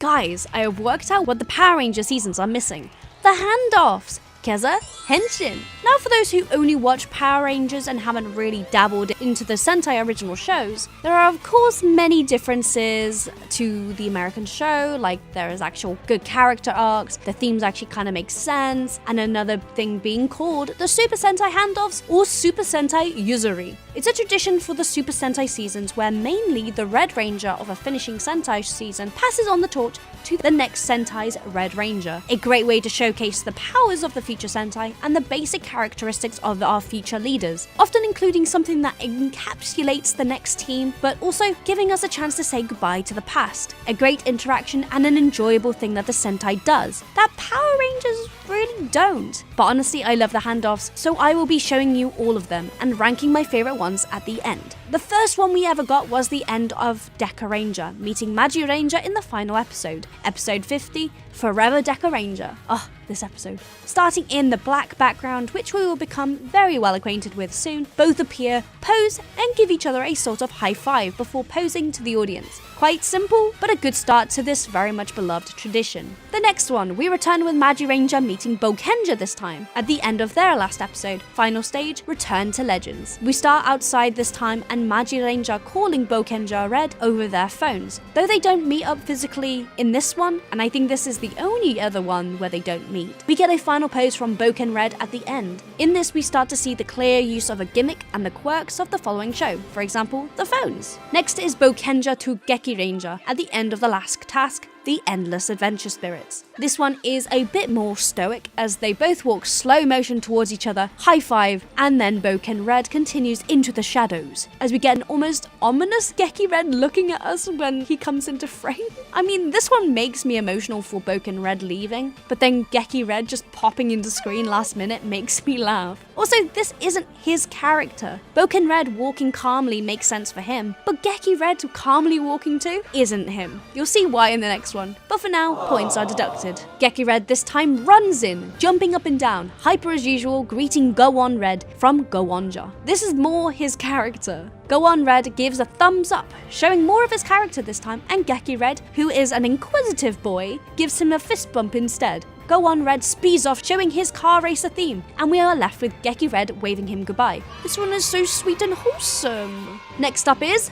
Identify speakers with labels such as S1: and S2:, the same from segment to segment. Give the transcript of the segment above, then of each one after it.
S1: Guys, I have worked out what the Power Ranger seasons are missing. The handoffs! Kezza Henshin. Now for those who only watch Power Rangers and haven't really dabbled into the Sentai original shows, there are of course many differences to the American show, like there is actual good character arcs, the themes actually kind of make sense, and another thing being called the Super Sentai handoffs or Super Sentai Yuzuri. It's a tradition for the Super Sentai seasons where mainly the Red Ranger of a finishing Sentai season passes on the torch to the next Sentai's Red Ranger. A great way to showcase the powers of the feature Sentai and the basic characteristics of our feature leaders, often including something that encapsulates the next team, but also giving us a chance to say goodbye to the past. A great interaction and an enjoyable thing that the Sentai does, that Power Rangers really don't. But honestly, I love the handoffs, so I will be showing you all of them and ranking my favourite ones at the end. The first one we ever got was the end of Deca Ranger, meeting Magi Ranger in the final episode, episode 50, Forever Deca Ranger. Oh, this episode. Starting in the black background, which we will become very well acquainted with soon, both appear, pose, and give each other a sort of high five before posing to the audience. Quite simple, but a good start to this very much beloved tradition. The next one, we return with Magi Ranger meeting Bokenja this time, at the end of their last episode. Final stage, Return to Legends. We start outside this time and Magi Ranger calling Bokenja Red over their phones. Though they don't meet up physically in this one, and I think this is the only other one where they don't meet, we get a final pose from Boken Red at the end. In this, we start to see the clear use of a gimmick and the quirks of the following show, for example, the phones. Next is Bokenja to Geki Ranger at the end of the last task, the Endless Adventure Spirits. This one is a bit more stoic as they both walk slow motion towards each other, high five, and then Boken Red continues into the shadows as we get an almost ominous Geki Red looking at us when he comes into frame. I mean, this one makes me emotional for Boken Red leaving, but then Geki Red just popping into screen last minute makes me laugh. Also, this isn't his character. Boken Red walking calmly makes sense for him, but Geki Red calmly walking too isn't him. You'll see why in the next one, but for now, points are deducted. Geki Red this time runs in, jumping up and down, hyper as usual, greeting Go On Red from Go-Onja. This is more his character. Go On Red gives a thumbs up, showing more of his character this time, and Geki Red, who is an inquisitive boy, gives him a fist bump instead. Go On Red speeds off, showing his car racer theme, and we are left with Geki Red waving him goodbye. This one is so sweet and wholesome. Next up is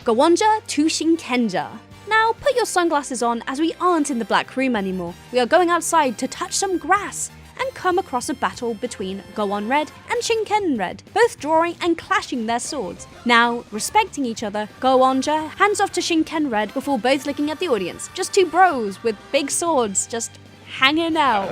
S1: Go-Onja to Shinkenja. Now, put your sunglasses on as we aren't in the black room anymore. We are going outside to touch some grass and come across a battle between Go On Red and Shinken Red, both drawing and clashing their swords. Now, respecting each other, Go-Onja hands off to Shinken Red before both looking at the audience. Just two bros with big swords just hanging out.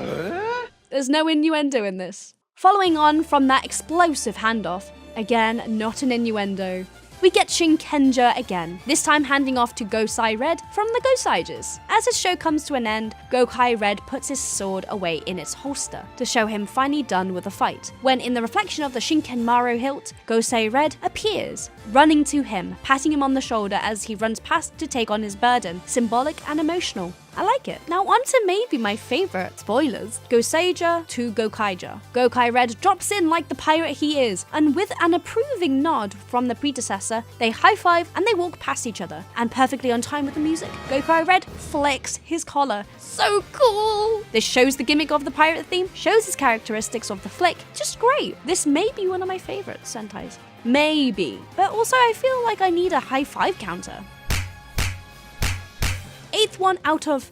S1: There's no innuendo in this. Following on from that explosive handoff, again, not an innuendo, we get Shinkenja again, this time handing off to Gosai Red from the Gosaijers. As his show comes to an end, Gokai Red puts his sword away in its holster to show him finally done with the fight, when in the reflection of the Shinkenmaru hilt, Gosei Red appears, running to him, patting him on the shoulder as he runs past to take on his burden, symbolic and emotional. I like it. Now on to maybe my favourite, spoilers, Goseija to Gokaija. Gokai Red drops in like the pirate he is, and with an approving nod from the predecessor, they high five and they walk past each other, and perfectly on time with the music, Gokai Red flicks his collar. So cool! This shows the gimmick of the pirate theme, shows his characteristics of the flick, just great. This may be one of my favourite Sentais. Maybe. But also I feel like I need a high five counter. 8th one out of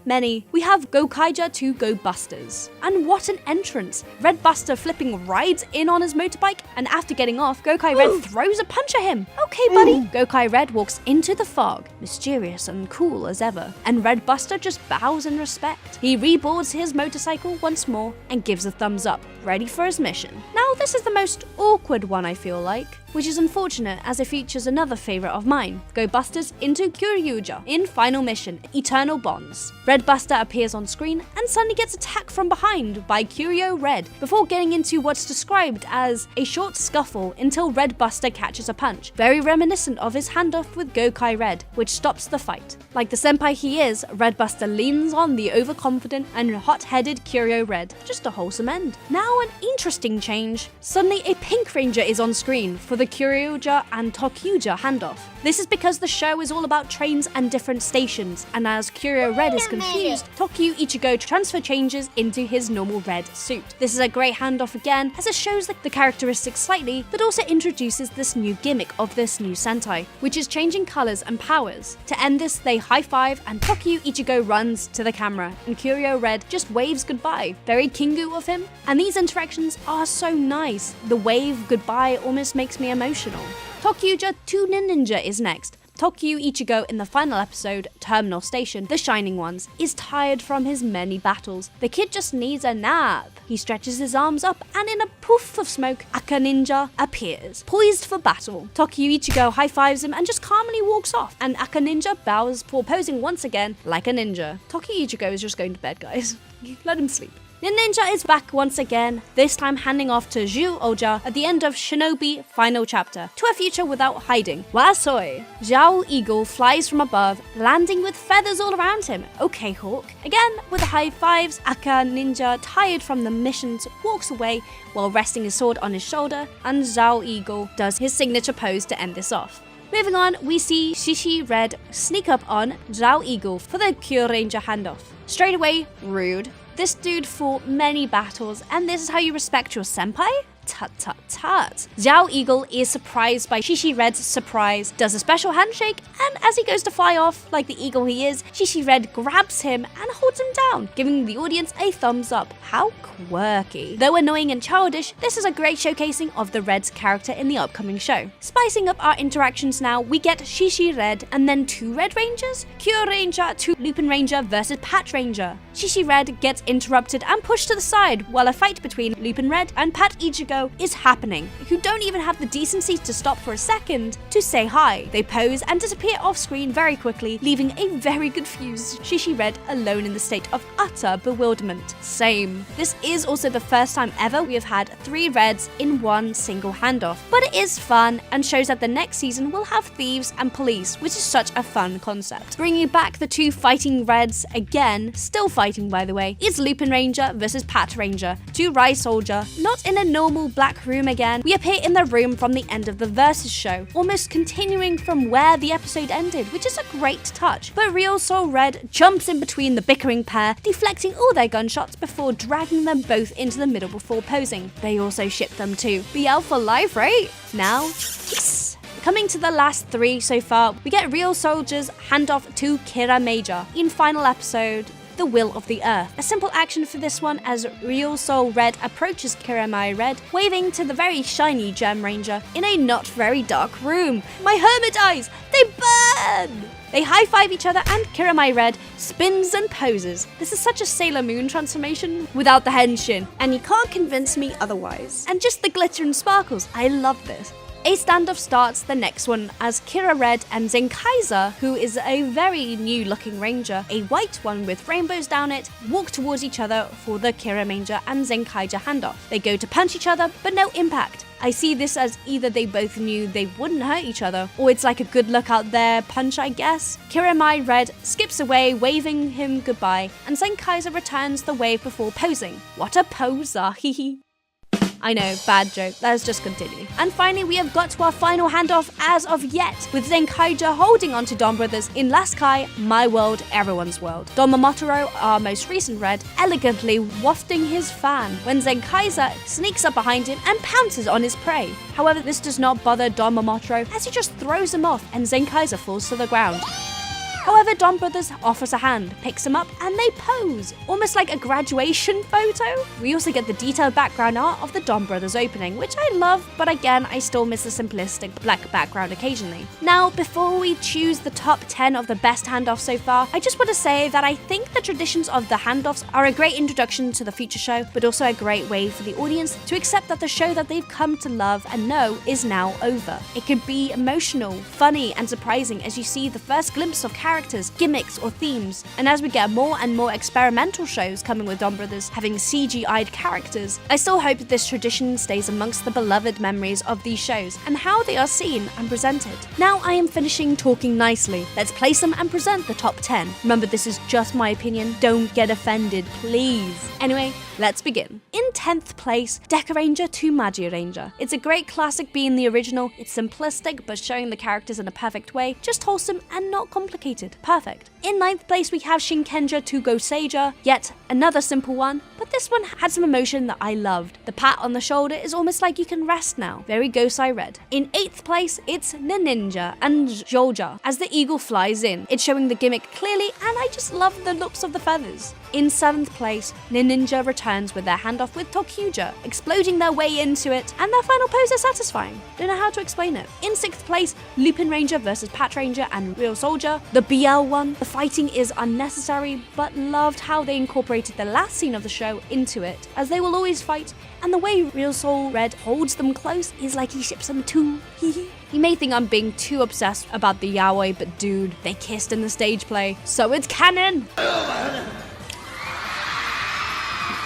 S1: many, we have Gokaija to Go Busters. And what an entrance! Red Buster flipping rides in on his motorbike, and after getting off, Gokai Red throws a punch at him. Okay, buddy. Gokai Red walks into the fog, mysterious and cool as ever, and Red Buster just bows in respect. He reboards his motorcycle once more and gives a thumbs up, ready for his mission. Now this is the most awkward one I feel like, which is unfortunate as it features another favourite of mine, Go Busters into Kyoryuja in Final Mission, Eternal Bonds. Red Buster appears on screen and suddenly gets attacked from behind by Curio Red, before getting into what's described as a short scuffle until Red Buster catches a punch, very reminiscent of his handoff with Gokai Red, which stops the fight. Like the senpai he is, Red Buster leans on the overconfident and hot-headed Curio Red. Just a wholesome end. Now an interesting change. Suddenly a Pink Ranger is on screen for the Kyoryoja and Tokuja handoff. This is because the show is all about trains and different stations, and as Curio Red is confused, Tokyu Ichigo transfer changes into his normal red suit. This is a great handoff again, as it shows the characteristics slightly, but also introduces this new gimmick of this new Sentai, which is changing colors and powers. To end this, they high five and Tokyu Ichigo runs to the camera, and Curio Red just waves goodbye. Very Kingu of him. And these interactions are so nice. The wave goodbye almost makes me emotional. Tokuja 2 Ninja is next. Tokyu Ichigo in the final episode, Terminal Station, The Shining Ones, is tired from his many battles. The kid just needs a nap. He stretches his arms up and in a poof of smoke, Aka Ninja appears, poised for battle. Tokyu Ichigo high-fives him and just calmly walks off, and Aka Ninja bows for posing once again like a ninja. Tokyu Ichigo is just going to bed, guys. Let him sleep. Ninja is back once again, this time handing off to Zhu Oja at the end of Shinobi Final Chapter, to a future without hiding. Wasoi! Zhao Eagle flies from above, landing with feathers all around him. Okay, Hawk. Again, with the high fives, Aka Ninja, tired from the missions, walks away while resting his sword on his shoulder, and Zhao Eagle does his signature pose to end this off. Moving on, we see Shishi Red sneak up on Zhao Eagle for the Kyuranger handoff. Straight away, rude. This dude fought many battles, and this is how you respect your senpai? Tut tut tut. Zhao Eagle is surprised by Shishi Red's surprise, does a special handshake, and as he goes to fly off, like the eagle he is, Shishi Red grabs him and holds him down, giving the audience a thumbs up. How quirky. Though annoying and childish, this is a great showcasing of the Red's character in the upcoming show. Spicing up our interactions now, we get Shishi Red and then 2 Red Rangers, Kyuranger, 2 Lupin Ranger versus Pat Ranger. Shishi Red gets interrupted and pushed to the side while a fight between Lupin Red and Pat Ichigo is happening, who don't even have the decency to stop for a second to say hi. They pose and disappear off screen very quickly, leaving a very confused Shishi Red alone in the state of utter bewilderment. Same. This is also the first time ever we have had 3 Reds in one single handoff, but it is fun and shows that the next season will have thieves and police, which is such a fun concept. Bringing back the 2 fighting Reds again, still fighting by the way, is Lupin Ranger versus Pat Ranger, 2 Rai Soldier, not in a normal black room again. We appear in the room from the end of the Versus show, almost continuing from where the episode ended, which is a great touch. But Real Soul Red jumps in between the bickering pair, deflecting all their gunshots before dragging them both into the middle before posing. They also ship them too. BL for life, right? Now, yes! Coming to the last 3 so far, we get Real Soldier's handoff to Kira Major in final episode, The Will of the Earth. A simple action for this one as Real Soul Red approaches Kiramai Red, waving to the very shiny Gem Ranger in a not very dark room. My hermit eyes, they burn! They high-five each other and Kiramai Red spins and poses. This is such a Sailor Moon transformation without the henshin, and you can't convince me otherwise. And just the glitter and sparkles, I love this. A standoff starts the next one as Kira Red and Zenkaiser, who is a very new looking ranger, a white one with rainbows down it, walk towards each other for the Kira Ranger and Zenkaiser handoff. They go to punch each other, but no impact. I see this as either they both knew they wouldn't hurt each other, or it's like a good look out there punch, I guess. Kiramai Red skips away, waving him goodbye, and Zenkaiser returns the wave before posing. What a poser, hehe. I know, bad joke, let's just continue. And finally, we have got to our final handoff as of yet, with Zenkaiser holding onto Don Brothers in Last Kai, My World, Everyone's World. Don Momotaro, our most recent Red, elegantly wafting his fan when Zenkaiser sneaks up behind him and pounces on his prey. However, this does not bother Don Momotaro as he just throws him off and Zenkaiser falls to the ground. However, Don Brothers offers a hand, picks him up, and they pose, almost like a graduation photo. We also get the detailed background art of the Don Brothers opening, which I love, but again, I still miss the simplistic black background occasionally. Now, before we choose the top 10 of the best handoffs so far, I just want to say that I think the traditions of the handoffs are a great introduction to the future show, but also a great way for the audience to accept that the show that they've come to love and know is now over. It could be emotional, funny, and surprising as you see the first glimpse of characters characters, gimmicks, or themes. And as we get more and more experimental shows coming with Don Brothers having CGI'd characters, I still hope that this tradition stays amongst the beloved memories of these shows and how they are seen and presented. Now I am finishing talking nicely. Let's place them and present the top 10. Remember, this is just my opinion. Don't get offended, please. Anyway, let's begin. In 10th place, Deca Ranger to Magi Ranger. It's a great classic being the original. It's simplistic but showing the characters in a perfect way, just wholesome and not complicated. Perfect. In 9th place, we have Shinkenja to Goseiger, yet another simple one, but this one had some emotion that I loved. The pat on the shoulder is almost like you can rest now. Very Gosei red. In 8th place, it's Ninja and Joja as the eagle flies in. It's showing the gimmick clearly, and I just love the looks of the feathers. In 7th place, Ninja returns with their handoff with Tokuja, exploding their way into it, and their final pose is satisfying. Don't know how to explain it. In 6th place, Lupin Ranger versus Pat Ranger and Real Soldier. The BL one. The fighting is unnecessary, but loved how they incorporated the last scene of the show into it, as they will always fight, and the way Real Soul Red holds them close is like he ships them too. You may think I'm being too obsessed about the yaoi, but dude, they kissed in the stage play, so it's canon!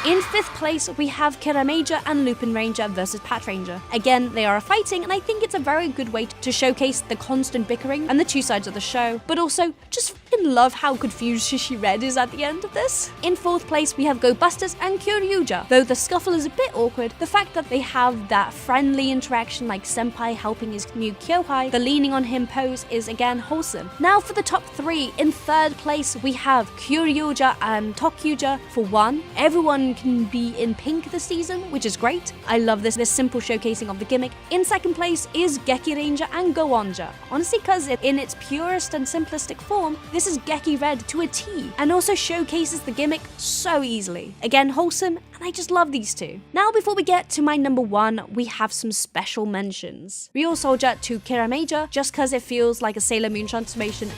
S1: In 5th place, we have Kira Major and Lupin Ranger versus Pat Ranger. Again, they are fighting, and I think it's a very good way to showcase the constant bickering and the two sides of the show, but also just fucking love how confused Shishi Red is at the end of this. In 4th place, we have Go Busters and Kyoryuja. Though the scuffle is a bit awkward, the fact that they have that friendly interaction like Senpai helping his new Kyohai, the leaning on him pose is again wholesome. Now for the top 3. In 3rd place, we have Kyoryuja and Tokuja. For one, everyone can be in pink this season, which is great. I love this simple showcasing of the gimmick. In 2nd place is Geki Ranger and Goonja. Honestly, because in its purest and simplistic form, this is Geki Red to a T, and also showcases the gimmick so easily. Again, wholesome, and I just love these two. Now, before we get to my number 1, we have some special mentions. Real Soldier to Kira Major, just because it feels like a Sailor Moon transformation.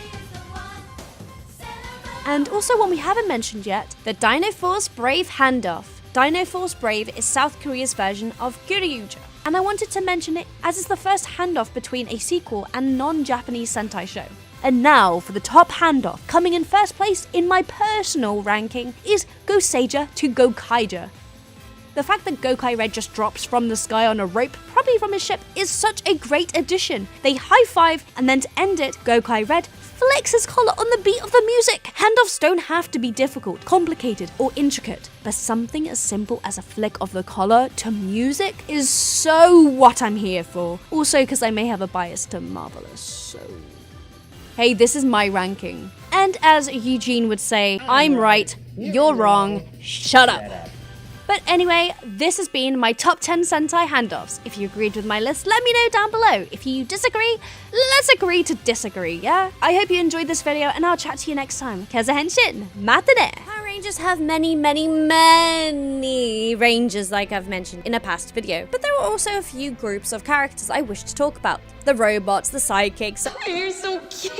S1: And also one we haven't mentioned yet, the Dino Force Brave handoff. Dino Force Brave is South Korea's version of Kyoryuja, and I wanted to mention it as it's the first handoff between a sequel and non-Japanese Sentai show. And now for the top handoff, coming in first place in my personal ranking is Goseiger to Gokaiger. The fact that Gokai Red just drops from the sky on a rope, probably from his ship, is such a great addition. They high-five, and then to end it, Gokai Red flicks his collar on the beat of the music. Handoffs don't have to be difficult, complicated, or intricate, but something as simple as a flick of the collar to music is so what I'm here for. Also, because I may have a bias to Marvelous, so... Hey, this is my ranking. And as Eugene would say, I'm right, you're wrong, shut up. But anyway, this has been my top 10 Sentai handoffs. If you agreed with my list, let me know down below. If you disagree, let's agree to disagree, yeah? I hope you enjoyed this video, and I'll chat to you next time. Kezza Henshin, matane! Power Rangers have many ranges, like I've mentioned in a past video. But there are also a few groups of characters I wish to talk about. The robots, the sidekicks.
S2: You're so cute!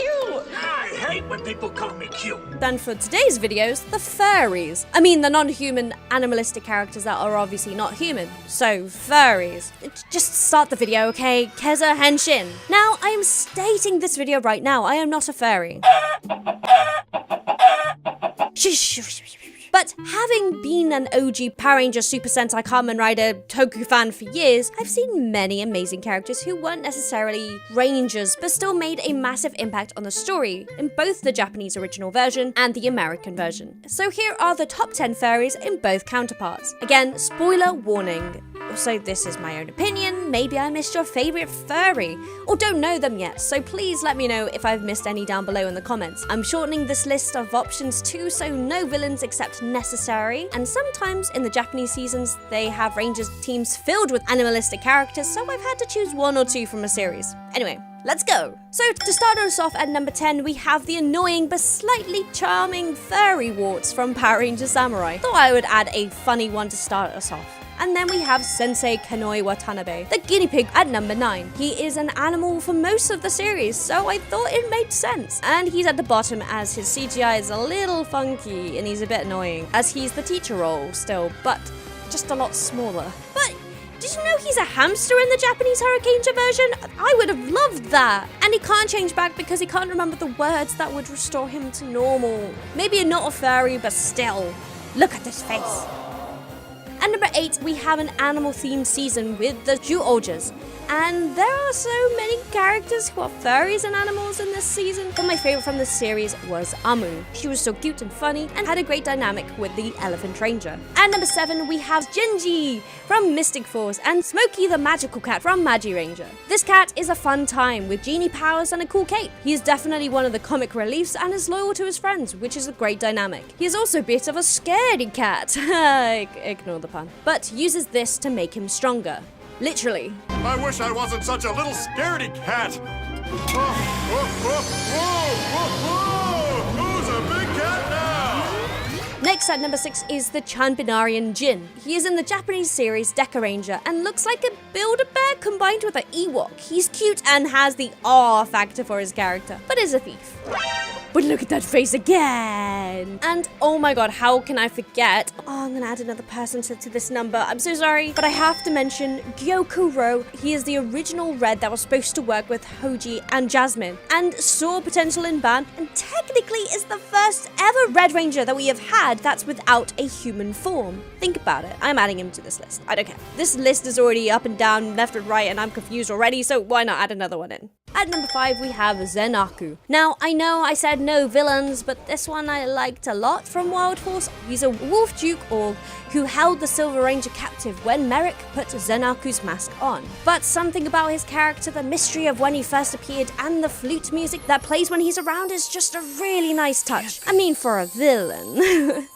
S3: I hate when people call me cute.
S1: And for today's videos, the furries. I mean, the non-human animalistic characters that are obviously not human. So, furries. Just start the video, okay? Kezza Henshin. Now, I am stating this video right now, I am not a furry. But having been an OG Power Ranger Super Sentai Kamen Rider Toku fan for years, I've seen many amazing characters who weren't necessarily Rangers, but still made a massive impact on the story, in both the Japanese original version and the American version. So here are the top 10 furries in both counterparts. Again, spoiler warning. Also, this is my own opinion, maybe I missed your favourite furry, or don't know them yet, so please let me know if I've missed any down below in the comments. I'm shortening this list of options too, so no villains except necessary, and sometimes in the Japanese seasons they have Rangers teams filled with animalistic characters, so I've had to choose 1 or 2 from a series. Anyway, let's go! So to start us off at number 10, we have the annoying but slightly charming furry warts from Power Ranger Samurai. Thought I would add a funny one to start us off. And then we have Sensei Kanoi Watanabe, the guinea pig, at number 9. He is an animal for most of the series, so I thought it made sense. And he's at the bottom as his CGI is a little funky and he's a bit annoying, as he's the teacher role still, but just a lot smaller. But Did you know he's a hamster in the Japanese Hurricane version? I would have loved that. And he can't change back because he can't remember the words that would restore him to normal. Maybe not a fairy, but still. Look at this face. At number 8, we have an animal-themed season with the ohgers. And there are so many characters who are furries and animals in this season. But my favorite from this series was Amu. She was so cute and funny and had a great dynamic with the Elephant Ranger. At number 7, we have Genji from Mystic Force and Smokey the Magical Cat from Magi Ranger. This cat is a fun time with genie powers and a cool cape. He is definitely one of the comic reliefs and is loyal to his friends, which is a great dynamic. He is also a bit of a scaredy cat. Ignore the pun. But uses this to make him stronger. Literally.
S2: I wish I wasn't such a little scaredy cat. Who's a big cat now?
S1: Next at number 6 is the Chanbinarian Jin. He is in the Japanese series Deca Ranger and looks like a Build-A-Bear combined with an Ewok. He's cute and has the awe factor for his character, but is a thief. But look at that face again! And oh my god, how can I forget? Oh, I'm gonna add another person to this number. I'm so sorry, but I have to mention Gyokuro. He is the original Red that was supposed to work with Hoji and Jasmine, and saw potential in Ban, and technically is the first ever Red Ranger that we have had that's without a human form. Think about it. I'm adding him to this list. I don't care. This list is already up and down, left and right, and I'm confused already, so why not add another one in? At number 5, we have Zenaku. Now, I know I said no villains, but this one I liked a lot from Wild Force. He's a Wolf Duke Org who held the Silver Ranger captive when Merrick put Zenaku's mask on. But something about his character, the mystery of when he first appeared, and the flute music that plays when he's around is just a really nice touch. I mean, for a villain.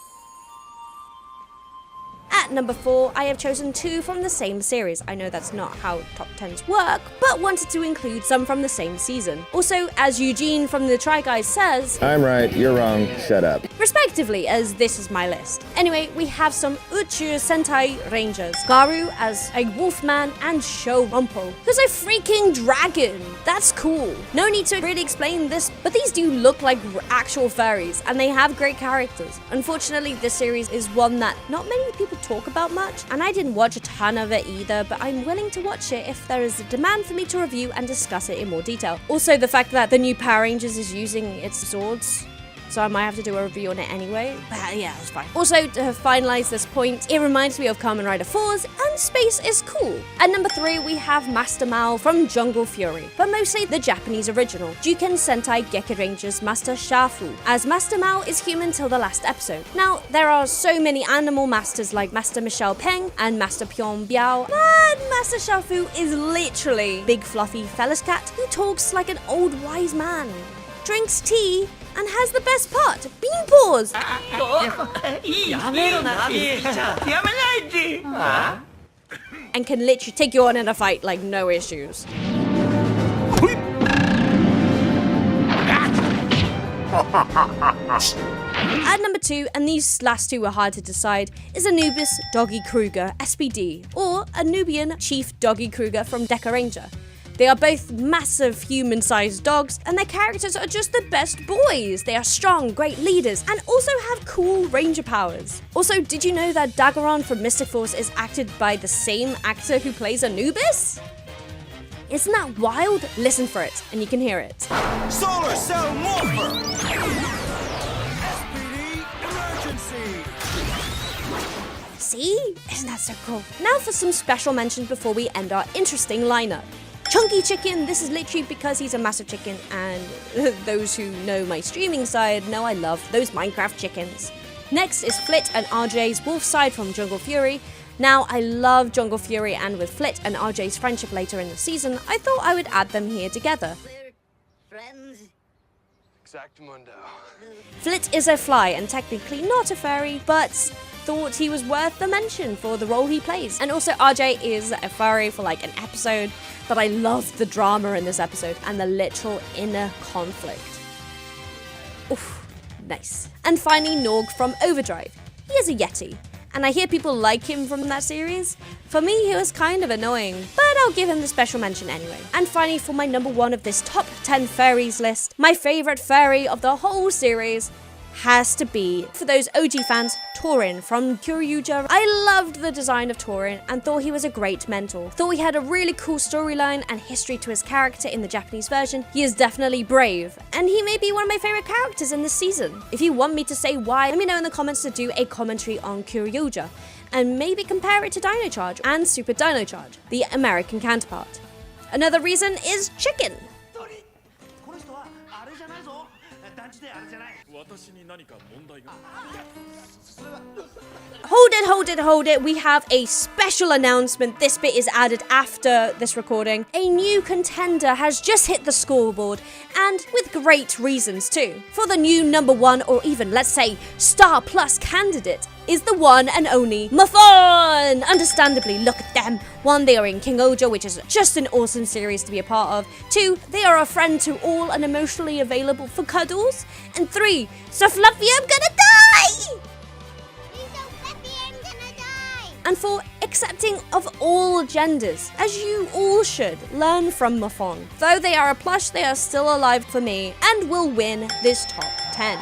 S1: At number 4, I have chosen 2 from the same series. I know that's not how top 10s work, but wanted to include some from the same season. Also, as Eugene from the Try Guys says,
S4: I'm right, you're wrong, shut up.
S1: Respectively, as this is my list. Anyway, we have some Uchu Sentai Rangers. Garu as a wolfman and Sho Rumple, who's a freaking dragon. That's cool. No need to really explain this, but these do look like actual furries, and they have great characters. Unfortunately, this series is one that not many people talk about much, and I didn't watch a ton of it either, but I'm willing to watch it if there is a demand for me to review and discuss it in more detail. Also, the fact that the new Power Rangers is using its swords, so I might have to do a review on it anyway, but yeah, it's fine. Also, to finalize this point, it reminds me of Kamen Rider 4's, and space is cool. At number 3, we have Master Mao from Jungle Fury, but mostly the Japanese original, Juken Sentai Geki Rangers Master Shafu, as Master Mao is human till the last episode. Now, there are so many animal masters like Master Michelle Peng and Master Pyong Biao, but Master Shafu is literally big fluffy fella's cat who talks like an old wise man, drinks tea, and has the best part, bean paws! And can literally take you on in a fight like no issues. At number 2, and these last 2 were hard to decide, is Anubis Doggy Kruger SPD, or a Nubian Chief Doggy Kruger from Deca Ranger. They are both massive human-sized dogs, and their characters are just the best boys. They are strong, great leaders, and also have cool ranger powers. Also, did you know that Daggeron from Mystic Force is acted by the same actor who plays Anubis? Isn't that wild? Listen for it, and you can hear it.
S2: Solar Cell Morpher!
S1: See? Isn't that so cool? Now for some special mentions before we end our interesting lineup. Chunky Chicken, this is literally because he's a massive chicken, and those who know my streaming side know I love those Minecraft chickens. Next is Flit and RJ's wolf side from Jungle Fury. Now, I love Jungle Fury, and with Flit and RJ's friendship later in the season, I thought I would add them here together.
S2: Exactamundo.
S1: Flit is a fly and technically not a fairy, but thought he was worth the mention for the role he plays. And also RJ is a furry for like an episode, but I loved the drama in this episode and the literal inner conflict. Oof, nice. And finally, Norg from Overdrive. He is a Yeti, and I hear people like him from that series. For me, he was kind of annoying, but I'll give him the special mention anyway. And finally, for my number 1 of this top 10 fairies list, my favorite fairy of the whole series has to be, for those OG fans, Torin from Kyoryuger. I loved the design of Torin and thought he was a great mentor. Thought he had a really cool storyline and history to his character in the Japanese version. He is definitely brave, and he may be one of my favorite characters in this season. If you want me to say why, let me know in the comments to do a commentary on Kyoryuger, and maybe compare it to Dino Charge and Super Dino Charge, the American counterpart. Another reason is chicken. Hold it. We have a special announcement. This bit is added after this recording. A new contender has just hit the scoreboard, and with great reasons too. For the new #1, or even let's say Star Plus candidate, is the one and only Muffon! Understandably, look at them. 1, they are in King Ojo, which is just an awesome series to be a part of. 2, they are a friend to all and emotionally available for cuddles. And 3, so fluffy I'm gonna die! And 4, accepting of all genders, as you all should learn from Muffon. Though they are a plush, they are still alive for me and will win this top 10.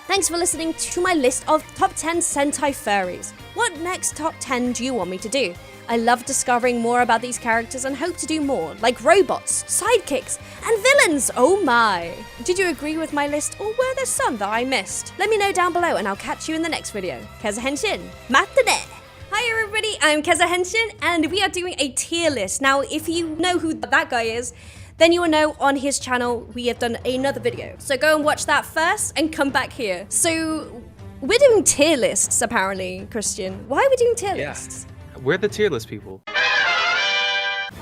S1: Thanks for listening to my list of top 10 Sentai furries. What next top 10 do you want me to do? I love discovering more about these characters and hope to do more, like robots, sidekicks, and villains, oh my! Did you agree with my list, or were there some that I missed? Let me know down below and I'll catch you in the next video. Kezza Henshin, matane! Hi everybody, I'm Kezza Henshin, and we are doing a tier list. Now, if you know who that guy is, then you will know on his channel we have done another video. So go and watch that first and come back here. So, we're doing tier lists apparently, Christian. Why are we doing tier lists?
S5: We're the tier list people.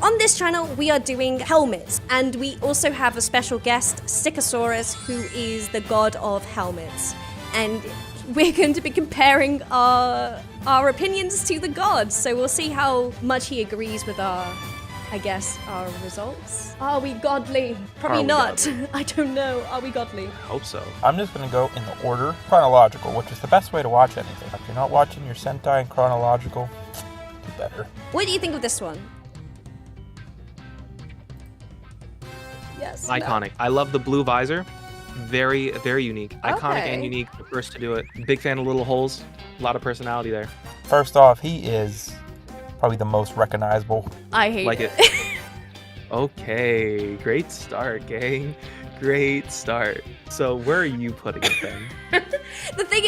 S1: On this channel, we are doing helmets, and we also have a special guest, Stickosaurus, who is the god of helmets. And we're going to be comparing our opinions to the god, so we'll see how much he agrees with our results. Are we godly? Probably not. Godly? I don't know. Are we godly?
S5: I hope so.
S6: I'm just going to go in the order chronological, which is the best way to watch anything. If you're not watching your Sentai in chronological, do better.
S1: What do you think of this one? Yes.
S5: Iconic. No. I love the blue visor. Very, very unique.
S1: Okay.
S5: Iconic and unique. The first to do it. Big fan of little holes. A lot of personality there.
S6: First off, he is probably the most recognizable.
S1: I hate
S5: it. Okay, great start, gang. Great start. So where are you putting it then?
S1: The thing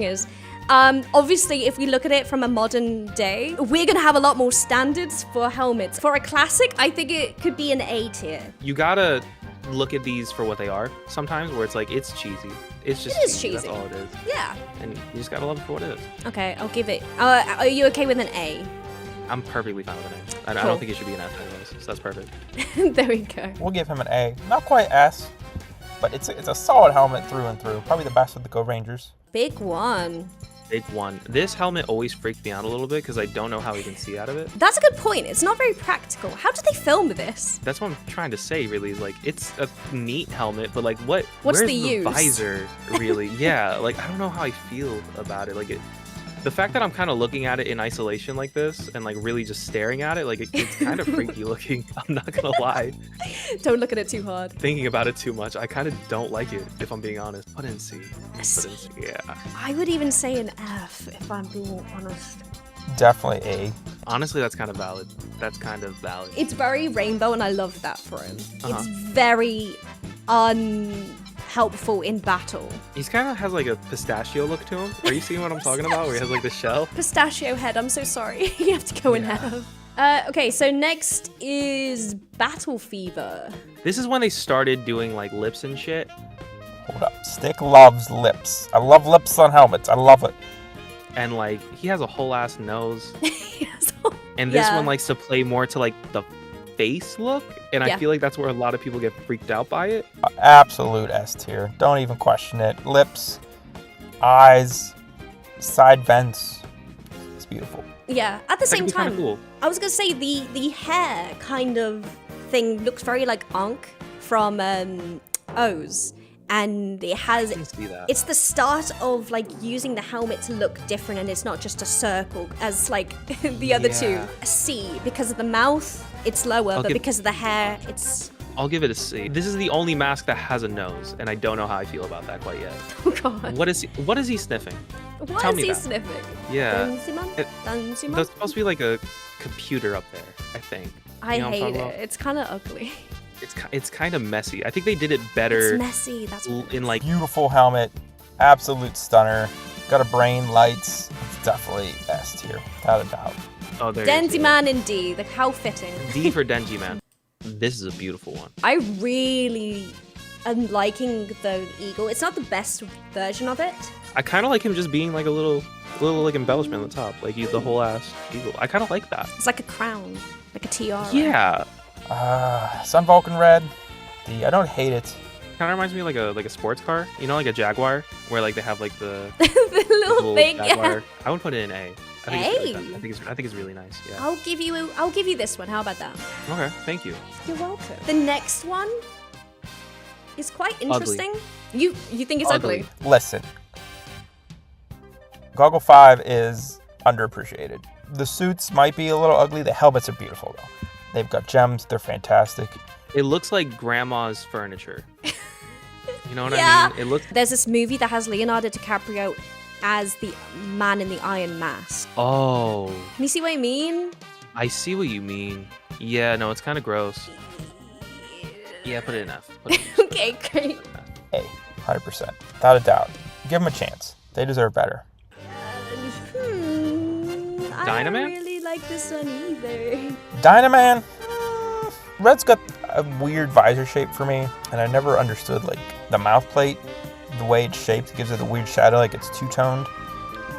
S1: is, obviously if we look at it from a modern day, we're gonna have a lot more standards for helmets. For a classic, I think it could be an A tier.
S5: You gotta look at these for what they are sometimes, where it's like, it's cheesy. It's just cheesy. That's all it is.
S1: Yeah.
S5: And you just gotta love it for what it is.
S1: Okay, I'll give it. Are you okay with an A?
S5: I'm perfectly fine with an A. I don't think it should be an F anyways, so that's perfect.
S1: There we go.
S6: We'll give him an A. Not quite S, but it's a solid helmet through and through. Probably the best of the Go Rangers.
S1: Big one.
S5: Big one. This helmet always freaked me out a little bit because I don't know how you can see out of it.
S1: That's a good point. It's not very practical. How did they film this?
S5: That's what I'm trying to say, really. Is like, it's a neat helmet, but like, what's
S1: the
S5: use?
S1: Use?
S5: Visor, really? Yeah, like, I don't know how I feel about it. Like, the fact that I'm kind of looking at it in isolation like this and like really just staring at it, like it's kind of freaky looking. I'm not gonna lie.
S1: Don't look at it too hard.
S5: Thinking about it too much, I kind of don't like it, if I'm being honest. Put in C. Yeah.
S1: I would even say an F, if I'm being honest.
S6: Definitely A.
S5: Honestly, that's kind of valid.
S1: It's very rainbow, and I love that for him. It's very unhelpful in battle.
S5: He's kind of has like a pistachio look to him. Are you seeing what I'm talking about? Where he has like the shell?
S1: Pistachio head, I'm so sorry. You have to go in half. Okay, so next is Battle Fever.
S5: This is when they started doing like lips and shit.
S6: Hold up. Stick loves lips. I love lips on helmets. I love it.
S5: And like, he has a whole ass nose. And this one likes to play more to like the face look. And I feel like that's where a lot of people get freaked out by it.
S6: Absolute S tier. Don't even question it. Lips, eyes, side vents. It's beautiful.
S1: Yeah, at the same time,
S5: cool.
S1: I was gonna say the hair kind of thing looks very like Ankh from O's. And it has, it's the start of like using the helmet to look different, and it's not just a circle as like the other two. A C, because of the mouth, it's lower, but because of the hair, it's
S5: I'll give it a C. This is the only mask that has a nose, and I don't know how I feel about that quite yet.
S1: Oh god.
S5: What is he sniffing?
S1: What
S5: Tell
S1: is
S5: me
S1: he
S5: that.
S1: sniffing?
S5: Yeah.
S1: Danziman? Danziman?
S5: There's supposed to be like a computer up there, I think.
S1: I
S5: You know what I'm
S1: hate
S5: talking
S1: it.
S5: about?
S1: It's kind of ugly.
S5: It's kind of messy. I think they did it better
S1: It's messy. That's what it
S5: in
S1: is.
S5: like
S6: Beautiful helmet, absolute stunner. Got a brain, lights. It's definitely S tier, without a doubt.
S5: oh there it is,
S1: Denzi
S5: yeah.
S1: Man in D. Like how fitting.
S5: D for Denji Man. This is a beautiful one.
S1: I really am liking the eagle. It's not the best version of it.
S5: I kind of like him just being like a little like embellishment on the top, like the whole ass eagle. I kind of like that.
S1: It's like a crown, like a tiara.
S5: Yeah,
S6: Sun Vulcan Red. I don't hate it.
S5: kind of reminds me of like a sports car, you know, like a Jaguar, where like they have like the
S1: the little thing.
S5: Jaguar.
S1: Yeah.
S5: I would put it in A. I think it's really
S1: A?
S5: fun. I think it's really nice. Yeah.
S1: I'll give you this one. How about that?
S5: Okay. Thank you.
S1: You're welcome. The next one is quite interesting. You think it's ugly?
S6: Listen. Goggle 5 is underappreciated. The suits might be a little ugly. The helmets are beautiful though. They've got gems. They're fantastic.
S5: It looks like grandma's furniture. You know what
S1: Yeah.
S5: I mean? It looks.
S1: There's this movie that has Leonardo DiCaprio as the man in the iron mask.
S5: Oh,
S1: Can you see what I mean?
S5: I see what you mean. Yeah. No, it's kind of gross. Yeah. Put it in F. Put it in F.
S1: Okay, great.
S6: A, 100%. Without a doubt. Give them a chance. They deserve better.
S1: I don't
S5: Dynaman?
S1: really like this one either.
S6: Dynaman. Red's got a weird visor shape for me, and I never understood like the mouth plate, the way it's shaped gives it a weird shadow, like it's two-toned.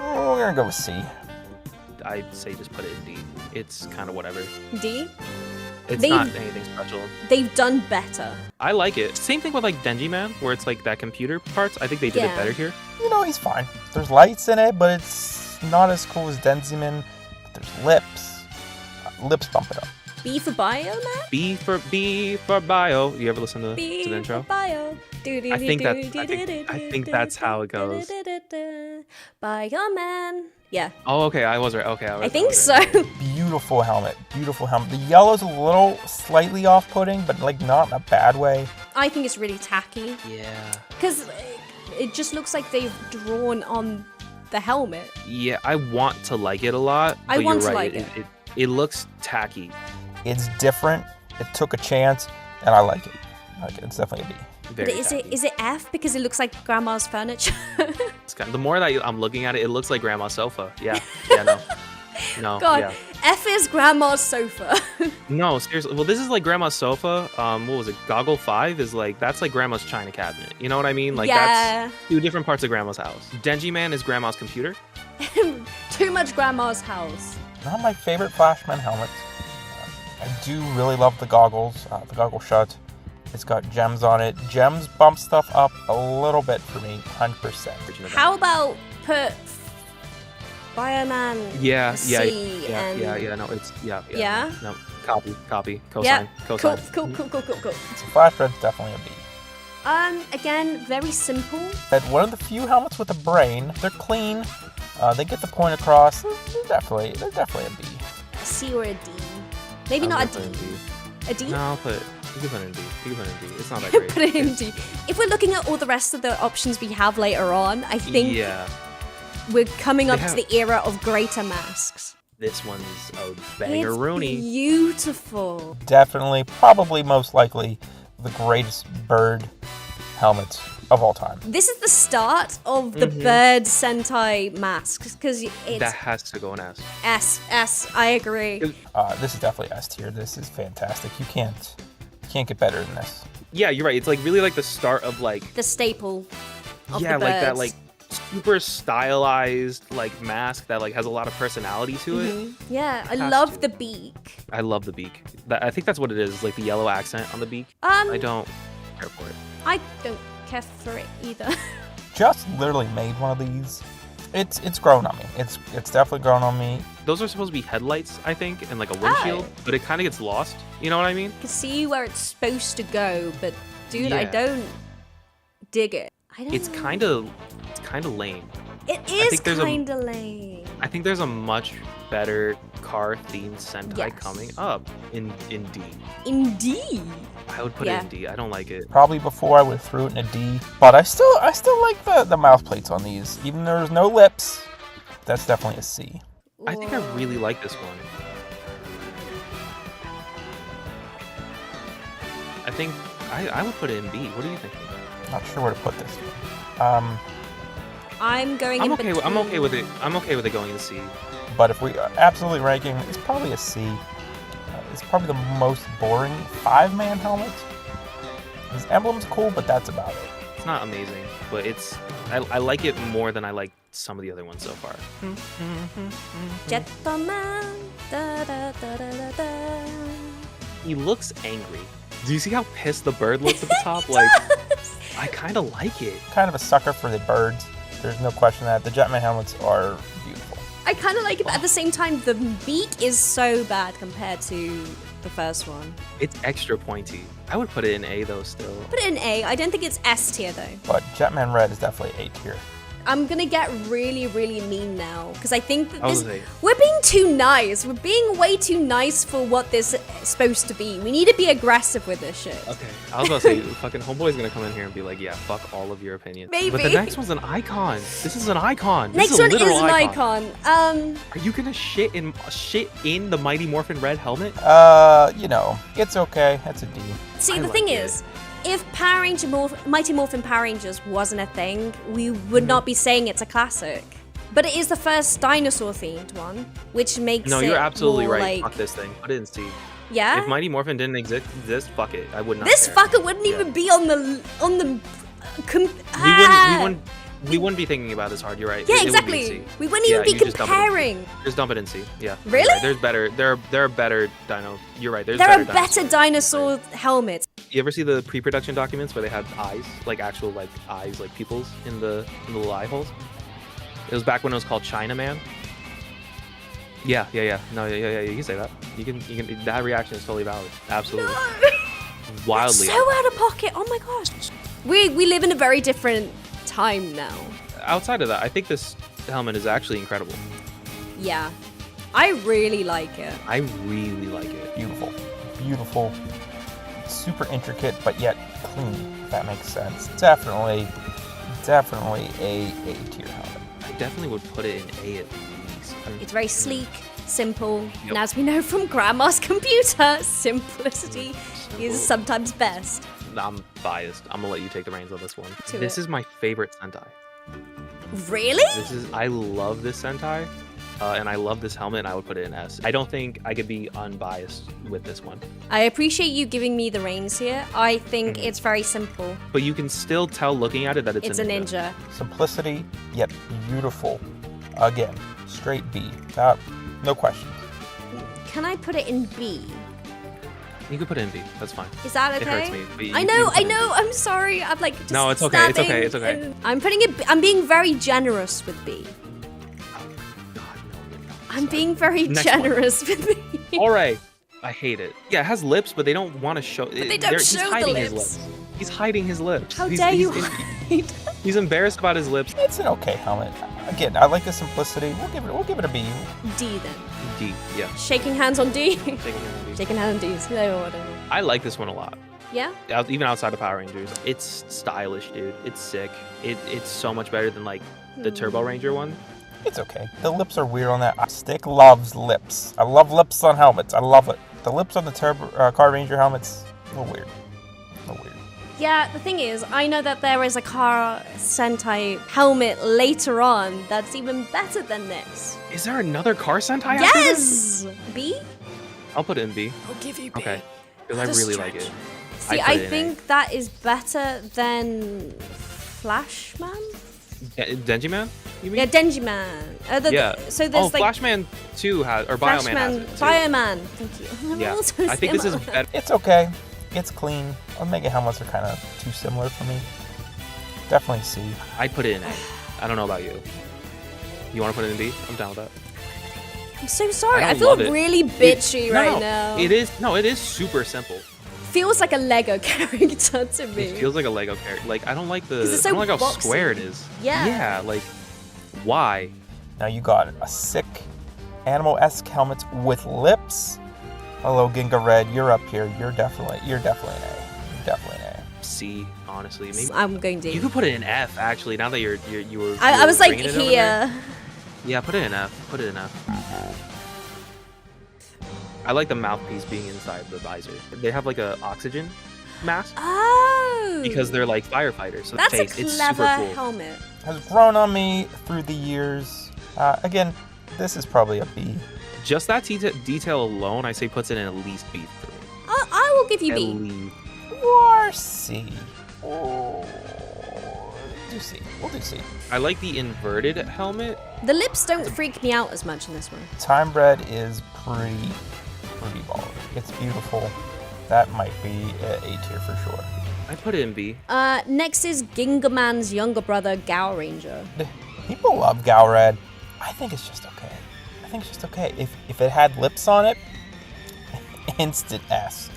S6: We're gonna go with C.
S5: I'd say just put it in D. It's kind of whatever.
S1: D?
S5: It's
S1: They've-
S5: not anything special.
S1: They've done better.
S5: I like it. Same thing with like Denji Man, where it's like that computer parts. I think they did
S1: Yeah.
S5: it better here.
S6: You know, he's fine. There's lights in it, but it's not as cool as Denziman. But there's lips. Lips bump it up.
S1: B for bio, man?
S5: B for bio. You ever listen to
S1: B
S5: the
S1: for
S5: intro?
S1: bio.
S5: I think that's how it goes.
S1: Bio man. Yeah,
S5: Oh, okay. I was right. Okay,
S1: I think so.
S6: Beautiful helmet. Beautiful helmet. The yellow's a little slightly off-putting, but like not in a bad way.
S1: I think it's really tacky.
S5: Yeah.
S1: Because it just looks like they've drawn on the helmet.
S5: Yeah, I want to like it a lot.
S1: I
S5: but
S1: want
S5: you're
S1: to
S5: right.
S1: like it.
S5: It looks tacky.
S6: It's different. It took a chance, and I like it. Like it's definitely a B.
S5: Very
S1: But
S5: tacky.
S1: is it F because it looks like grandma's furniture?
S5: It's kind of, the more that I'm looking at it, it looks like grandma's sofa. Yeah. Yeah. No. No.
S1: God,
S5: Yeah.
S1: F is grandma's sofa.
S5: No, seriously. Well, this is like grandma's sofa. What was it? Goggle 5 is like, that's like grandma's china cabinet. You know what I mean? Like
S1: Yeah.
S5: that's two different parts of grandma's house. Denji Man is grandma's computer.
S1: Too much grandma's house.
S6: Not my favorite Flashman helmet. I do really love the goggles. The goggle shut. It's got gems on it. Gems bump stuff up a little bit for me, 100%.
S1: How about put Bioman
S5: Yeah,
S1: C
S5: yeah,
S1: and
S5: yeah. No, it's
S1: Yeah?
S5: No, copy, cosine,
S1: yeah,
S5: cosine.
S1: cool.
S6: So Flash Red's definitely a B.
S1: Again, very simple.
S6: But one of the few helmets with a brain. They're clean. They get the point across. They're definitely a B.
S1: A C or a D. Maybe
S5: I'm
S1: not a
S5: gonna
S1: D.
S5: put it in D.
S1: A D?
S5: No, I'll put it. You can put it in D. You can put it in D. It's not that great.
S1: Put it in D. If we're looking at all the rest of the options we have later on, I think
S5: Yeah,
S1: we're coming up
S5: They
S1: to the era of greater masks.
S5: this one's a banger
S1: It's
S5: Rooney.
S1: beautiful.
S6: Definitely, probably most likely, the greatest bird helmet of all time.
S1: This is the start of the bird Sentai masks because it's
S5: That has to go in S.
S1: S. I agree.
S6: This is definitely S tier. This is fantastic. You can't get better than this.
S5: Yeah, you're right. It's like really like the start of like
S1: The staple of
S5: yeah,
S1: the
S5: like that
S1: birds.
S5: like super stylized like mask that like has a lot of personality to it.
S1: Yeah, I
S5: Has
S1: love
S5: to.
S1: the beak.
S5: I love the beak. I think that's what it is, like the yellow accent on the beak.
S1: Um,
S5: I don't care for it.
S1: I don't care for it either.
S6: Just literally made one of these. It's grown on me. It's definitely grown on me.
S5: Those are supposed to be headlights, I think, and like a windshield,
S1: Oh.
S5: but it kind of gets lost. You know what I mean?
S1: I can see where it's supposed to go, but dude, I
S5: Yeah.
S1: don't dig it. I don't
S5: It's
S1: know.
S5: kind of lame.
S1: It is
S5: think there's a-
S1: kind of lame.
S5: I think there's a much better car-themed Sentai
S1: Yes.
S5: coming up in D.
S1: Indeed.
S5: I would put it in D. I don't like it.
S6: Probably before I would have threw it in a D, but I still like the mouth plates on these. Even though there's no lips, that's definitely a C.
S5: I think I really like this one. I think I would put it in B. What are you thinking?
S6: Not sure where to put this.
S1: I'm going
S5: I'm
S1: in
S5: okay. I'm okay with it.
S1: between-
S5: I'm okay with it going to C.
S6: But if we are absolutely ranking, it's probably a C. It's probably the most boring 5-man helmet. His emblem's cool, but that's about it.
S5: It's not amazing, but I like it more than I like some of the other ones so far.
S1: Jetman. Da, da, da, da, da, da.
S5: He looks angry. Do you see how pissed the bird looks at the top? Like, I kind of like it.
S6: Kind of a sucker for the birds. There's no question that the Jetman helmets are beautiful.
S1: I kind of like it, but at the same time, the beak is so bad compared to the first one.
S5: It's extra pointy. I would put it in A though still.
S1: Put it in A. I don't think it's S tier though.
S6: But Jetman Red is definitely A tier.
S1: I'm gonna get really, really mean now because I think that
S5: I was
S1: this,
S5: like-
S1: we're being too nice. We're being way too nice for what this is supposed to be. We need to be aggressive with this shit.
S5: Okay. I was about to say, fucking homeboy's gonna come in here and be like, yeah, fuck all of your opinions. But the
S1: Maybe.
S5: next one's an icon. This is an icon. This
S1: Next
S5: is a
S1: one is
S5: literal
S1: an icon.
S5: Are you gonna shit in the Mighty Morphin Red helmet?
S6: It's okay. That's a D.
S1: See,
S5: I
S1: the
S5: like
S1: thing
S5: it.
S1: is, if Mighty Morphin Power Rangers wasn't a thing, we would not be saying it's a classic. But it is the first dinosaur-themed one, which makes
S5: No,
S1: it
S5: you're absolutely
S1: more
S5: right.
S1: like...
S5: Fuck this thing. Put it in C.
S1: Yeah?
S5: If Mighty Morphin didn't exist, fuck it. I would not.
S1: This
S5: care.
S1: fucker wouldn't
S5: Yeah.
S1: even be on the...
S5: We wouldn't be thinking about this hard. You're right.
S1: Yeah,
S5: It would be
S1: exactly.
S5: C.
S1: We wouldn't even
S5: Yeah,
S1: be
S5: you just dump it in C.
S1: comparing.
S5: Just dump it in C. Yeah. you're
S1: Really?
S5: right. There's better. There are better dino. You're right. There
S1: There are better dinosaur helmets.
S5: You ever see the pre-production documents where they had eyes, like actual like eyes, like pupils in the little eye holes? It was back when it was called Chinaman. Yeah. No, yeah. You can say that. You can. That reaction is totally valid. Absolutely. Wildly.
S1: So out of pocket. Oh my gosh. We live in a very different time now.
S5: Outside of that, I think this helmet is actually incredible.
S1: Yeah. I really like it.
S5: I really like it.
S6: Beautiful. Super intricate, but yet clean. If that makes sense. Definitely a tier helmet.
S5: I definitely would put it in A at least.
S1: It's very sleek, simple,
S5: Yep.
S1: and as we know from Grandma's computer, simplicity is sometimes best.
S5: I'm biased. I'm gonna let you take the reins on this one.
S1: To
S5: This
S1: it.
S5: is my favorite Sentai.
S1: Really?
S5: I love this Sentai, and I love this helmet, and I would put it in S. I don't think I could be unbiased with this one.
S1: I appreciate you giving me the reins here. I think
S5: Mm-hmm.
S1: it's very simple.
S5: But you can still tell looking at it that
S1: It's a ninja.
S6: Simplicity, yet beautiful. Again, straight B. No questions.
S1: Can I put it in B?
S5: You could put it in B. That's fine.
S1: Is that
S5: It
S1: okay?
S5: hurts me, but you
S1: I
S5: can
S1: know.
S5: put it in B.
S1: I'm sorry. I'm like just
S5: No, it's okay, it's okay,
S1: stabbing
S5: it's okay.
S1: and I'm putting it. I'm being very generous with B.
S5: God, no, you're not.
S1: I'm being very
S5: Next one.
S1: generous with B.
S5: All right. I hate it. Yeah, it has lips, but they don't want to show. But
S1: they don't show the
S5: his
S1: lips.
S5: He's hiding his lips.
S1: How
S5: He's-
S1: dare you
S5: he's-
S1: hide?
S5: He's embarrassed about his lips.
S6: It's an okay helmet. Again, I like the simplicity. We'll give it a B.
S1: D then.
S5: D. Yeah.
S1: Shaking hands on D.
S5: Taking it in D.
S1: Shaking hands on D's. No, whatever.
S5: I like this one a lot.
S1: Yeah.
S5: Even outside of Power Rangers, it's stylish, dude. It's sick. It's so much better than like the Turbo Ranger one.
S6: It's okay. The lips are weird on that. Stick loves lips. I love lips on helmets. I love it. The lips on the Car Ranger helmets, a little weird.
S1: Yeah, the thing is, I know that there is a Car Sentai helmet later on that's even better than this.
S5: Is there another Car Sentai? After this?
S1: Yes! B?
S5: I'll put it in B.
S1: I'll give you B.
S5: Okay. Because I
S1: What a
S5: really like it.
S1: stretch. See,
S5: I'd put
S1: I
S5: it in A.
S1: think that is better than Flashman?
S5: Denji Man? You mean?
S1: Yeah, Denji Man.
S5: Yeah.
S1: So there's like
S5: Flashman 2 has, or Bioman has
S1: Flashman,
S5: it too.
S1: Bioman. Thank you.
S5: Yeah.
S1: All so
S5: I think this is
S1: similar.
S5: better.
S6: It's okay. It's clean. Omega helmets are kind of too similar for me. Definitely C.
S5: I'd put it in A. I don't know about you. You want to put it in B? I'm down with that.
S1: I'm so sorry.
S5: I
S1: I
S5: don't
S1: feel
S5: love it.
S1: really bitchy right now.
S5: It is super simple.
S1: feels like a Lego character to me.
S5: It feels like a Lego character. Like I don't like the.
S1: it's so
S5: I don't like how
S1: boxy.
S5: square it is.
S1: Yeah.
S5: Yeah, like Why?
S6: Now you got a sick animal-esque helmet with lips. Hello, Ginga Red, you're up here. You're definitely an A. You're definitely an A.
S5: C, honestly. Maybe
S1: I'm going D.
S5: you could put it in F actually. Now that you were.
S1: I was like
S5: bringing it over there.
S1: here.
S5: Yeah, put it in F. Put it in F. I like the mouthpiece being inside the visor. They have like a oxygen mask
S1: Oh.
S5: because they're like firefighters. So
S1: That's
S5: the
S1: a
S5: face, it's
S1: clever
S5: super cool.
S1: helmet.
S6: Has grown on me through the years. Again, this is probably a B.
S5: Just that detail alone, I say puts it in at least B for me.
S1: I will give you
S5: At
S1: B.
S5: least.
S6: Or C. Oh, do C. We'll do C.
S5: I like the inverted helmet.
S1: The lips don't freak me out as much in this one.
S6: Time Bread is pretty baller. It's beautiful. That might be A tier for sure.
S5: I put it in B.
S1: Next is Gingaman's younger brother, Gao Ranger.
S6: People love Galred. I think it's just okay. If it had lips on it, instant S.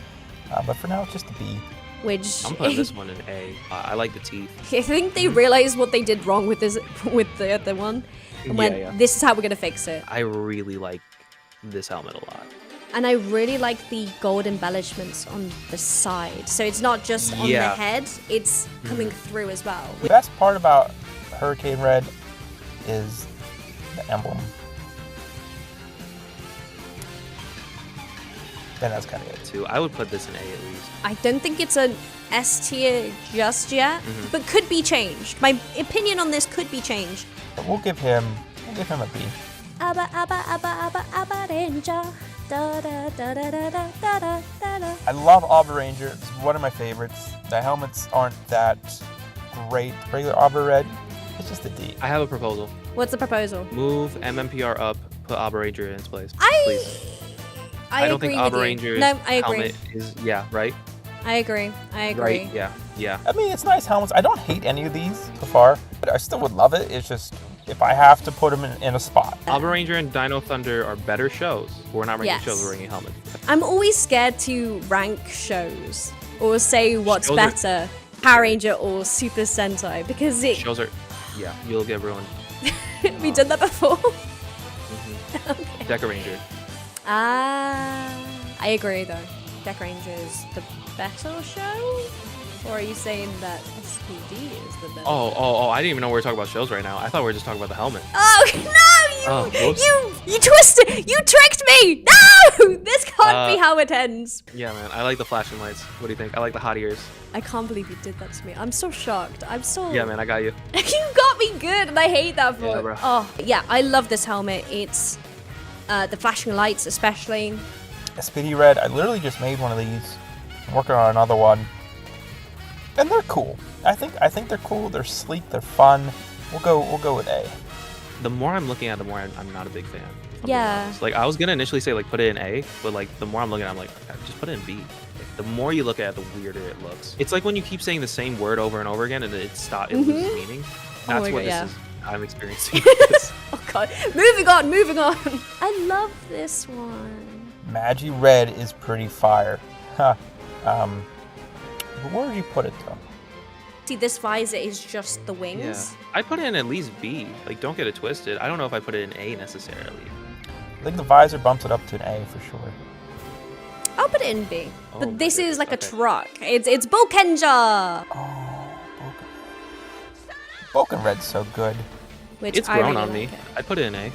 S6: But for now, it's just a B.
S1: Which
S5: I'm putting this one in A. I like the teeth.
S1: I think they realized what they did wrong with the other one, and went, "This is how we're gonna fix it."
S5: I really like this helmet a lot.
S1: And I really like the gold embellishments on the side, so it's not just on the
S5: Yeah.
S1: head; it's coming through as well.
S6: The best part about Hurricane Red is the emblem. And that's kind of it.
S5: Too. I would put this in A at least.
S1: I don't think it's an S tier just yet, but could be changed. My opinion on this could be changed.
S6: But we'll give him a B.
S1: Abba, abba, abba, abba, abba, ranger. Da, da, da, da, da, da, da, da, da.
S6: I love Auber Ranger. It's one of my favorites. The helmets aren't that great. Regular Auber Red, it's just a D.
S5: I have a proposal.
S1: What's the proposal?
S5: Move MMPR up, put Auber Ranger in its place. Please. I don't
S1: agree
S5: think
S1: with
S5: Auber
S1: you.
S5: Ranger's
S1: No, I agree.
S5: helmet is, right?
S1: I agree.
S5: Right? Yeah.
S6: I mean, it's nice helmets. I don't hate any of these so far, but I still would love it. It's just, if I have to put them in a spot.
S5: Auber Ranger and Dino Thunder are better shows. We're not ranking
S1: Yes.
S5: shows, we're ranking helmets.
S1: I'm always scared to rank shows or say what's
S5: Shows are-
S1: better, Power Ranger or Super Sentai, because it
S5: Shows are, you'll get ruined.
S1: we did that before.
S5: Deca Ranger.
S1: I agree though. Deck Ranger is the better show? Or are you saying that SPD is the better?
S5: Oh, I didn't even know we were talking about shows right now. I thought we were just talking about the helmet.
S1: Oh no!
S5: whoops.
S1: You twisted! You tricked me! No! This can't be how it ends.
S5: Yeah, man, I like the flashing lights. What do you think? I like the hot ears.
S1: I can't believe you did that to me. I'm so shocked. I'm so
S5: Yeah, man, I got you.
S1: You got me good, and I hate that for
S5: Yeah,
S1: it.
S5: bro.
S1: Oh yeah, I love this helmet. It's the flashing lights, especially.
S6: SPD Red, I literally just made one of these. I'm working on another one. And they're cool. I think they're cool. They're sleek. They're fun. We'll go with A.
S5: The more I'm looking at, the more I'm not a big fan. I'll be
S1: Yeah.
S5: honest. Like, I was gonna initially say, like, put it in A, but, like, the more I'm looking at it, I'm like, just put it in B. Like, the more you look at it, the weirder it looks. It's like when you keep saying the same word over and over again, and it loses meaning. That's
S1: my
S5: what
S1: God,
S5: this
S1: yeah.
S5: is. I'm experiencing this.
S1: Oh god. Moving on. I love this one.
S6: Magi Red is pretty fire. Huh. But where would you put it though?
S1: See, this visor is just the
S5: Yeah.
S1: wings.
S5: I put it in at least B. Like, don't get it twisted. I don't know if I put it in A necessarily.
S6: I think the visor bumps it up to an A for sure.
S1: I'll put it in B.
S5: Oh,
S1: But this is like a
S5: okay.
S1: truck. It's Bokenja,
S6: Oh, Boken Red's so good.
S1: which
S5: It's
S1: I
S5: grown
S1: really
S5: on me.
S1: like it.
S5: I put it in A.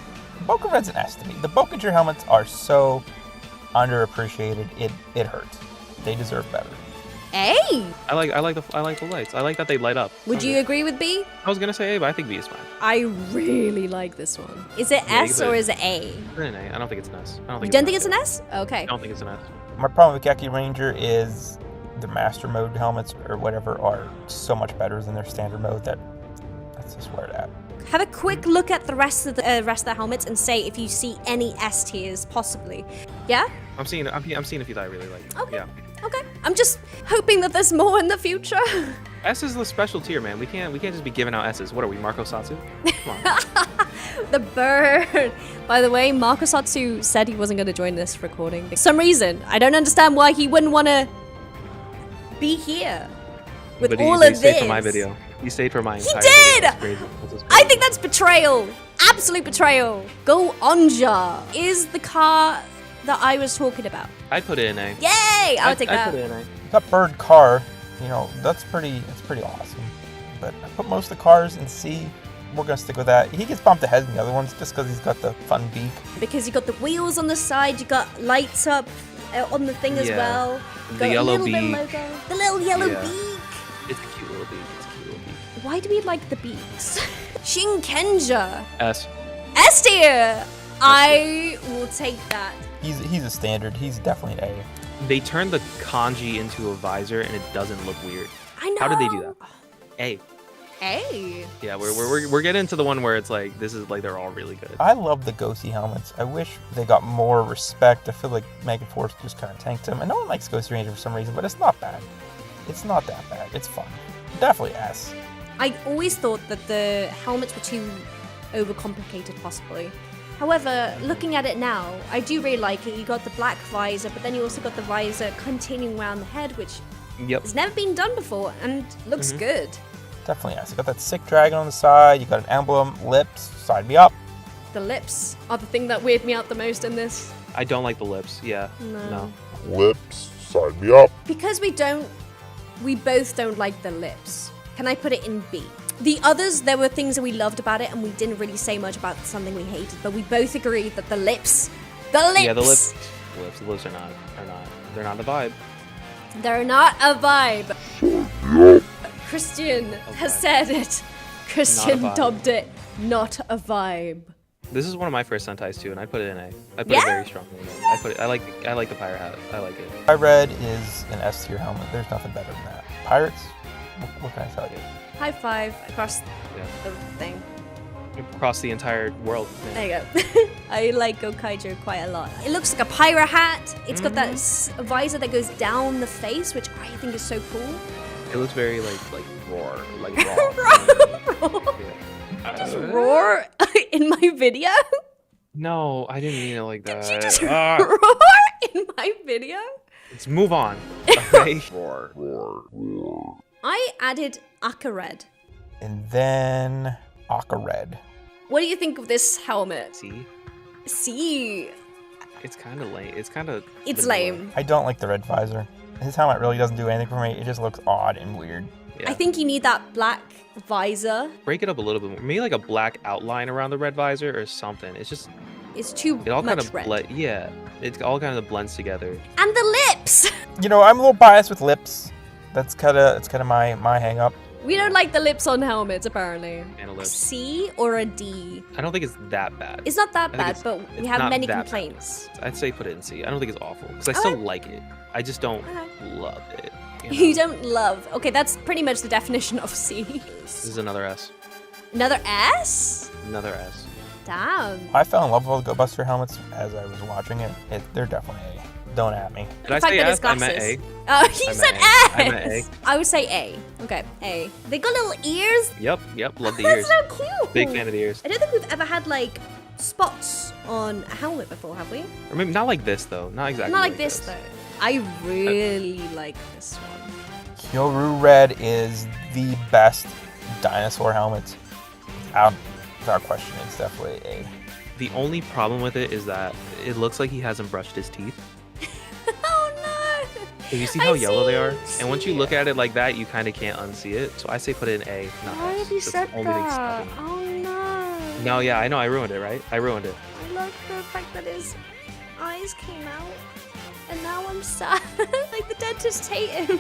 S6: Boken Red's an S to me. The Bokenger helmets are so underappreciated. It hurts. They deserve better.
S1: A.
S5: I like the lights. I like that they light up.
S1: Would you agree with B?
S5: I was gonna say A, but I think B is fine.
S1: I really like this one. Is it
S5: Yeah, you
S1: S
S5: can
S1: or
S5: put it-
S1: is it A?
S5: Put it in A. I don't think it's an S. I don't
S1: You
S5: think
S1: don't think it's an S? Okay.
S5: I don't think it's an S.
S6: My problem with Geki Ranger is the Master Mode helmets or whatever are so much better than their standard mode that's just where it at.
S1: Have a quick look at the rest of the helmets and say if you see any S tiers possibly. Yeah?
S5: I'm seeing a few that I really like.
S1: Okay.
S5: Yeah.
S1: Okay. I'm just hoping that there's more in the future.
S5: S is the special tier, man. We can't just be giving out S's. What are we, Marco Satsu? Come on.
S1: The bird. By the way, Marco Satsu said he wasn't going to join this recording. For some reason, I don't understand why he wouldn't want to be here with
S5: But
S1: all
S5: he
S1: of
S5: stayed
S1: this.
S5: for my video. He stayed for my entire
S1: did!
S5: video. That's crazy. This is
S1: I
S5: crazy.
S1: think that's betrayal. Absolute betrayal. Go Onja is the car that I was talking about.
S5: I'd put it in A.
S1: Yay! I'll take
S5: I'd
S1: that.
S5: put it in A.
S6: That bird car, you know, that's pretty awesome. But I put most of the cars in C. We're gonna stick with that. He gets bumped ahead in the other ones just because he's got the fun beak.
S1: Because you got the wheels on the side, you got lights up on the thing as
S5: Yeah.
S1: well. You
S5: The
S1: got
S5: yellow
S1: a little bit of
S5: beak.
S1: logo. The little yellow
S5: Yeah.
S1: beak.
S5: It's a cute little beak. It's a cute little beak.
S1: Why do we like the beaks? Shinkenja.
S5: S.
S1: S tier. I will take that.
S6: He's a standard. He's definitely an A.
S5: They turned the kanji into a visor and it doesn't look weird.
S1: I know.
S5: How did they do that? A.
S1: Hey.
S5: Yeah, we're getting into the one where it's like this is like they're all really good.
S6: I love the Ghosty helmets. I wish they got more respect. I feel like Megan Force just kind of tanked them. And no one likes Ghosty Ranger for some reason, but it's not bad. It's not that bad. It's fun. Definitely S.
S1: I always thought that the helmets were too overcomplicated, possibly. However, looking at it now, I do really like it. You got the black visor, but then you also got the visor continuing around the head, which
S5: Yep.
S1: has never been done before and looks good.
S6: Definitely S. You got that sick dragon on the side. You got an emblem, lips. Sign me up.
S1: The lips are the thing that weird me out the most in this.
S5: I don't like the lips. Yeah.
S1: No.
S2: Lips, sign me up.
S1: Because we both don't like the lips. Can I put it in B? The others, there were things that we loved about it, and we didn't really say much about something we hated, but we both agreed that the lips.
S5: Yeah, the lips. The lips are not. They're not the vibe.
S1: They're not a vibe. Christian has said it. Christian
S5: vibe.
S1: dubbed it not a vibe.
S5: This is one of my first Sentais too, and I put it in A. I put
S1: Yeah?
S5: it very strongly in A. I like the pirate hat. I like it.
S6: My red is an S tier helmet. There's nothing better than that. Pirates? What can I tell you?
S1: High five across
S5: Yeah.
S1: the thing.
S5: Across the entire world. Yeah.
S1: There you go. I like Gokaijo quite a lot. It looks like a pirate hat. It's got that visor that goes down the face, which I think is so cool.
S5: It looks very like raw, like raw.
S1: Just roar in my video?
S5: No, I didn't mean it like that.
S1: Did you just
S5: Ah,
S1: roar in my video?
S5: let's move on. Okay.
S1: I added Aka Red.
S6: And then Aka Red.
S1: What do you think of this helmet?
S5: See,
S1: See,
S5: it's kind of lame. It's kind of.
S1: it's lame.
S6: I don't like the red visor. His helmet really doesn't do anything for me. It just looks odd and weird.
S5: Yeah.
S1: I think you need that black visor.
S5: Break it up a little bit more. Maybe like a black outline around the red visor or something. It's just
S1: It's too
S5: it all kind
S1: much
S5: of
S1: red.
S5: yeah. It all kind of blends together.
S1: And the lips!
S6: You know, I'm a little biased with lips. That's kind of my hang up.
S1: We don't like the lips on helmets, apparently.
S5: And a lips.
S1: C or a D?
S5: I don't think it's that bad.
S1: It's not that
S5: I think
S1: bad,
S5: it's-
S1: but we
S5: it's
S1: have
S5: not
S1: many
S5: that bad.
S1: complaints.
S5: I'd say put it in C. I don't think it's awful because I still
S1: Okay.
S5: like it. I just don't
S1: Okay.
S5: love it.
S1: You don't love. Okay, that's pretty much the definition of C.
S5: This is another S.
S1: Another S?
S5: Another S.
S1: Damn.
S6: I fell in love with the Go Buster helmets as I was watching it. They're definitely A. Don't at me.
S5: Did I
S1: The fact
S5: say
S1: that it's
S5: S? I meant
S1: glasses.
S5: A.
S1: Oh, you
S5: I
S1: said
S5: meant A. I
S1: S.
S5: meant A.
S1: I would say A. Okay, A. They got little ears.
S5: Yep. Love the
S1: That's
S5: ears.
S1: so cute.
S5: Big fan of the ears.
S1: I don't think we've ever had like spots on a helmet before, have we?
S5: Or maybe not like this though. Not exactly.
S1: Not like this though. I really like this one.
S6: Kyoru Red is the best dinosaur helmet. Without question, it's definitely A.
S5: The only problem with it is that it looks like he hasn't brushed his teeth.
S1: Oh no!
S5: If you see
S1: I
S5: how yellow they are,
S1: see.
S5: and once you look at it like that, you kind of can't unsee it. So I say put it in A, not
S1: Why
S5: S.
S1: have you
S5: That's
S1: said
S5: the only thing
S1: that?
S5: stopping
S1: Oh no!
S5: me. No, yeah, I know. I ruined it, right? I ruined it.
S1: I love the fact that his eyes came out, and now I'm sad. Like the dentist hate him.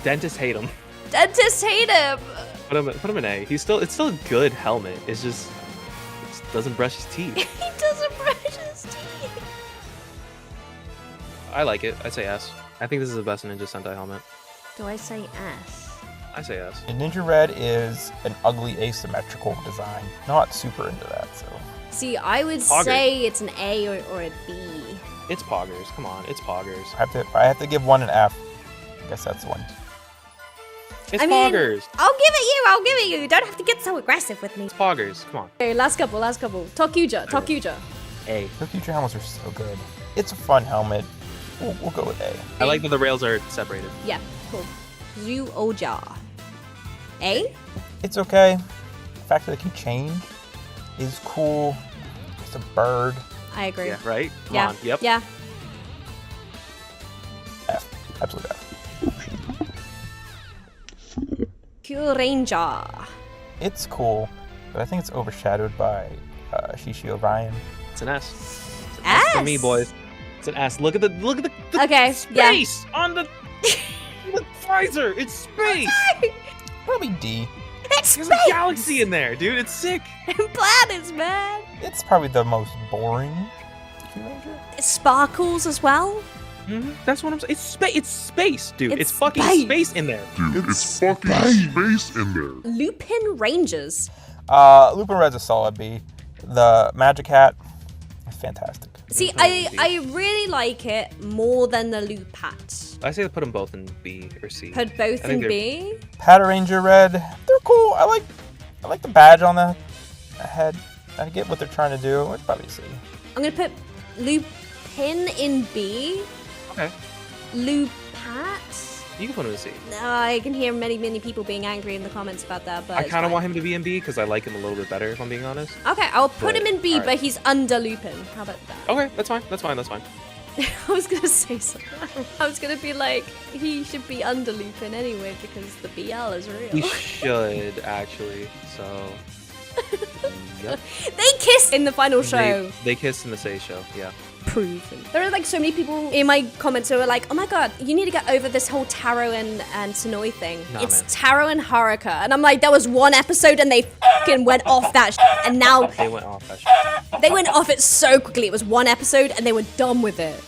S5: Dentists hate him.
S1: Dentists hate him.
S5: Put him in A. It's still a good helmet. It's just it doesn't brush his teeth.
S1: He doesn't brush his teeth.
S5: I like it. I say S. I think this is the best Ninja Sentai helmet.
S1: Do I say S?
S5: I say S.
S6: And Ninja Red is an ugly asymmetrical design. Not super into that, so.
S1: See, I would
S5: Poggers.
S1: say it's an A or a B.
S5: It's Poggers. Come on, it's Poggers.
S6: I have to give one an F. I guess that's one.
S5: It's
S1: I mean,
S5: Poggers.
S1: I'll give it you. You don't have to get so aggressive with me.
S5: It's Poggers. Come on.
S1: Okay, last couple. Tokuja.
S5: A.
S6: The future helmets are so good. It's a fun helmet. We'll go with A.
S5: I like that the rails are separated.
S1: Yeah, cool. Zu Oja. A?
S6: It's okay. The fact that it can change is cool. It's a bird.
S1: I agree.
S5: Yeah, right? Come
S1: Yeah.
S5: on. Yep.
S1: Yeah.
S6: F. Absolute F.
S1: Pure Ranger.
S6: It's cool, but I think it's overshadowed by Shishi Orion.
S5: It's an S. It's an S for me,
S1: S?
S5: boys. It's an S. Look at the
S1: Okay,
S5: space on the visor. It's space.
S6: Probably D.
S1: It's
S5: There's
S1: space!
S5: a galaxy in there, dude. It's sick.
S1: Planets, man.
S6: It's probably the most boring Q Ranger.
S1: It sparkles as well.
S5: That's what I'm saying. It's space, dude.
S1: It's
S5: It's fucking
S1: space.
S5: space in there.
S2: Dude, it's fucking space in there.
S1: Lupin Rangers.
S6: Lupin Red's a solid B. The Magic Hat is fantastic.
S1: See, I really like it more than the Lupat.
S5: I say to put them both in B or C.
S1: Put both
S5: I think
S1: in
S5: they're-
S1: B.
S6: Patter Ranger Red, they're cool. I like the badge on the head. I get what they're trying to do. It's probably C.
S1: I'm gonna put Lupin in B.
S5: Okay.
S1: Lupat.
S5: You can put him in C.
S1: I can hear many people being angry in the comments about that, but
S5: I
S1: it's
S5: kind of
S1: fine.
S5: want him to be in B because I like him a little bit better, if I'm being honest.
S1: Okay, I'll put him in B,
S5: Alright.
S1: but he's under Lupin. How about that?
S5: Okay, that's fine. That's fine. That's fine.
S1: I was gonna say something. I was gonna be like, he should be under Lupin anyway because the BL is real.
S5: We should actually. So. Yep.
S1: They kissed in the final show.
S5: They kissed in the Say show. Yeah.
S1: Proven. There are like so many people in my comments who are like, oh my god, you need to get over this whole Taro and Sonoi thing.
S5: Nah,
S1: It's
S5: man.
S1: Taro and Haruka. And I'm like, that was one episode and they fucking went off that and now
S5: They went off that shit.
S1: they went off it so quickly. It was one episode and they were done with it.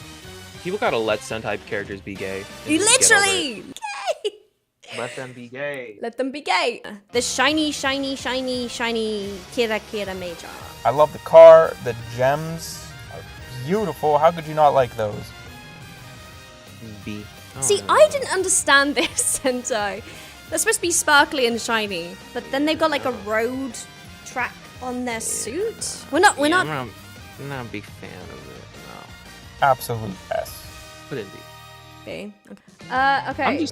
S5: People gotta let Sentai characters be gay. and just get over it.
S1: Literally! Gay!
S5: Let them be gay.
S1: Let them be gay. The shiny Kira Major.
S6: I love the car. The gems are beautiful. How could you not like those?
S5: B. Oh,
S1: See,
S5: no.
S1: I didn't understand this Sentai. They're supposed to be sparkly and shiny, but then they've got like a road track on their suit. We're not.
S5: I'm not a big fan of it. No.
S6: Absolute S.
S5: Put it in B.
S1: Okay. Okay.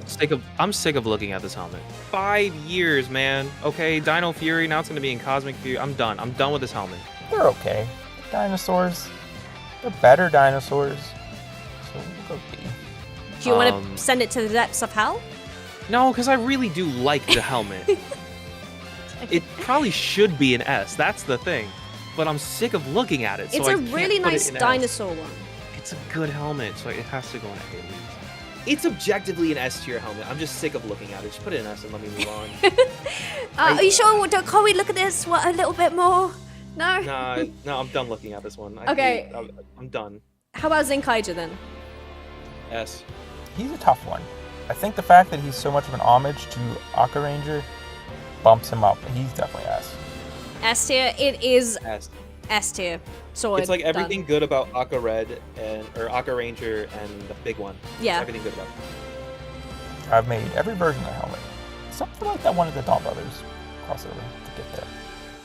S5: I'm sick of looking at this helmet. 5 years, man. Okay, Dino Fury. Now it's gonna be in Cosmic Fury. I'm done. I'm done with this helmet.
S6: They're okay. Dinosaurs. They're better dinosaurs. So we'll go B.
S1: Do you want to send it to the depths of hell?
S5: No, because I really do like the helmet. It probably should be an S. That's the thing. But I'm sick of looking at it.
S1: It's
S5: so
S1: a
S5: I can't
S1: really
S5: put it
S1: nice
S5: in S.
S1: dinosaur one.
S5: It's a good helmet, so it has to go in A at least. It's objectively an S tier helmet. I'm just sick of looking at it. Just put it in S and let me move on.
S1: Are you sure? Can't we look at this a little bit more? No?
S5: No, I'm done looking at this one.
S1: Okay.
S5: I'm done.
S1: How about Zenkaiju then?
S5: S.
S6: He's a tough one. I think the fact that he's so much of an homage to Aka Ranger bumps him up. He's definitely S.
S1: S tier. It is
S5: S.
S1: S tier. Sword.
S5: It's like
S1: done.
S5: everything good about Aka Red or Aka Ranger and the big one.
S1: Yeah.
S5: It's everything good about it.
S6: I've made every version of the helmet. Something like that one of the Dawn Brothers crossover to get there.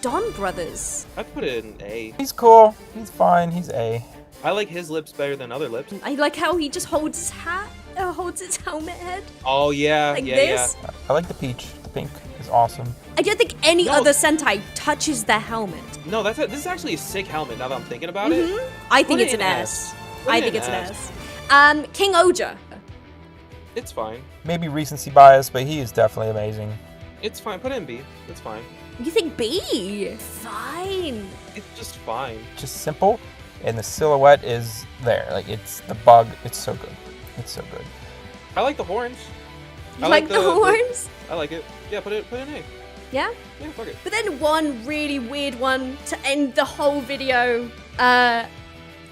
S1: Don Brothers.
S5: I'd put it in A.
S6: He's cool. He's fine. He's A.
S5: I like his lips better than other lips.
S1: I like how he just holds his hat, holds his helmet head
S5: Oh yeah,
S1: like
S5: yeah,
S1: this.
S6: I like the peach. The pink is awesome.
S1: I don't think any
S5: No.
S1: other Sentai touches their helmet.
S5: yeah. No, this is actually a sick helmet. Now that I'm thinking about it,
S1: I think
S5: Put
S1: it's
S5: it
S1: an
S5: in
S1: S.
S5: Put
S1: I
S5: it
S1: think
S5: in
S1: it's an
S5: S.
S1: S. King Oja.
S5: it's fine.
S6: Maybe recency bias, but he is definitely amazing.
S5: It's fine. Put it in B. It's fine.
S1: You think B? Fine.
S5: It's just fine.
S6: Just simple, and the silhouette is there. Like, it's the bug. It's so good. It's so good.
S5: I like the horns.
S1: You
S5: I
S1: like the horns?
S5: I like it. Yeah, put it in A.
S1: Yeah?
S5: Yeah, fuck it.
S1: But then one really weird one to end the whole video.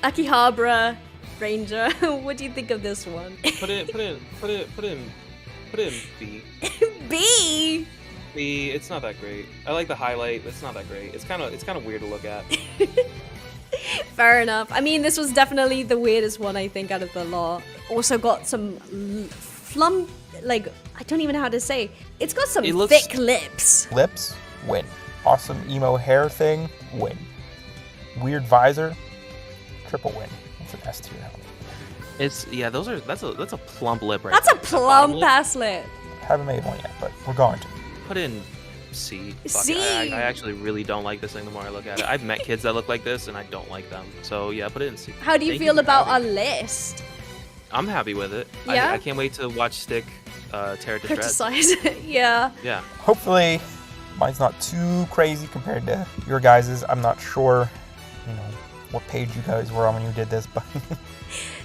S1: Akihabara Ranger. What do you think of this one?
S5: Put it in B.
S1: B.
S5: B. It's not that great. I like the highlight. It's not that great. It's kind of weird to look at.
S1: Fair enough. I mean, this was definitely the weirdest one, I think, out of the lot. Also got some like, I don't even know how to say. It's got some
S5: It looks-
S1: thick lips.
S6: Lips, win. Awesome emo hair thing, win. Weird visor, triple win. It's an S tier helmet.
S5: It's that's a plump lip right
S1: That's a
S5: there. That bottom
S1: plump
S5: lip.
S1: ass lip.
S6: Haven't made one yet, but we're going to.
S5: Put in C. Fuck it.
S1: C.
S5: I actually really don't like this thing the more I look at it. I've met kids that look like this, and I don't like them. So yeah, put it in C.
S1: How do you
S5: Thank
S1: feel
S5: for
S1: about our
S5: having me.
S1: list?
S5: I'm happy with it.
S1: Yeah?
S5: I can't wait to watch Stick tear it to shreds.
S1: Criticize it. Yeah.
S5: Yeah.
S6: Hopefully, mine's not too crazy compared to your guys's. I'm not sure, what page you guys were on when you did this, but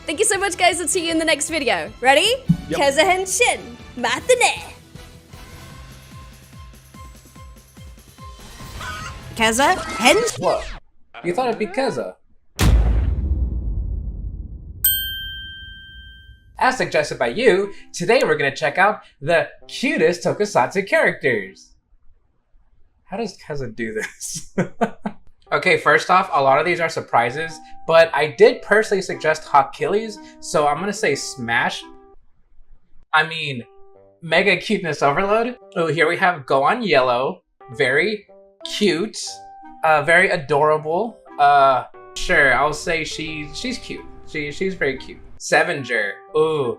S1: Thank you so much, guys. I'll see you in the next video. Ready?
S5: Yep.
S1: Kezza Henshin. Matinee. Kezza Henshin.
S7: What? You thought it'd be Kezza? As suggested by you, today we're gonna check out the cutest Tokusatsu characters. How does Kezza do this? Okay, first off, a lot of these are surprises, but I did personally suggest Hawkillies, so I'm gonna say Smash. I mean, Mega Cuteness Overload. Oh, here we have Go on Yellow. Very cute. Very adorable. Sure, I'll say she's cute. She's very cute. Sevenger. Ooh.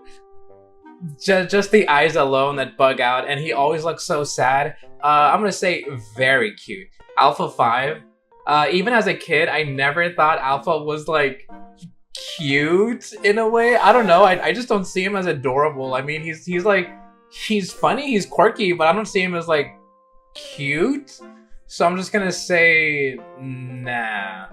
S7: Just the eyes alone that bug out, and he always looks so sad. I'm gonna say very cute. Alpha 5. Even as a kid, I never thought Alpha was like cute in a way. I don't know. I just don't see him as adorable. I mean, he's like, he's funny, he's quirky, but I don't see him as like cute. So I'm just gonna say nah.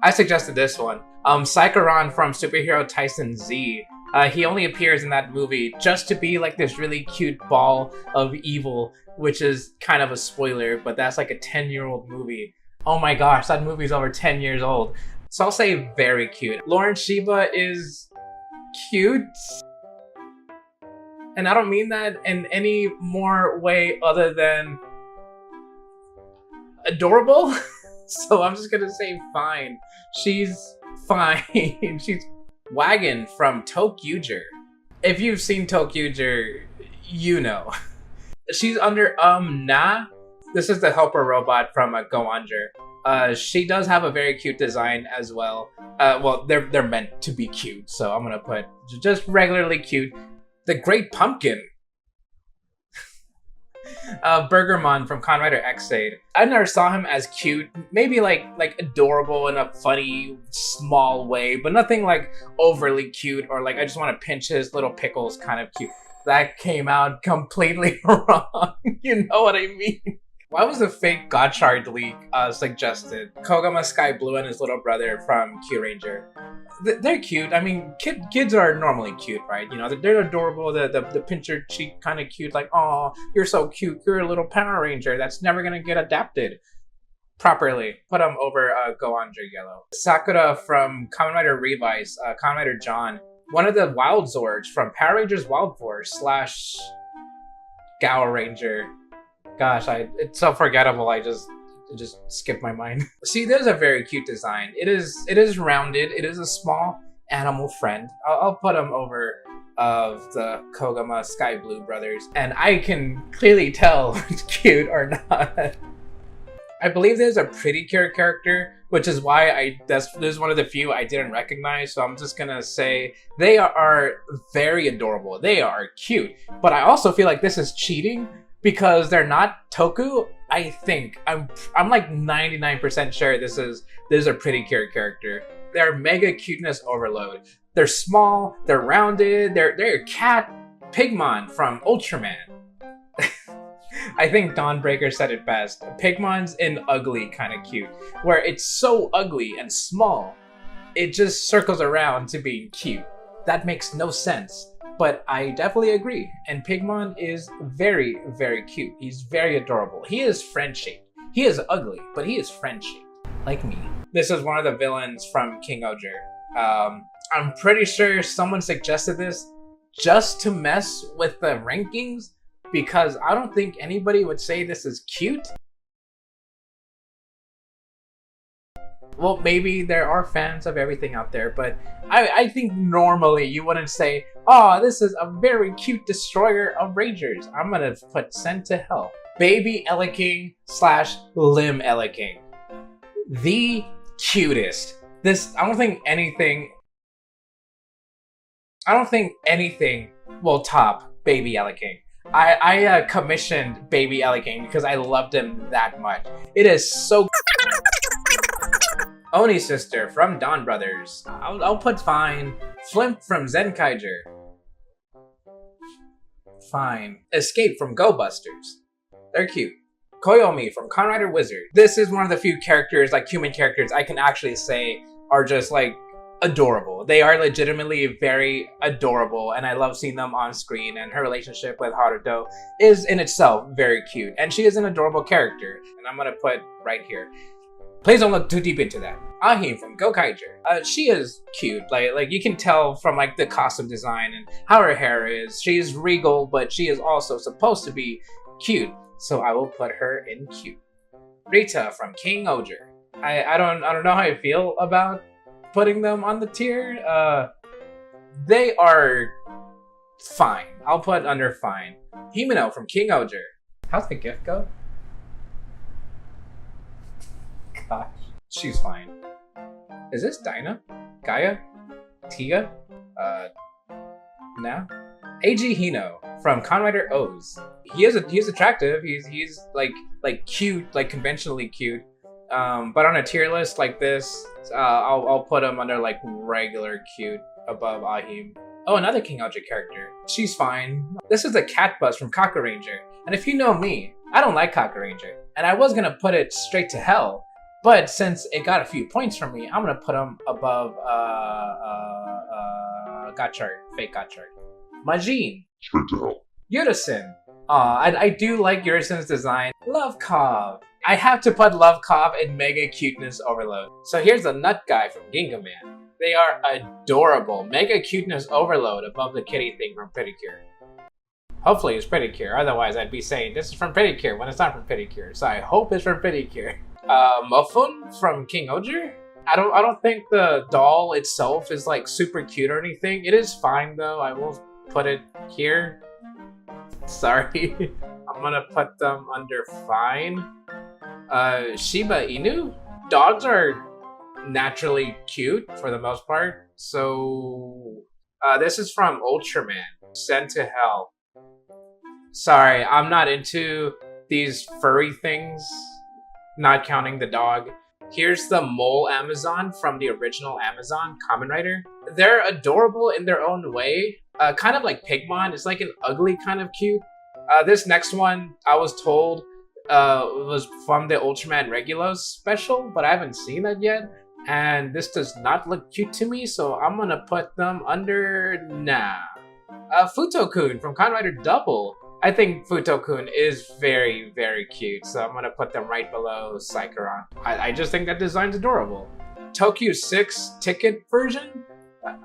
S7: I suggested this one. Psychoron from Superhero Tyson Z. He only appears in that movie just to be like this really cute ball of evil, which is kind of a spoiler, but that's like a 10-year-old movie. Oh my gosh, that movie's over 10 years old. So I'll say very cute. Lauren Shiba is cute. And I don't mean that in any more way other than adorable. So I'm just gonna say fine. She's fine. She's Wagon from Tokuger. If you've seen Tokuger, you know. She's under Na. This is the helper robot from Go Onger. She does have a very cute design as well. Well, they're meant to be cute, so I'm gonna put just regularly cute. The Great Pumpkin. Burgermon from Kamen Rider X-Aid. I never saw him as cute. Maybe like adorable in a funny, small way, but nothing like overly cute or like I just want to pinch his little pickles kind of cute. That came out completely wrong. You know what I mean? Why was the fake Godchard leak suggested? Kogama Sky Blue and his little brother from Q Ranger. They're cute. I mean, kids are normally cute, right? You know, they're adorable. The pincher cheek kind of cute. Like, oh, you're so cute. You're a little Power Ranger. That's never gonna get adapted properly. Put them over Go Onger Yellow. Sakura from Kamen Rider Revice. Kamen Rider John. One of the Wild Zords from Power Rangers Wild Force / Gao Ranger. Gosh, it's so forgettable. It just skipped my mind. See, there's a very cute design. It is rounded. It is a small animal friend. I'll put him over of the Kogama Sky Blue brothers, and I can clearly tell if it's cute or not. I believe there's a pretty cute character, which is why this is one of the few I didn't recognize. So I'm just gonna say they are very adorable. They are cute, but I also feel like this is cheating. Because they're not Toku, I think I'm like 99% sure this is a pretty cute character. They're Mega Cuteness Overload. They're small, they're rounded, they're cat Pigmon from Ultraman. I think Dawnbreaker said it best. Pigmon's an ugly kind of cute, where it's so ugly and small, it just circles around to being cute. That makes no sense. But I definitely agree, and Pigmon is very, very cute. He's very adorable. He is friend-shaped. He is ugly, but he is friend-shaped, like me. This is one of the villains from King Ohger. I'm pretty sure someone suggested this just to mess with the rankings, because I don't think anybody would say this is cute. Well, maybe there are fans of everything out there, but I think normally you wouldn't say, oh, this is a very cute destroyer of Rangers. I'm gonna put sent to hell. Baby Eleking / Lim Eleking. The cutest. I don't think anything will top Baby Eleking. I commissioned Baby Ellie King because I loved him that much. It is so. Oni Sister from Dawn Brothers. I'll put fine. Flimp from Zenkaiger. Fine. Escape from Go Busters. They're cute. Koyomi from Kamen Rider Wizard. This is one of the few characters, like human characters, I can actually say are just like adorable. They are legitimately very adorable, and I love seeing them on screen, and her relationship with Haruto is in itself very cute, and she is an adorable character, and I'm gonna put right here. Please don't look too deep into that. Ahim from Gokaiger. She is cute. Like you can tell from like the costume design and how her hair is. She's regal, but she is also supposed to be cute. So I will put her in cute. Rita from King Ohger. I don't know how I feel about putting them on the tier. They are fine. I'll put under fine. Himeno from King Ohger. How's the gift go? Gosh, she's fine. Is this Dinah? Gaia? Tia? Now? Eiji Hino from Kamen Rider O's. He's attractive. He's like cute, like conventionally cute. But on a tier list like this, I'll put him under like regular cute above Ahim. Oh, another King Ohger character. She's fine. This is the Cat Bus from Kaku Ranger. And if you know me, I don't like Kaku Ranger. And I was gonna put it straight to hell. But since it got a few points from me, I'm gonna put him above Gotchart, fake Gotchart. Majin.
S2: Straight to hell.
S7: Yurisen. I do like Yurisen's design. Love Cobb. I have to put Love Cobb in Mega Cuteness Overload. So here's the Nut Guy from Ginga Man. They are adorable. Mega Cuteness Overload above the kitty thing from Pedicure. Hopefully it's Pedicure, otherwise I'd be saying this is from Pedicure when it's not from Pedicure. So I hope it's from Pedicure. Mofun from King Ohger. I don't think the doll itself is like super cute or anything. It is fine though. I will put it here. Sorry. I'm gonna put them under fine. Shiba Inu? Dogs are naturally cute for the most part. So this is from Ultraman. Sent to Hell. Sorry, I'm not into these furry things. Not counting the dog. Here's the Mole Amazon from the original Amazon Kamen Rider. They're adorable in their own way. Kind of like Pigmon. It's like an ugly kind of cute. This next one, I was told, was from the Ultraman Regulos special, but I haven't seen that yet. And this does not look cute to me, so I'm gonna put them under nah. Futo-kun from Kamen Rider Double. I think Futo-kun is very, very cute, so I'm gonna put them right below Saikuran. I just think that design's adorable. Tokyo 6 Ticket version?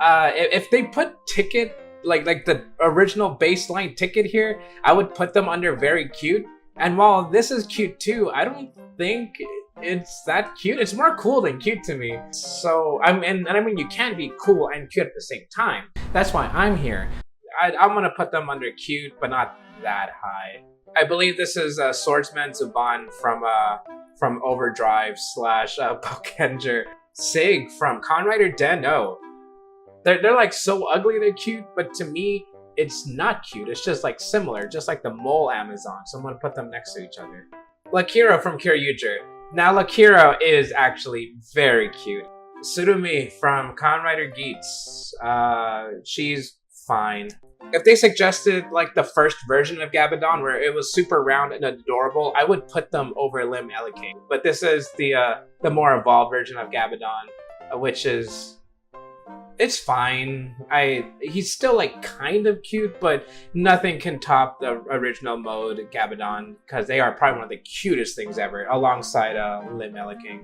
S7: If they put Ticket, like the original baseline Ticket here, I would put them under very cute. And while this is cute too, I don't think it's that cute. It's more cool than cute to me. So, I mean, you can be cool and cute at the same time. That's why I'm here. I'm gonna put them under cute, but not that high. I believe this is Swordsman Zuban from Overdrive / Pokenger. Sig from Kamen Rider Den-O. They're like so ugly they're cute, but to me, it's not cute. It's just like similar, just like the Mole Amazon. So I'm gonna put them next to each other. Lakira from Kyoryuger. Now Lakira is actually very cute. Surumi from Kamen Rider Geats. She's fine. If they suggested like the first version of Gabadon where it was super round and adorable, I would put them over Lim Elikane. But this is the more evolved version of Gabadon, which is, it's fine. He's still like kind of cute, but nothing can top the original mode Gabadon because they are probably one of the cutest things ever, alongside Lim Elikane.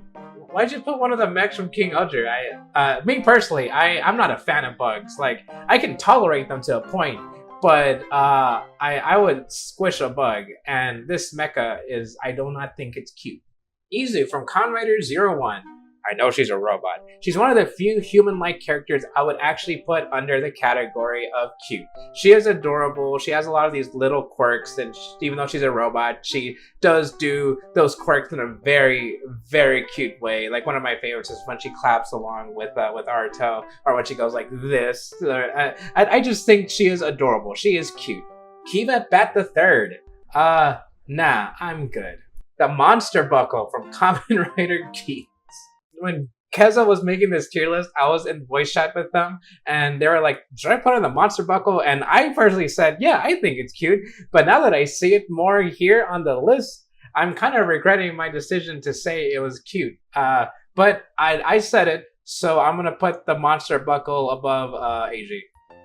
S7: Why'd you put one of the mechs from King Ohger? Me personally, I'm not a fan of bugs. Like, I can tolerate them to a point, but I would squish a bug, and this mecha is, I do not think it's cute. Izu from Kamen Rider 01. I know she's a robot. She's one of the few human-like characters I would actually put under the category of cute. She is adorable. She has a lot of these little quirks, and even though she's a robot, she does do those quirks in a very, very cute way. Like, one of my favorites is when she claps along with Aruto, or when she goes like this. I just think she is adorable. She is cute. Kiva Bat the Third. Nah, I'm good. The Monster Buckle from Kamen Rider Geats. When Kezza was making this tier list, I was in voice chat with them, and they were like, should I put in the Monster Buckle? And I personally said, yeah, I think it's cute. But now that I see it more here on the list, I'm kind of regretting my decision to say it was cute. But I said it, so I'm going to put the Monster Buckle above AG.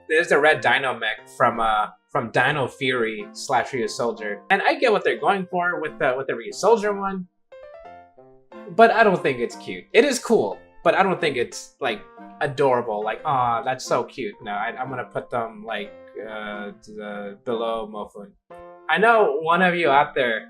S7: There's the red Dino mech from Dino Fury / Ryu Soldier. And I get what they're going for with the Ryu Soldier one. But I don't think it's cute. It is cool, but I don't think it's like adorable. Like, aw, that's so cute. No, I'm gonna put them like below Mofun. I know one of you out there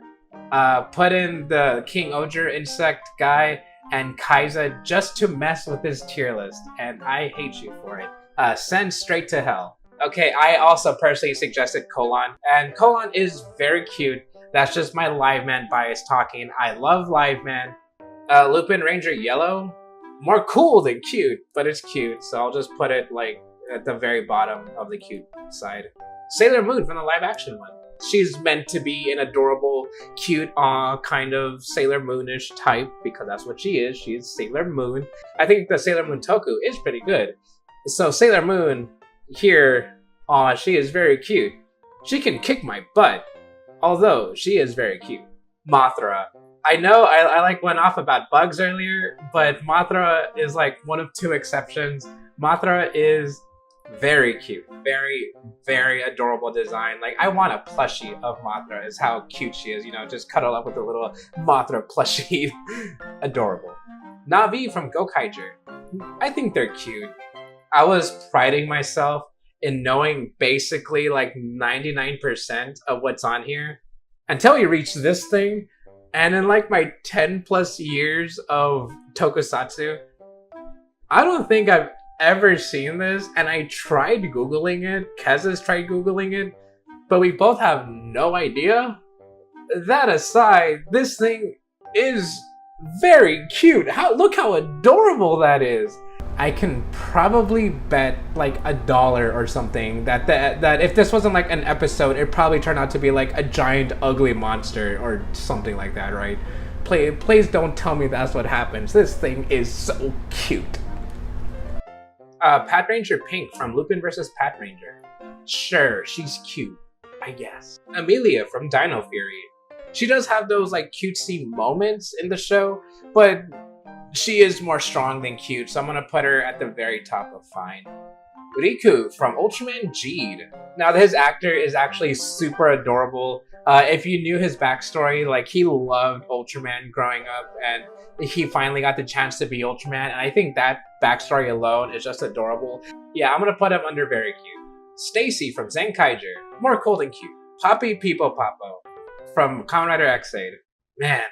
S7: put in the King Ohger insect guy and Kaiza just to mess with this tier list, and I hate you for it. Send straight to hell. Okay, I also personally suggested Colon, and Colon is very cute. That's just my Live Man bias talking. I love Live Man. Lupin Ranger Yellow, more cool than cute, but it's cute, so I'll just put it like at the very bottom of the cute side. Sailor Moon from the live action one. She's meant to be an adorable, cute, kind of Sailor Moonish type, because that's what she is. She is Sailor Moon. I think the Sailor Moon Toku is pretty good. So Sailor Moon here, she is very cute. She can kick my butt, although she is very cute. Mothra. I know I like went off about bugs earlier, but Mothra is like one of two exceptions. Mothra is very cute. Very, very adorable design. Like, I want a plushie of Mothra is how cute she is. You know, just cuddle up with a little Mothra plushie. Adorable. Navi from Gokaiger. I think they're cute. I was priding myself in knowing basically like 99% of what's on here until we reached this thing. And in like my 10 plus years of Tokusatsu, I don't think I've ever seen this. And I tried Googling it. Kezza's tried Googling it. But we both have no idea. That aside, this thing is very cute. Look how adorable that is. I can probably bet like $1 or something that if this wasn't like an episode, it'd probably turn out to be like a giant ugly monster or something like that, right? Please don't tell me that's what happens. This thing is so cute. Pat Ranger Pink from Lupin vs. Pat Ranger. Sure, she's cute, I guess. Amelia from Dino Fury. She does have those like cutesy moments in the show, but she is more strong than cute, so I'm gonna put her at the very top of fine. Riku from Ultraman Geed. Now, his actor is actually super adorable. If you knew his backstory, like, he loved Ultraman growing up, and he finally got the chance to be Ultraman, and I think that backstory alone is just adorable. Yeah, I'm gonna put him under very cute. Stacy from Zenkaiger. More cool than cute. Poppy Peepo Popo from Kamen Rider X8. Man.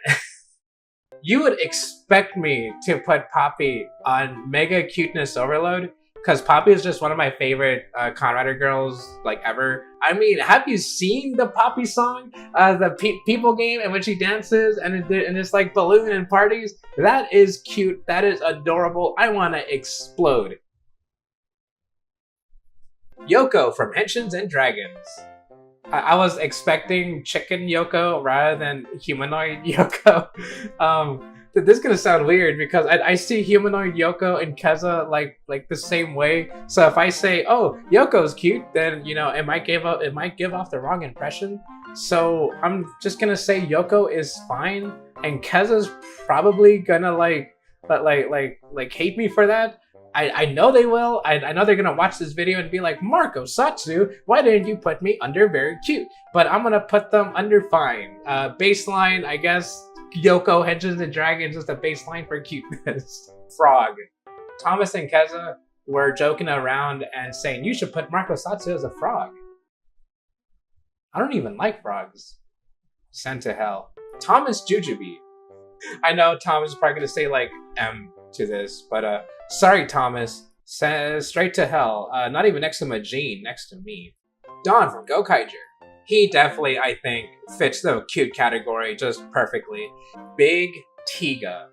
S7: You would expect me to put Poppy on Mega Cuteness Overload, because Poppy is just one of my favorite Kamen Rider girls, like, ever. I mean, have you seen the Poppy song? The People game in which she dances and it's like balloon and parties? That is cute. That is adorable. I want to explode. Yoko from Henshins and Dragons. I was expecting chicken Yoko rather than humanoid Yoko. This is gonna sound weird because I see humanoid Yoko and Kezza like the same way. So if I say, "Oh, Yoko's cute," then you know it might give off the wrong impression. So I'm just gonna say Yoko is fine, and Kezza's probably gonna like hate me for that. I know they will. I know they're going to watch this video and be like, Marco Satsu, why didn't you put me under very cute? But I'm going to put them under fine. Baseline, I guess, Yoko, Henshins and Dragons is the baseline for cuteness. Frog. Thomas and Kezza were joking around and saying, you should put Marco Satsu as a frog. I don't even like frogs. Sent to hell. Thomas Jujubee. I know Thomas is probably going to say like M to this, but sorry, Thomas. Straight to hell. Not even next to Majin, next to me. Don from Gokaiger. He definitely, I think, fits the cute category just perfectly. Big Tiga.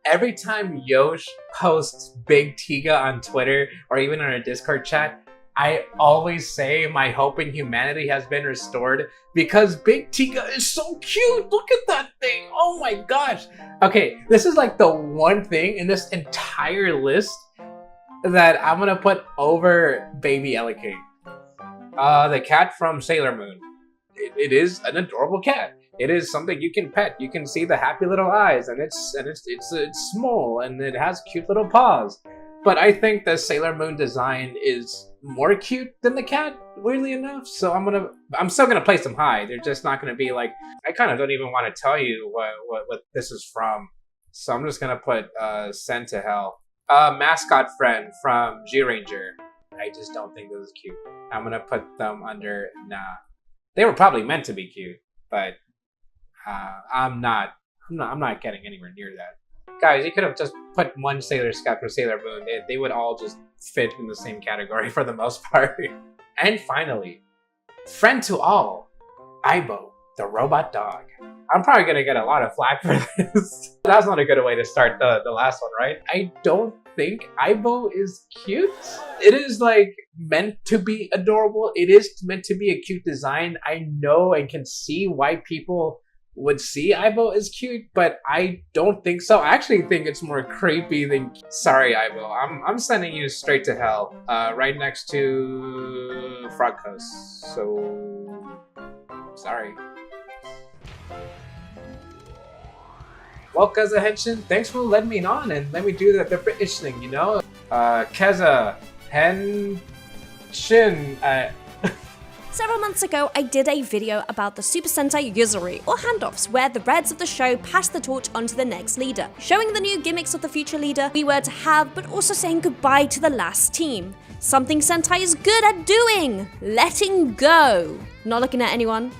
S7: Every time Yosh posts Big Tiga on Twitter or even on a Discord chat, I always say my hope in humanity has been restored because Big Tiga is so cute. Look at that thing. Oh my gosh. Okay, this is like the one thing in this entire list that I'm gonna put over Baby King. The cat from Sailor Moon. It is an adorable cat. It is something you can pet. You can see the happy little eyes, and it's small and it has cute little paws. But I think the Sailor Moon design is more cute than the cat, weirdly enough. So I'm still gonna place them high. They're just not gonna be like, I kind of don't even want to tell you what this is from. So I'm just gonna put Send to Hell. Mascot friend from G-Ranger. I just don't think this is cute. I'm gonna put them under nah. They were probably meant to be cute, but I'm not getting anywhere near that. Guys, you could have just put one Sailor Scout for Sailor Moon. They would all just fit in the same category for the most part. And finally, friend to all, Aibo, the robot dog. I'm probably gonna get a lot of flack for this. That's not a good way to start the last one, right? I don't think Aibo is cute. It is like meant to be adorable. It is meant to be a cute design. I know and can see why people would see Aibo as cute, but I don't think so. I actually think it's more creepy than... Sorry, Aibo. I'm sending you straight to hell. Right next to Frog Coast. So... sorry. Well, Kezza Henshin, thanks for letting me on and let me do the British thing, you know? Kezza Henshin...
S1: Several months ago, I did a video about the Super Sentai Yuzuri, or handoffs, where the Reds of the show passed the torch on to the next leader, showing the new gimmicks of the future leader we were to have, but also saying goodbye to the last team. Something Sentai is good at doing! Letting go! Not looking at anyone.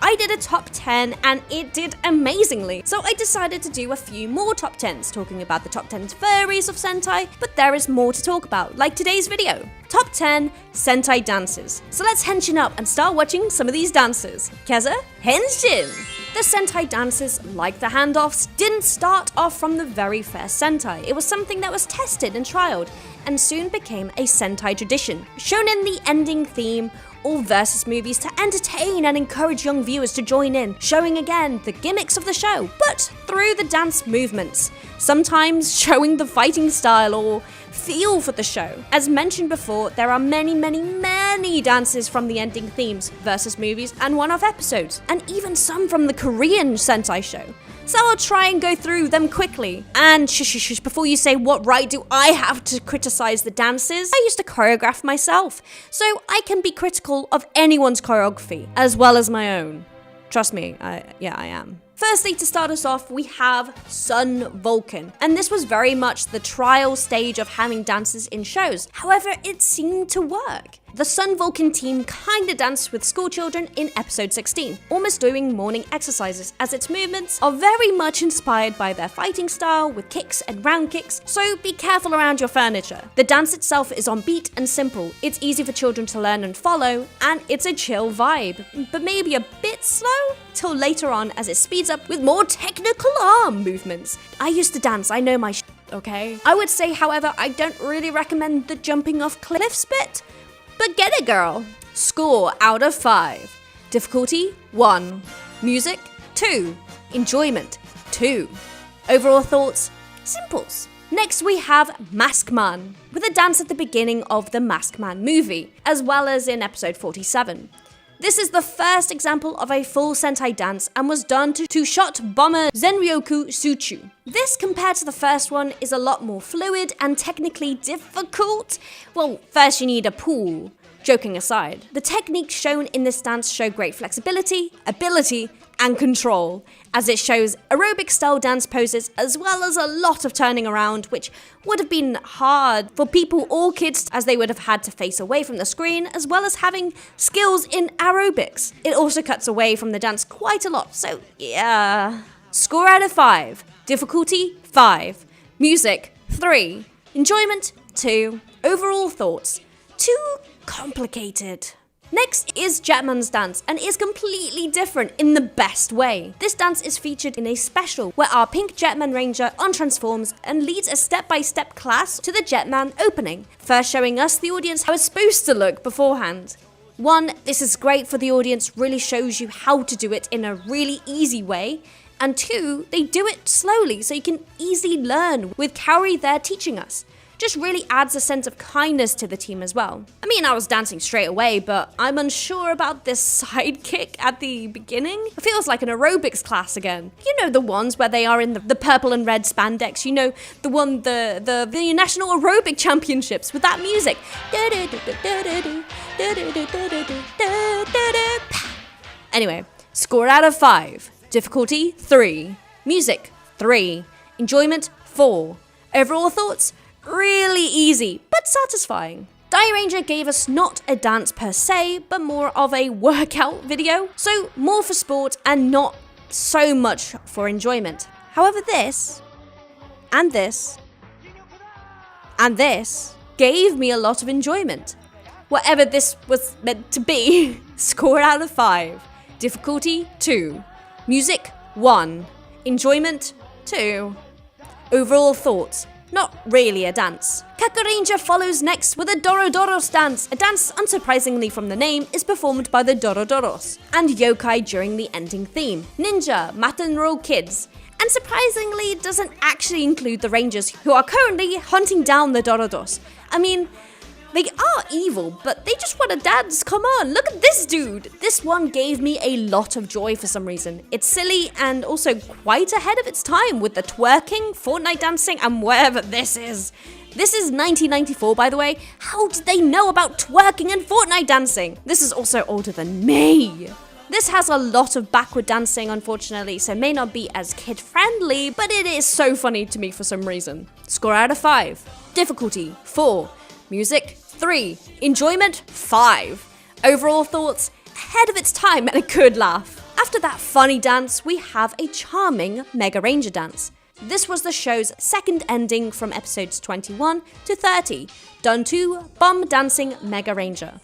S1: I did a top 10 and it did amazingly, so I decided to do a few more top 10s, talking about the top 10 furries of Sentai, but there is more to talk about, like today's video. Top 10 Sentai dances. So let's henshin up and start watching some of these dances. Kezza Henshin! The Sentai dances, like the handoffs, didn't start off from the very first Sentai. It was something that was tested and trialed, and soon became a Sentai tradition, shown in the ending theme or versus movies to entertain and encourage young viewers to join in, showing again the gimmicks of the show, but through the dance movements, sometimes showing the fighting style or feel for the show. As mentioned before, there are many dances from the ending themes, versus movies, and one-off episodes, and even some from the Korean Sentai show. So I'll try and go through them quickly. And shush, before you say what right do I have to criticize the dances, I used to choreograph myself, so I can be critical of anyone's choreography, as well as my own. Trust me, I am. Firstly, to start us off, we have Sun Vulcan, and this was very much the trial stage of having dances in shows. However, it seemed to work. The Sun Vulcan team kinda danced with schoolchildren in episode 16, almost doing morning exercises, as its movements are very much inspired by their fighting style with kicks and round kicks, so be careful around your furniture. The dance itself is on beat and simple, it's easy for children to learn and follow, and it's a chill vibe, but maybe a bit slow till later on as it speeds up with more technical arm movements. I used to dance, I know my okay? I would say, however, I don't really recommend the jumping off cliffs bit, but get it, girl. Score out of 5. Difficulty 1. Music 2. Enjoyment 2. Overall thoughts, simples. Next we have Maskman, with a dance at the beginning of the Maskman movie, as well as in episode 47. This is the first example of a full Sentai dance and was done to shot bomber Zenryoku Suchu. This, compared to the first one, is a lot more fluid and technically difficult. Well, first you need a pool. Joking aside, the techniques shown in this dance show great flexibility, ability, and control, as it shows aerobic style dance poses as well as a lot of turning around, which would have been hard for people or kids as they would have had to face away from the screen, as well as having skills in aerobics. It also cuts away from the dance quite a lot, so yeah. Score out of 5. Difficulty 5. Music 3. Enjoyment 2. Overall thoughts, too complicated. Next is Jetman's dance, and is completely different in the best way. This dance is featured in a special where our pink Jetman Ranger untransforms and leads a step-by-step class to the Jetman opening, first showing us the audience how it's supposed to look beforehand. 1, this is great for the audience, really shows you how to do it in a really easy way. And 2, they do it slowly so you can easily learn with Kaori there teaching us. Just really adds a sense of kindness to the team as well. I mean, I was dancing straight away, but I'm unsure about this sidekick at the beginning. It feels like an aerobics class again. You know, the ones where they are in the purple and red spandex, you know, the National Aerobic Championships with that music. Anyway, score out of 5. Difficulty 3. Music 3. Enjoyment 4. Overall thoughts? Really easy, but satisfying. Yayyy Ranger gave us not a dance per se, but more of a workout video, so more for sport and not so much for enjoyment. However, this, and this, and this gave me a lot of enjoyment. Whatever this was meant to be, score out of 5. Difficulty 2. Music 1. Enjoyment 2. Overall thoughts? Not really a dance. Kakuranger follows next with a Dorodoros dance. A dance, unsurprisingly from the name, is performed by the Dorodoros and yokai during the ending theme. Ninja, Matenro kids. And surprisingly, it doesn't actually include the Rangers who are currently hunting down the Dorodos. I mean, they are evil, but they just want to dance. Come on, look at this dude. This one gave me a lot of joy for some reason. It's silly and also quite ahead of its time with the twerking, Fortnite dancing, and whatever this is. This is 1994, by the way. How did they know about twerking and Fortnite dancing? This is also older than me. This has a lot of backward dancing, unfortunately, so may not be as kid-friendly, but it is so funny to me for some reason. Score out of 5. Difficulty 4. Music 3. Enjoyment 5. Overall thoughts? Ahead of its time and a good laugh. After that funny dance, we have a charming Mega Ranger dance. This was the show's second ending from episodes 21 to 30, done to Bomb Dancing Mega Ranger,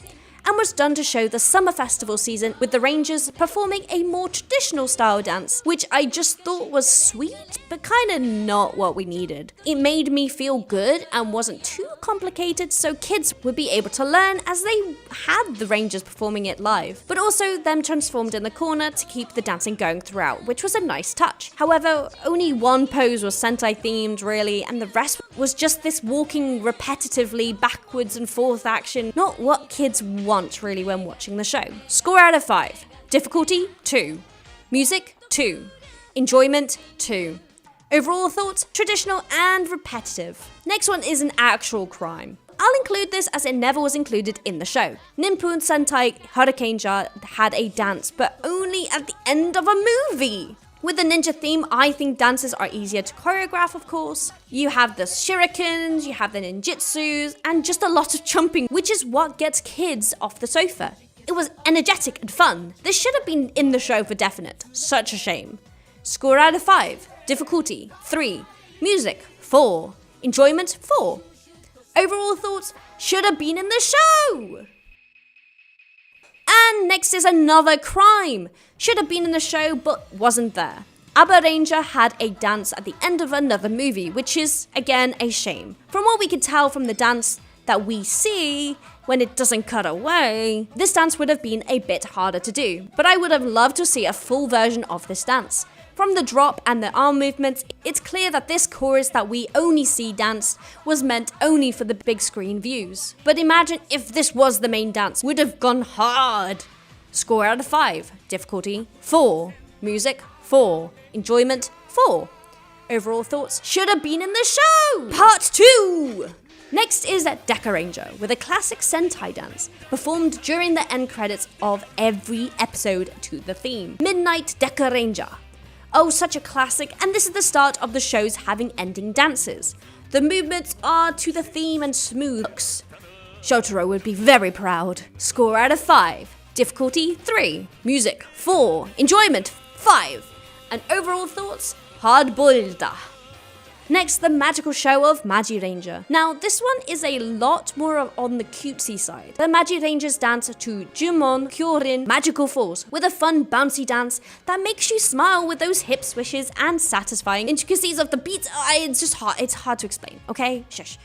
S1: and was done to show the summer festival season with the Rangers performing a more traditional style dance, which I just thought was sweet, but kinda not what we needed. It made me feel good and wasn't too complicated, so kids would be able to learn as they had the Rangers performing it live, but also them transformed in the corner to keep the dancing going throughout, which was a nice touch. However, only one pose was Sentai themed really, and the rest was just this walking repetitively backwards and forth action, not what kids want really when watching the show. Score out of 5. Difficulty 2. Music 2. Enjoyment 2. Overall thoughts? Traditional and repetitive. Next one is an actual crime. I'll include this as it never was included in the show. Nippon Sentai Hurricane-ja had a dance, but only at the end of a movie. With the ninja theme, I think dances are easier to choreograph, of course. You have the shurikens, you have the ninjutsus, and just a lot of jumping, which is what gets kids off the sofa. It was energetic and fun. This should have been in the show for definite. Such a shame. Score out of 5. Difficulty 3. Music 4. Enjoyment 4. Overall thoughts? Should have been in the show! And next is another crime. Should have been in the show, but wasn't there. Abba Ranger had a dance at the end of another movie, which is, again, a shame. From what we could tell from the dance that we see, when it doesn't cut away, this dance would have been a bit harder to do. But I would have loved to see a full version of this dance. From the drop and the arm movements, it's clear that this chorus that we only see danced was meant only for the big screen views. But imagine if this was the main dance, would have gone hard. Score out of 5. Difficulty 4. Music 4. Enjoyment 4. Overall thoughts? Should have been in the show! Part 2! Next is Deca Ranger with a classic Sentai dance performed during the end credits of every episode to the theme. Midnight Deca Ranger. Oh, such a classic, and this is the start of the show's having ending dances. The movements are to the theme and smooth looks. Shotaro would be very proud. Score out of 5. Difficulty 3. Music 4. Enjoyment 5. And overall thoughts? Hard-boiled. Next, the magical show of Magi Ranger. Now, this one is a lot more on the cutesy side. The Magi Rangers dance to Jumon Kyorin Magical Falls with a fun bouncy dance that makes you smile with those hip swishes and satisfying intricacies of the beats. It's just hard. It's hard to explain, okay? Shush.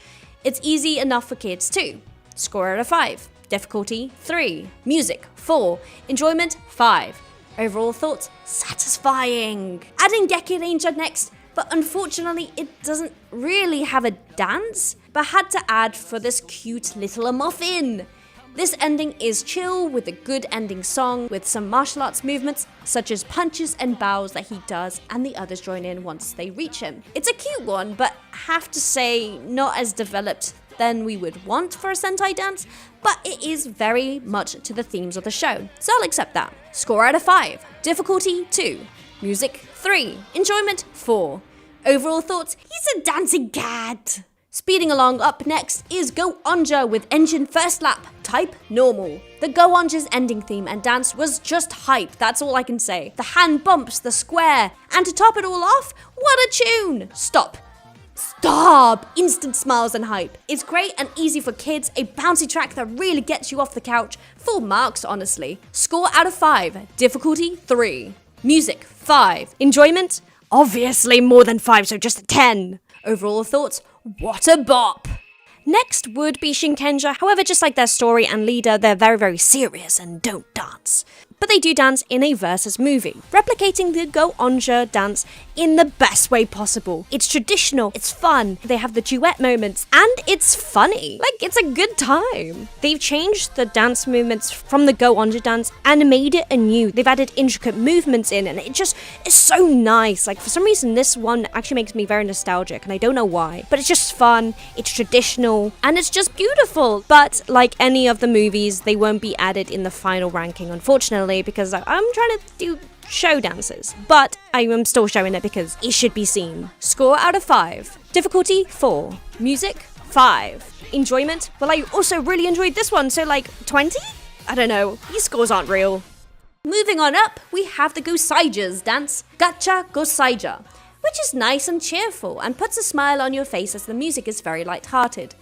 S1: It's easy enough for kids too. Score out of 5. Difficulty 3. Music 4. Enjoyment 5. Overall thoughts, satisfying. Adding Yayyy Ranger next, but unfortunately it doesn't really have a dance, but had to add for this cute little muffin. This ending is chill with a good ending song with some martial arts movements such as punches and bows that he does and the others join in once they reach him. It's a cute one, but have to say not as developed than we would want for a Sentai dance, but it is very much to the themes of the show, so I'll accept that. Score out of 5. Difficulty 2. Music 3. Enjoyment 4. Overall thoughts, he's a dancing cat. Speeding along, up next is Go Onja with Engine First Lap, type normal. The Go Onja's ending theme and dance was just hype, that's all I can say. The hand bumps, the square, and to top it all off, what a tune! Stop! Instant smiles and hype. It's great and easy for kids, a bouncy track that really gets you off the couch. Full marks, honestly. Score out of 5. Difficulty 3. Music 5. Enjoyment? Obviously more than 5, so just a 10. Overall thoughts? What a bop! Next would be Shinkenja. However, just like their story and leader, they're very, very serious and don't dance. But they do dance in a versus movie, replicating the Go Onja dance in the best way possible. It's traditional, it's fun, they have the duet moments, and it's funny. Like, it's a good time. They've changed the dance movements from the Go Onja dance and made it anew. They've added intricate movements in, and it just is so nice. Like, for some reason, this one actually makes me very nostalgic, and I don't know why. But it's just fun, it's traditional, and it's just beautiful. But like any of the movies, they won't be added in the final ranking, unfortunately, because I'm trying to do show dances, but I am still showing it because it should be seen. Score out of 5. Difficulty 4. Music 5. Enjoyment? Well, I also really enjoyed this one, so like 20? I don't know, these scores aren't real. Moving on up, we have the Gosaija's dance, Gacha Gosaija, which is nice and cheerful and puts a smile on your face as the music is very light-hearted.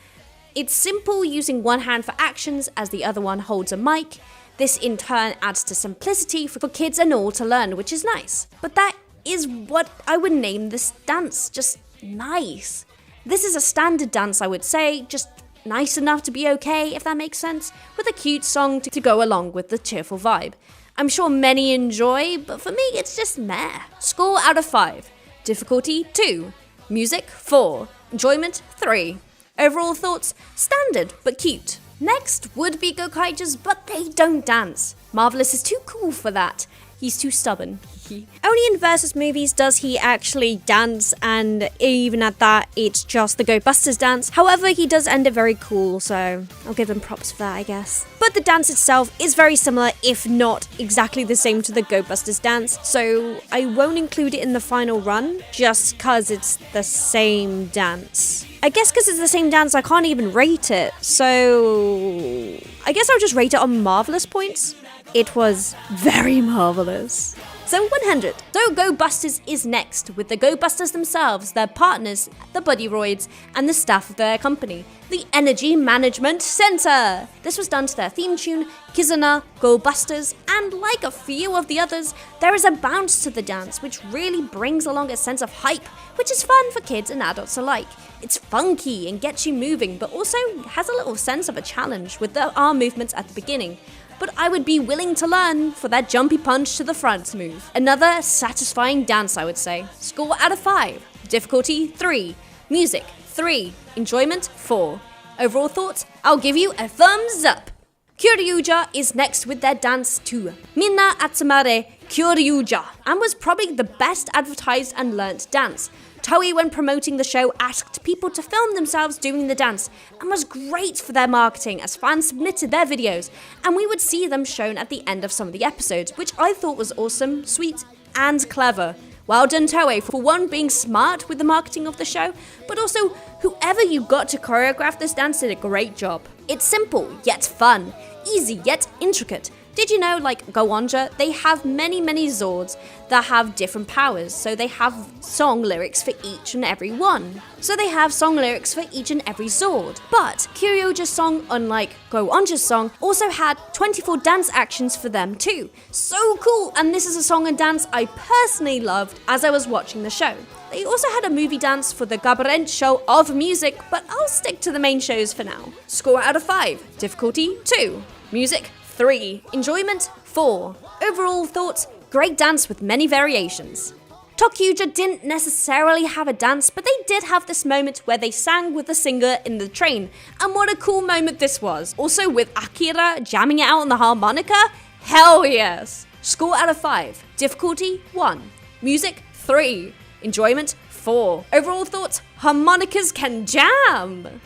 S1: It's simple, using one hand for actions as the other one holds a mic. This in turn adds to simplicity for kids and all to learn, which is nice. But that is what I would name this dance, just nice. This is a standard dance, I would say, just nice enough to be okay, if that makes sense, with a cute song to go along with the cheerful vibe. I'm sure many enjoy, but for me it's just meh. Score out of 5. Difficulty 2. Music 4. Enjoyment 3. Overall thoughts, standard but cute. Next would be Gokaija's, but they don't dance. Marvelous is too cool for that. He's too stubborn. Only in versus movies does he actually dance, and even at that, it's just the Go Busters dance. However, he does end it very cool, so I'll give him props for that, I guess. But the dance itself is very similar, if not exactly the same to the Go Busters dance, so I won't include it in the final run, just cause it's the same dance. I guess because it's the same dance, I can't even rate it, so I guess I'll just rate it on marvelous points. It was very marvelous. So 100. So Go Busters is next, with the Go Busters themselves, their partners, the Buddy Roids, and the staff of their company, the Energy Management Center. This was done to their theme tune, Kizuna, Go Busters, and like a few of the others, there is a bounce to the dance which really brings along a sense of hype, which is fun for kids and adults alike. It's funky and gets you moving, but also has a little sense of a challenge with the arm movements at the beginning. But I would be willing to learn for that jumpy punch to the front move. Another satisfying dance, I would say. Score out of 5. Difficulty 3. Music 3. Enjoyment 4. Overall thoughts, I'll give you a thumbs up. Kyoryuja is next with their dance to Minna Atsumare Kyoryuja, and was probably the best advertised and learnt dance. Toei, when promoting the show, asked people to film themselves doing the dance, and was great for their marketing as fans submitted their videos, and we would see them shown at the end of some of the episodes, which I thought was awesome, sweet, and clever. Well done, Toei, for one, being smart with the marketing of the show, but also whoever you got to choreograph this dance did a great job. It's simple, yet fun, easy, yet intricate, Did you know, like Goonja, they have many Zords that have different powers, so they have song lyrics for each and every one. So they have song lyrics for each and every Zord. But Kyoryuger's song, unlike Goonja's song, also had 24 dance actions for them too. So cool, and this is a song and dance I personally loved as I was watching the show. They also had a movie dance for the Gabarent show of music, but I'll stick to the main shows for now. Score out of 5, difficulty 2, music 3, enjoyment 4. Overall thoughts, great dance with many variations. Tokyuja didn't necessarily have a dance, but they did have this moment where they sang with the singer in the train, and what a cool moment this was. Also with Akira jamming it out on the harmonica, hell yes. Score out of 5, difficulty 1, music 3, enjoyment 4. Overall thoughts, harmonicas can jam!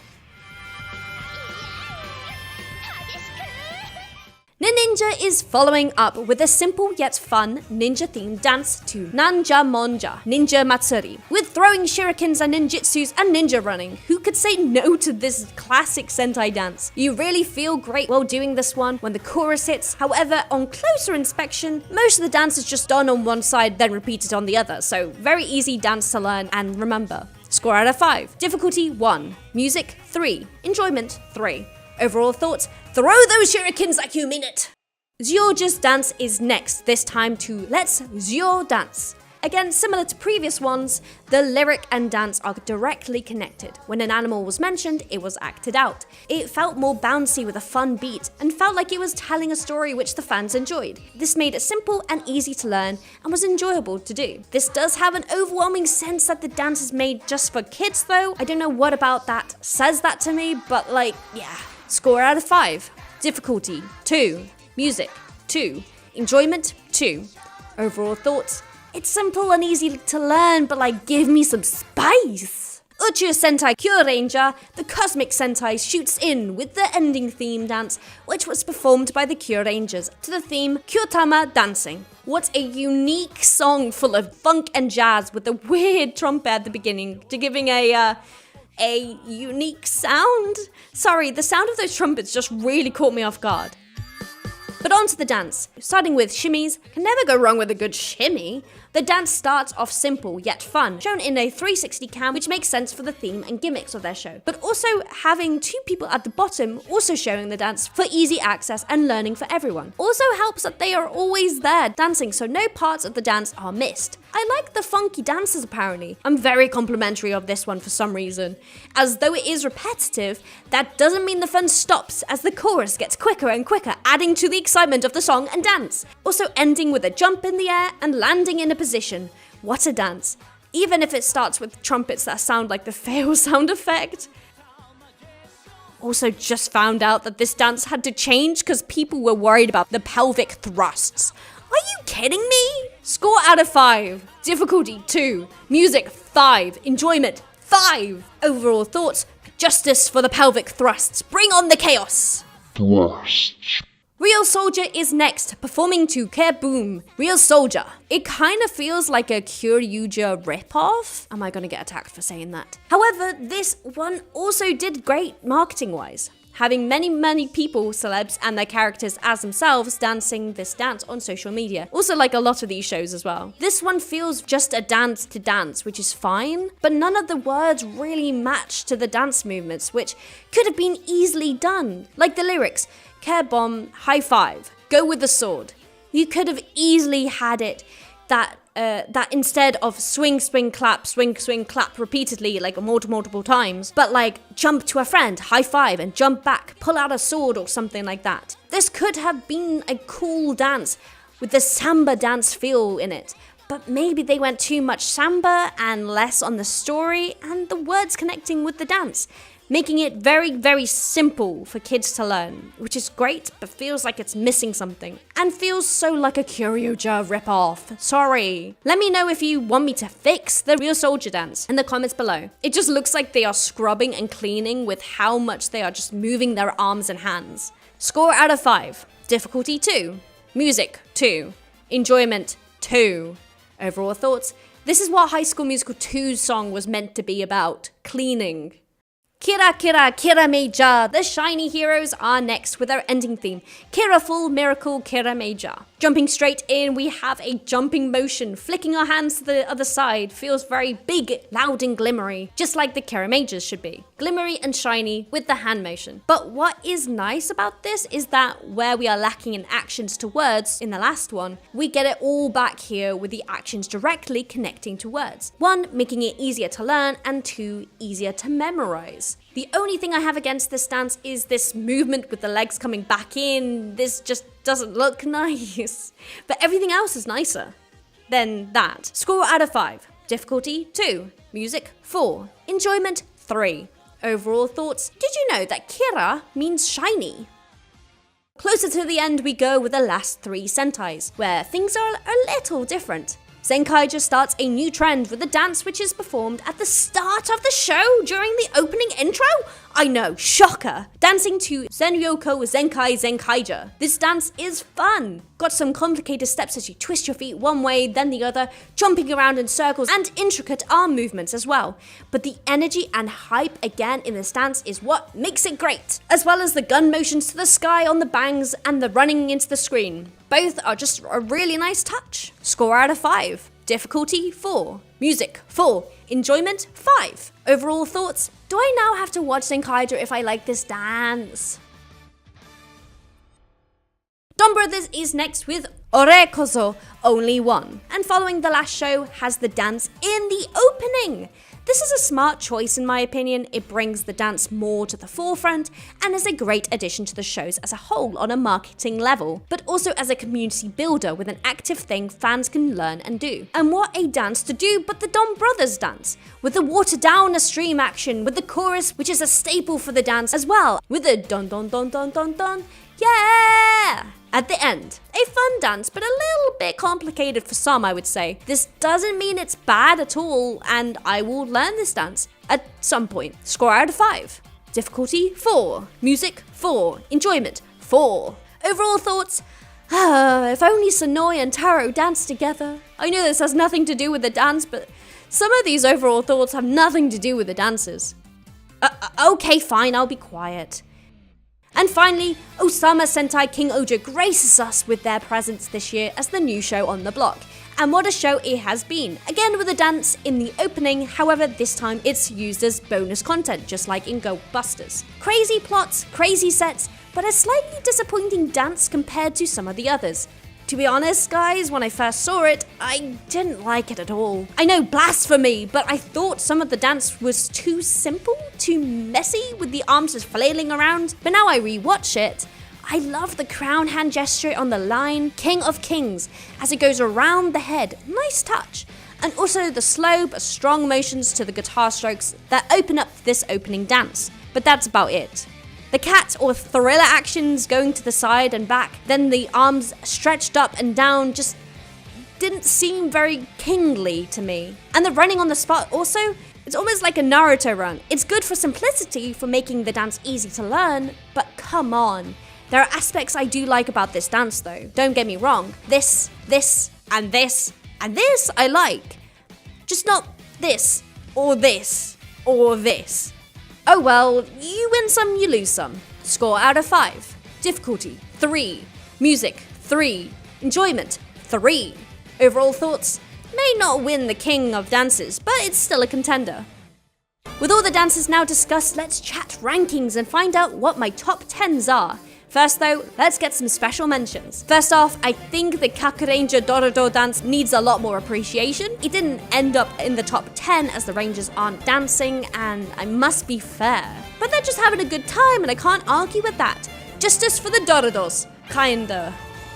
S1: Ninja is following up with a simple yet fun ninja-themed dance to Nanja Monja, Ninja Matsuri, with throwing shurikens and ninjutsus and ninja running. Who could say no to this classic Sentai dance? You really feel great while doing this one when the chorus hits. However, on closer inspection, most of the dance is just done on one side then repeated on the other, so very easy dance to learn and remember. Score out of 5, difficulty 1, music 3, enjoyment 3. Overall thoughts, throw those shurikens like you mean it! Zyoja's dance is next, this time to Let's Zyo Dance. Again, similar to previous ones, the lyric and dance are directly connected. When an animal was mentioned, it was acted out. It felt more bouncy with a fun beat, and felt like it was telling a story which the fans enjoyed. This made it simple and easy to learn, and was enjoyable to do. This does have an overwhelming sense that the dance is made just for kids though. I don't know what about that says that to me, but like, yeah. Score out of 5, difficulty 2, music 2, enjoyment 2. Overall thoughts, it's simple and easy to learn, but like give me some spice. Uchiha Sentai Kyuranger, the Cosmic Sentai shoots in with the ending theme dance, which was performed by the Kyurangers to the theme Kyotama Dancing. What a unique song full of funk and jazz with a weird trumpet at the beginning to giving a unique sound. Sorry, the sound of those trumpets just really caught me off guard. But on to the dance. Starting with shimmies, can never go wrong with a good shimmy. The dance starts off simple yet fun, shown in a 360 cam, which makes sense for the theme and gimmicks of their show. But also having 2 people at the bottom also showing the dance for easy access and learning for everyone. Also helps that they are always there dancing, so no parts of the dance are missed. I like the funky dances apparently. I'm very complimentary of this one for some reason. As though it is repetitive, that doesn't mean the fun stops as the chorus gets quicker and quicker, adding to the excitement of the song and dance. Also ending with a jump in the air and landing in a position. What a dance. Even if it starts with trumpets that sound like the fail sound effect. Also just found out that this dance had to change because people were worried about the pelvic thrusts. Are you kidding me? Score out of 5. Difficulty 2. Music 5. Enjoyment 5. Overall thoughts, justice for the pelvic thrusts. Bring on the chaos. Real Soldier is next, performing to Kaboom! Real Soldier. It kind of feels like a Kyoryuger ripoff. Am I gonna get attacked for saying that? However, this one also did great marketing-wise, having many people, celebs, and their characters as themselves dancing this dance on social media. Also like a lot of these shows as well. This one feels just a dance to dance, which is fine, but none of the words really match to the dance movements, which could have been easily done. Like the lyrics, care bomb, high five, go with the sword. You could have easily had it that instead of swing, clap repeatedly, like multiple times, but like jump to a friend, high five, and jump back, pull out a sword or something like that. This could have been a cool dance with the samba dance feel in it, but maybe they went too much samba and less on the story and the words connecting with the dance, making it very simple for kids to learn, which is great, but feels like it's missing something, and feels so like a Kyoryuger ripoff. Sorry. Let me know if you want me to fix the Real Soldier dance in the comments below. It just looks like they are scrubbing and cleaning with how much they are just moving their arms and hands. Score out of 5. Difficulty 2. Music 2. Enjoyment 2. Overall thoughts, this is what High School Musical 2's song was meant to be about, cleaning. Kira Kira Kira Major. The shiny heroes are next with our ending theme. Kira Full Miracle Kira Major. Jumping straight in, we have a jumping motion. Flicking our hands to the other side feels very big, loud and glimmery, just like the Kira Majors should be. Glimmery and shiny with the hand motion. But what is nice about this is that where we are lacking in actions to words in the last one, we get it all back here with the actions directly connecting to words. 1, making it easier to learn, and 2, easier to memorize. The only thing I have against this dance is this movement with the legs coming back in. This just doesn't look nice. But everything else is nicer than that. Score out of 5. Difficulty 2. Music 4. Enjoyment 3. Overall thoughts. Did you know that Kira means shiny? Closer to the end we go with the last 3 Sentais, where things are a little different. Zenkaija starts a new trend with a dance which is performed at the start of the show during the opening intro. I know, shocker. Dancing to Zenyoko Zenkai Zenkaija. This dance is fun. Got some complicated steps as you twist your feet one way, then the other, jumping around in circles, and intricate arm movements as well. But the energy and hype again in this dance is what makes it great, as well as the gun motions to the sky on the bangs and the running into the screen. Both are just a really nice touch. Score out of 5. Difficulty 4. Music 4. Enjoyment 5. Overall thoughts. Do I now have to watch Zenkaija if I like this dance? Don Brothers is next with Orekozo, Only One. And following the last show has the dance in the opening. This is a smart choice in my opinion. It brings the dance more to the forefront and is a great addition to the shows as a whole on a marketing level, but also as a community builder with an active thing fans can learn and do. And what a dance to do but the Don Brothers dance, with the water down a stream action, with the chorus which is a staple for the dance as well, with the don don don don don don, yeah! At the end. A fun dance, but a little bit complicated for some, I would say. This doesn't mean it's bad at all, and I will learn this dance at some point. Score out of 5. Difficulty 4. Music 4. Enjoyment 4. Overall thoughts. If only Sonoy and Taro danced together. I know this has nothing to do with the dance, but some of these overall thoughts have nothing to do with the dances. Okay, fine, I'll be quiet. And finally, Osama Sentai King Oja graces us with their presence this year as the new show on the block. And what a show it has been. Again with a dance in the opening, however this time it's used as bonus content, just like in Go Busters. Crazy plots, crazy sets, but a slightly disappointing dance compared to some of the others. To be honest, guys, when I first saw it, I didn't like it at all. I know, blasphemy, but I thought some of the dance was too simple, too messy, with the arms just flailing around. But now I rewatch it, I love the crown hand gesture on the line, King of Kings, as it goes around the head. Nice touch. And also the slow but strong motions to the guitar strokes that open up this opening dance. But that's about it. The cat or thriller actions going to the side and back, then the arms stretched up and down just didn't seem very kingly to me. And the running on the spot also, it's almost like a Naruto run. It's good for simplicity, for making the dance easy to learn, but come on. There are aspects I do like about this dance though, don't get me wrong. This, and this, and this I like. Just not this, or this, or this. Oh well, you win some, you lose some. Score out of 5. Difficulty 3. Music 3. Enjoyment 3. Overall thoughts. May not win the king of dances, but it's still a contender. With all the dances now discussed, let's chat rankings and find out what my top 10s are. First though, let's get some special mentions. First off, I think the Kakuranger Dororo dance needs a lot more appreciation. It didn't end up in the top 10 as the Rangers aren't dancing, and I must be fair. But they're just having a good time and I can't argue with that. Justice for the Dororos, kinda.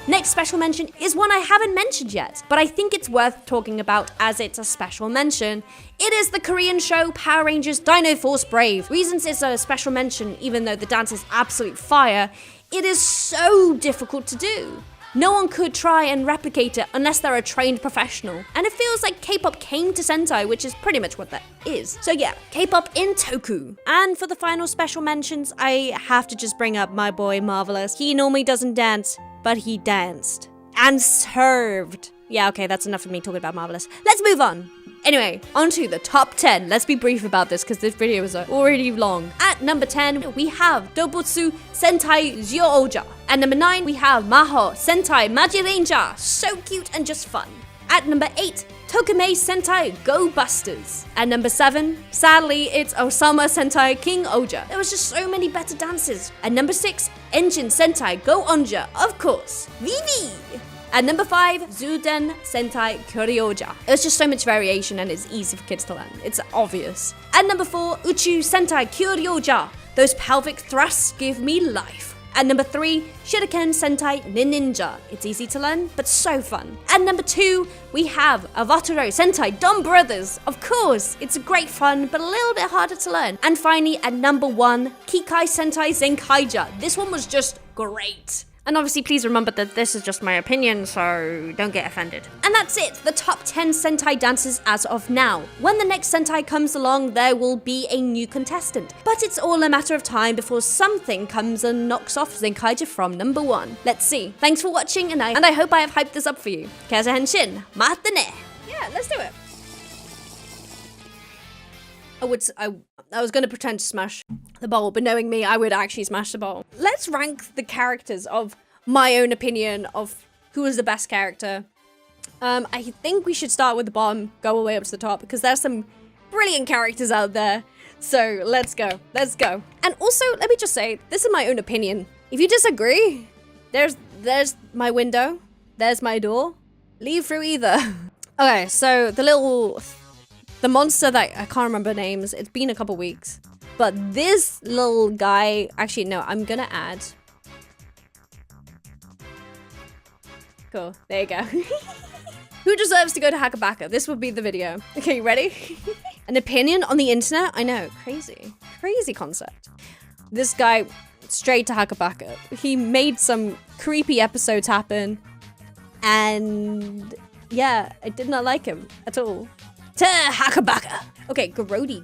S1: Next special mention is one I haven't mentioned yet, but I think it's worth talking about as it's a special mention. It is the Korean show Power Rangers Dino Force Brave. Reasons it's a special mention, even though the dance is absolute fire, it is so difficult to do. No one could try and replicate it unless they're a trained professional. And it feels like K-pop came to Sentai, which is pretty much what that is. So yeah, K-pop in Toku. And for the final special mentions, I have to just bring up my boy Marvelous. He normally doesn't dance, but he danced. And served. Yeah, okay, that's enough of me talking about Marvelous. Let's move on. Anyway, on to the top 10. Let's be brief about this because this video is already long. At number 10, we have Dobutsu Sentai Zyouja. At number 9, we have Maho Sentai Magi Ranger. So cute and just fun. At number 8, Tokimei Sentai Go Busters. At number 7, sadly, it's Osama Sentai King Ohger. There was just so many better dances. At number 6, Engine Sentai Go Onja, of course. Vivi! At number 5, Zuden Sentai Kyoryoja. There's just so much variation and it's easy for kids to learn. It's obvious. At number 4, Uchu Sentai Kyoryoja. Those pelvic thrusts give me life. At number 3, Shuriken Sentai Ninja. It's easy to learn, but so fun. At number 2, we have Avataro Sentai Dom Brothers. Of course, it's great fun, but a little bit harder to learn. And finally, at number 1, Kikai Sentai Zenkaija. This one was just great. And obviously, please remember that this is just my opinion, so don't get offended. And that's it, the top 10 Sentai dances as of now. When the next Sentai comes along, there will be a new contestant. But it's all a matter of time before something comes and knocks off Zenkaija from number 1. Let's see. Thanks for watching, and I hope I have hyped this up for you. Kezza Henshin, mate ne. Yeah, let's do it. I was gonna pretend to smash the bowl, but knowing me, I would actually smash the bowl. Let's rank the characters of my own opinion of who is the best character. I think we should start with the bottom, go all the way up to the top, because there's some brilliant characters out there. So let's go, let's go. And also, let me just say, this is my own opinion. If you disagree, there's my window, there's my door. Leave through either. Okay, so the monster that I can't remember names, it's been a couple weeks. But this little guy, actually no, I'm gonna add. Cool, there you go. Who deserves to go to Hakabaka? This will be the video. Okay, ready? An opinion on the internet? I know, crazy. Crazy concept. This guy, straight to Hakabaka. He made some creepy episodes happen. And yeah, I did not like him at all. To Hakabaka. Okay, Garodi,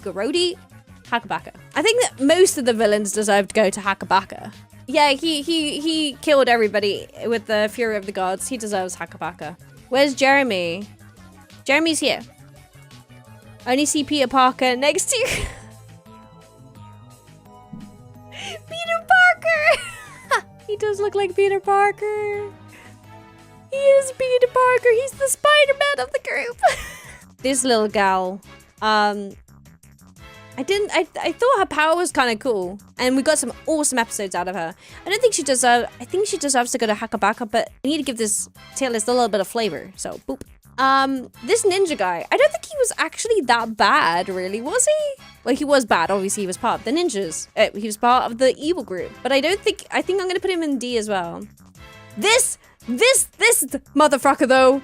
S1: Hakabaka. I think that most of the villains deserve to go to Hakabaka. Yeah, he killed everybody with the Fury of the Gods. He deserves Hakabaka. Where's Jeremy? Jeremy's here. Only see Peter Parker next to you. Peter Parker! He does look like Peter Parker. He is Peter Parker. He's the Spider-Man of the group. This little gal, I thought her power was kind of cool, and we got some awesome episodes out of her. I think she deserves to go to Hakabaka, but I need to give this tier list a little bit of flavor, so boop. This ninja guy, I don't think he was actually that bad, really, was he? Well, he was bad, obviously he was part of the ninjas. He was part of the evil group, but I think I'm gonna put him in D as well. This motherfucker though,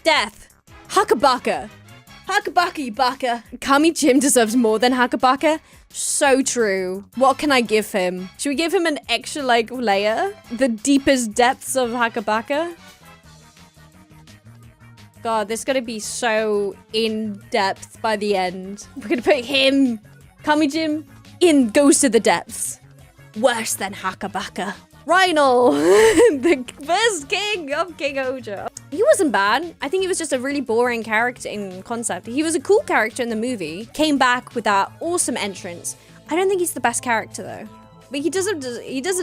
S1: death. Hakabaka. Hakabaka, you baka. Kami Jim deserves more than Hakabaka. So true. What can I give him? Should we give him an extra, layer? The deepest depths of Hakabaka? God, this is gonna be so in-depth by the end. We're gonna put him, Kami Jim, goes to the depths. Worse than Hakabaka. Rhino, the first king of King Ohger. He wasn't bad. I think he was just a really boring character in concept. He was a cool character in the movie. Came back with that awesome entrance. I don't think he's the best character though. But he doesn't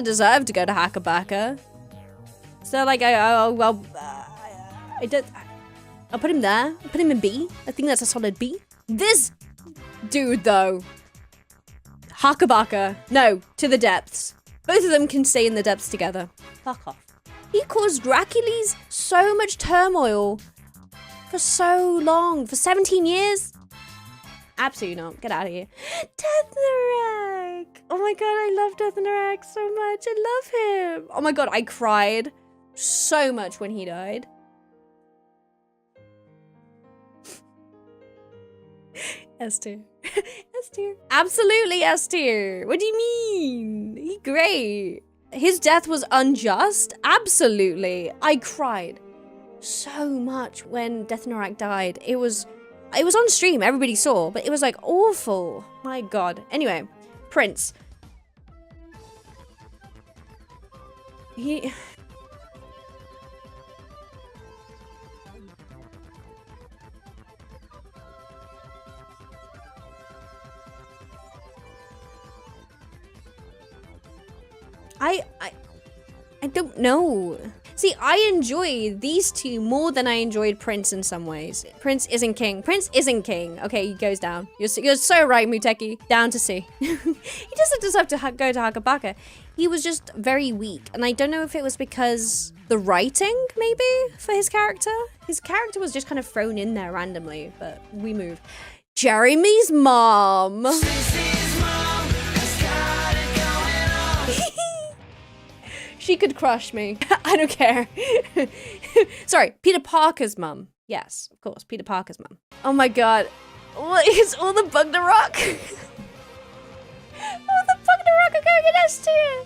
S1: deserve to go to Hakabaka. So I'll put him there. I'll put him in B. I think that's a solid B. This dude though. Hakabaka. No, to the depths. Both of them can stay in the depths together. Fuck off. He caused Dracules so much turmoil for so long. For 17 years? Absolutely not. Get out of here. Deathnarak! Oh my god, I love Deathnarak so much. I love him. Oh my god, I cried so much when he died. S tier. S tier. Absolutely S tier. What do you mean? He great. His death was unjust? Absolutely. I cried so much when Deathnarak died. It was on stream, everybody saw, but it was awful. My god. Anyway, Prince. I don't know. See, I enjoy these two more than I enjoyed Prince in some ways. Prince isn't king. Prince isn't king. Okay, he goes down. You're so right, Muteki. Down to C. He doesn't deserve to go to Hakabaka. He was just very weak. And I don't know if it was because the writing, maybe, for his character. His character was just kind of thrown in there randomly, but we move. Jeremy's mom. She could crush me. I don't care. Sorry, Peter Parker's mum. Yes, of course, Peter Parker's mum. Oh my god. What is all the Ragnarok? All the Ragnarok are going in S tier.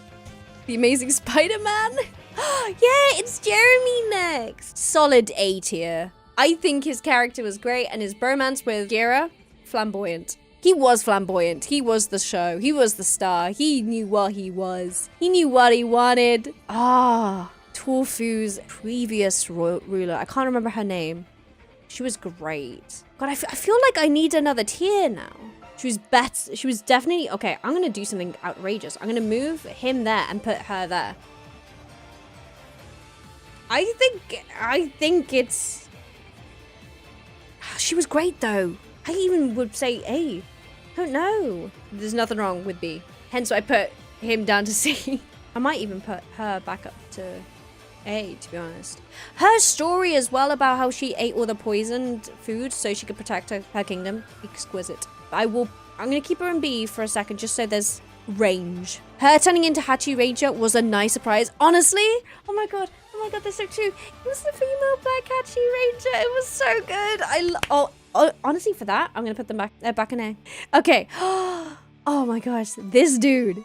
S1: The Amazing Spider-Man. Yeah, it's Jeremy next. Solid A tier. I think his character was great and his bromance with Gira, flamboyant. He was flamboyant. He was the show. He was the star. He knew what he was. He knew what he wanted. Tofu's previous ruler. I can't remember her name. She was great. God, I feel like I need another tier now. She was bette. She was definitely... Okay, I'm going to do something outrageous. I'm going to move him there and put her there. I think it's... She was great, though. I even would say A. I don't know. There's nothing wrong with B. Hence I put him down to C. I might even put her back up to A, to be honest. Her story as well about how she ate all the poisoned food so she could protect her kingdom. Exquisite. I'm going to keep her in B for a second just so there's range. Her turning into Hachi Ranger was a nice surprise. Honestly, oh my god, that's so true. It was the female black Hachi Ranger. It was so good. Honestly, for that, I'm gonna put them back in A. Okay. Oh my gosh, this dude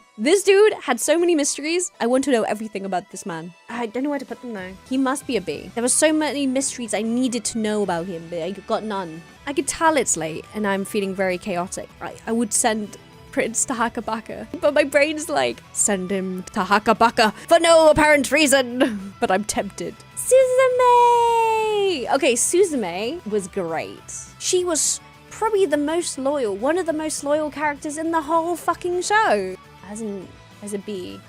S1: had so many mysteries. I want to know everything about this man. I don't know where to put them though. He must be a B. There were so many mysteries I needed to know about him, but I got none. I could tell it's late and I'm feeling very chaotic. I would send Prince to Hakabaka, but my brain's like, send him to Hakabaka for no apparent reason. But I'm tempted. Suzume! Okay, Suzume was great. She was probably the most loyal, one of the most loyal characters in the whole fucking show. As a B.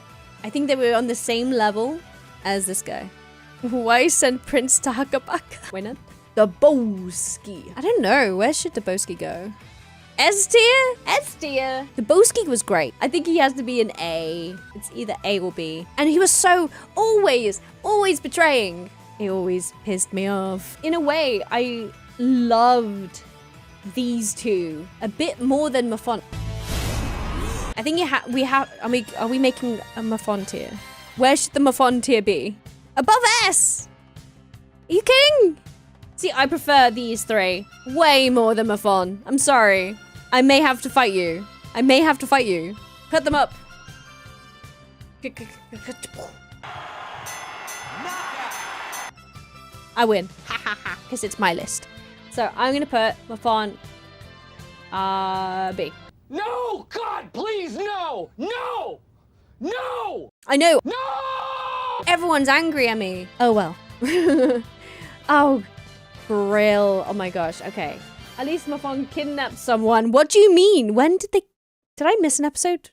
S1: I think they were on the same level as this guy. Why send Prince to Hakabaka? Why not? Daboski. I don't know. Where should Daboski go? S tier? S tier. Daboski was great. I think he has to be an A. It's either A or B. And he was so always betraying. He always pissed me off. In a way, I loved these two a bit more than Mafon. I think are we making a Mafon tier? Where should the Mafon tier be? Above S! Are you kidding? See, I prefer these three way more than Mafon. I'm sorry. I may have to fight you. Put them up. I win. Because it's my list. So I'm going to put Mafon B.
S3: No! God, please, no! No! No!
S1: I know.
S3: No!
S1: Everyone's angry at me. Oh, well. Oh, grill. Oh my gosh. Okay. At least Mafon kidnapped someone. What do you mean? When did I miss an episode?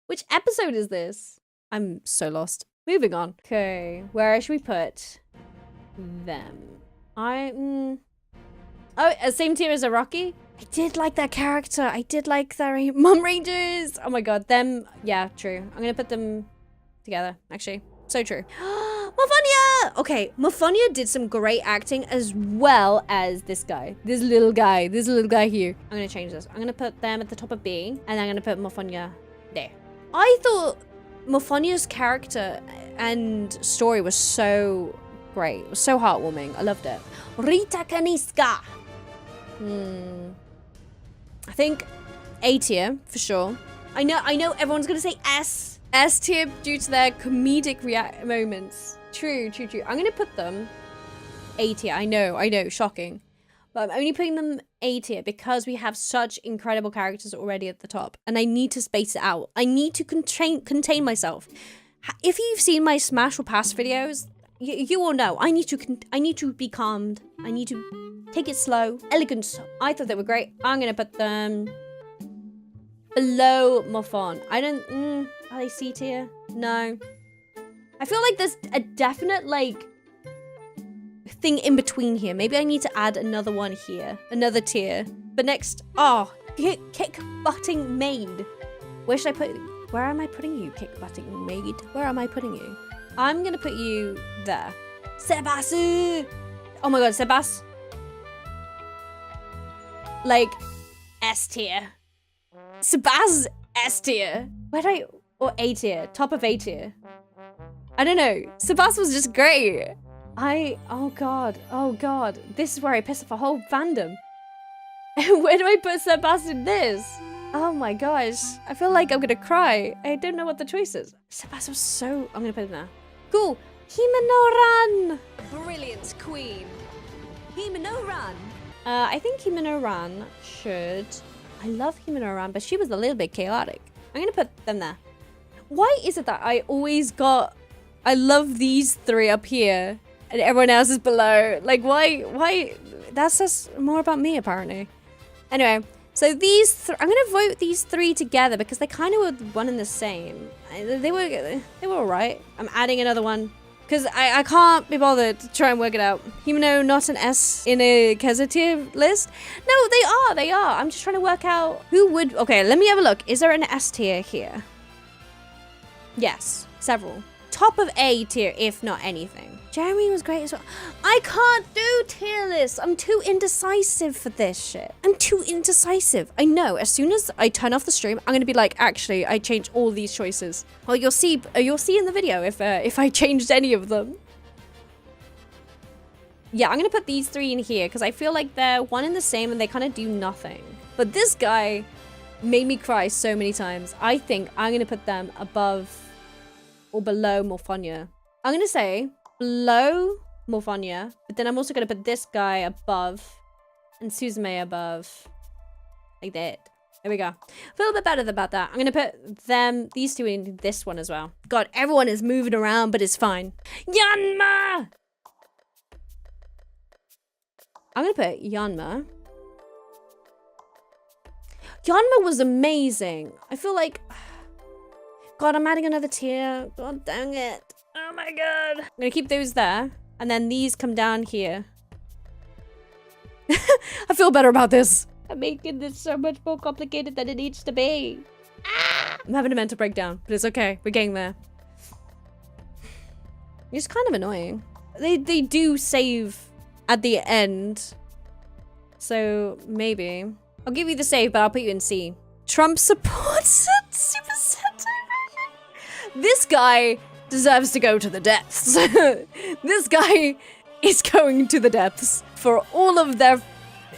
S1: Which episode is this? I'm so lost. Moving on. Okay. Where should we put them? Oh, same tier as Araki? I did like that character. I did like their Mom Rangers. Oh my god, them. Yeah, true. I'm gonna put them together, actually. So true. Mafonia! Okay, Mafonia did some great acting as well as this guy. This little guy here. I'm gonna change this. I'm gonna put them at the top of B, and I'm gonna put Mafonia there. I thought Mafonia's character and story was so great. It was so heartwarming. I loved it. Rita Kaniska. I think A tier for sure. I know everyone's gonna say S tier due to their comedic moments. True. I'm gonna put them A tier. I know, shocking. But I'm only putting them A tier because we have such incredible characters already at the top. And I need to space it out. I need to contain myself. If you've seen my Smash or Pass videos, you all know I need to be calmed. I need to take it slow. Elegant. I thought they were great. I'm gonna put them below Mafon. Are they C tier? No. I feel like there's a definite, like, thing in between here. Maybe I need to add another one here. Another tier. But next, kick-butting maid. Where should I put, where am I putting you, kick-butting maid? Where am I putting you? I'm gonna put you there. Sebas! Oh my god, Sebas. Like, S tier. Sebas S tier. Where do I, or A tier, top of A tier. I don't know. Sebas was just great. Oh god. This is where I piss off a whole fandom. Where do I put Sebas in this? Oh my gosh. I feel like I'm gonna cry. I don't know what the choice is. Sebas was so, I'm gonna put it there. Cool. Himeno-ran. Brilliant queen. Himeno-ran. I think Himeno-ran should, I love Himeno-ran, but she was a little bit chaotic. I'm gonna put them there. Why is it that I love these three up here and everyone else is below? Like, why? That says more about me, apparently. Anyway, so I'm gonna vote these three together because they kind of were one and the same. They were alright. I'm adding another one because I can't be bothered to try and work it out. Himeno, not an S in a Kezza tier list. No, they are. I'm just trying to work out who would. Okay, let me have a look. Is there an S tier here? Yes, several. Top of A tier, if not anything. Jeremy was great as well. I can't do tier lists. I'm too indecisive for this shit. I'm too indecisive. I know. As soon as I turn off the stream, I'm gonna be like, actually, I changed all these choices. Well, you'll see in the video if I changed any of them. Yeah, I'm gonna put these three in here because I feel like they're one and the same and they kind of do nothing. But this guy made me cry so many times. I think I'm gonna put them above or below Morphonia. I'm gonna say below Morphonia, but then I'm also gonna put this guy above and Suzume above. Like that. There we go. I feel a bit better about that. I'm gonna put these two in this one as well. God, everyone is moving around, but it's fine. Yanma! I'm gonna put Yanma. Yanma was amazing. I feel like, God, I'm adding another tier. God dang it. Oh my god. I'm gonna keep those there. And then these come down here. I feel better about this. I'm making this so much more complicated than it needs to be. I'm having a mental breakdown, but it's okay. We're getting there. It's kind of annoying. They do save at the end. So maybe. I'll give you the save, but I'll put you in C. Trump supports Super Sentai. This guy deserves to go to the depths. This guy is going to the depths for all of their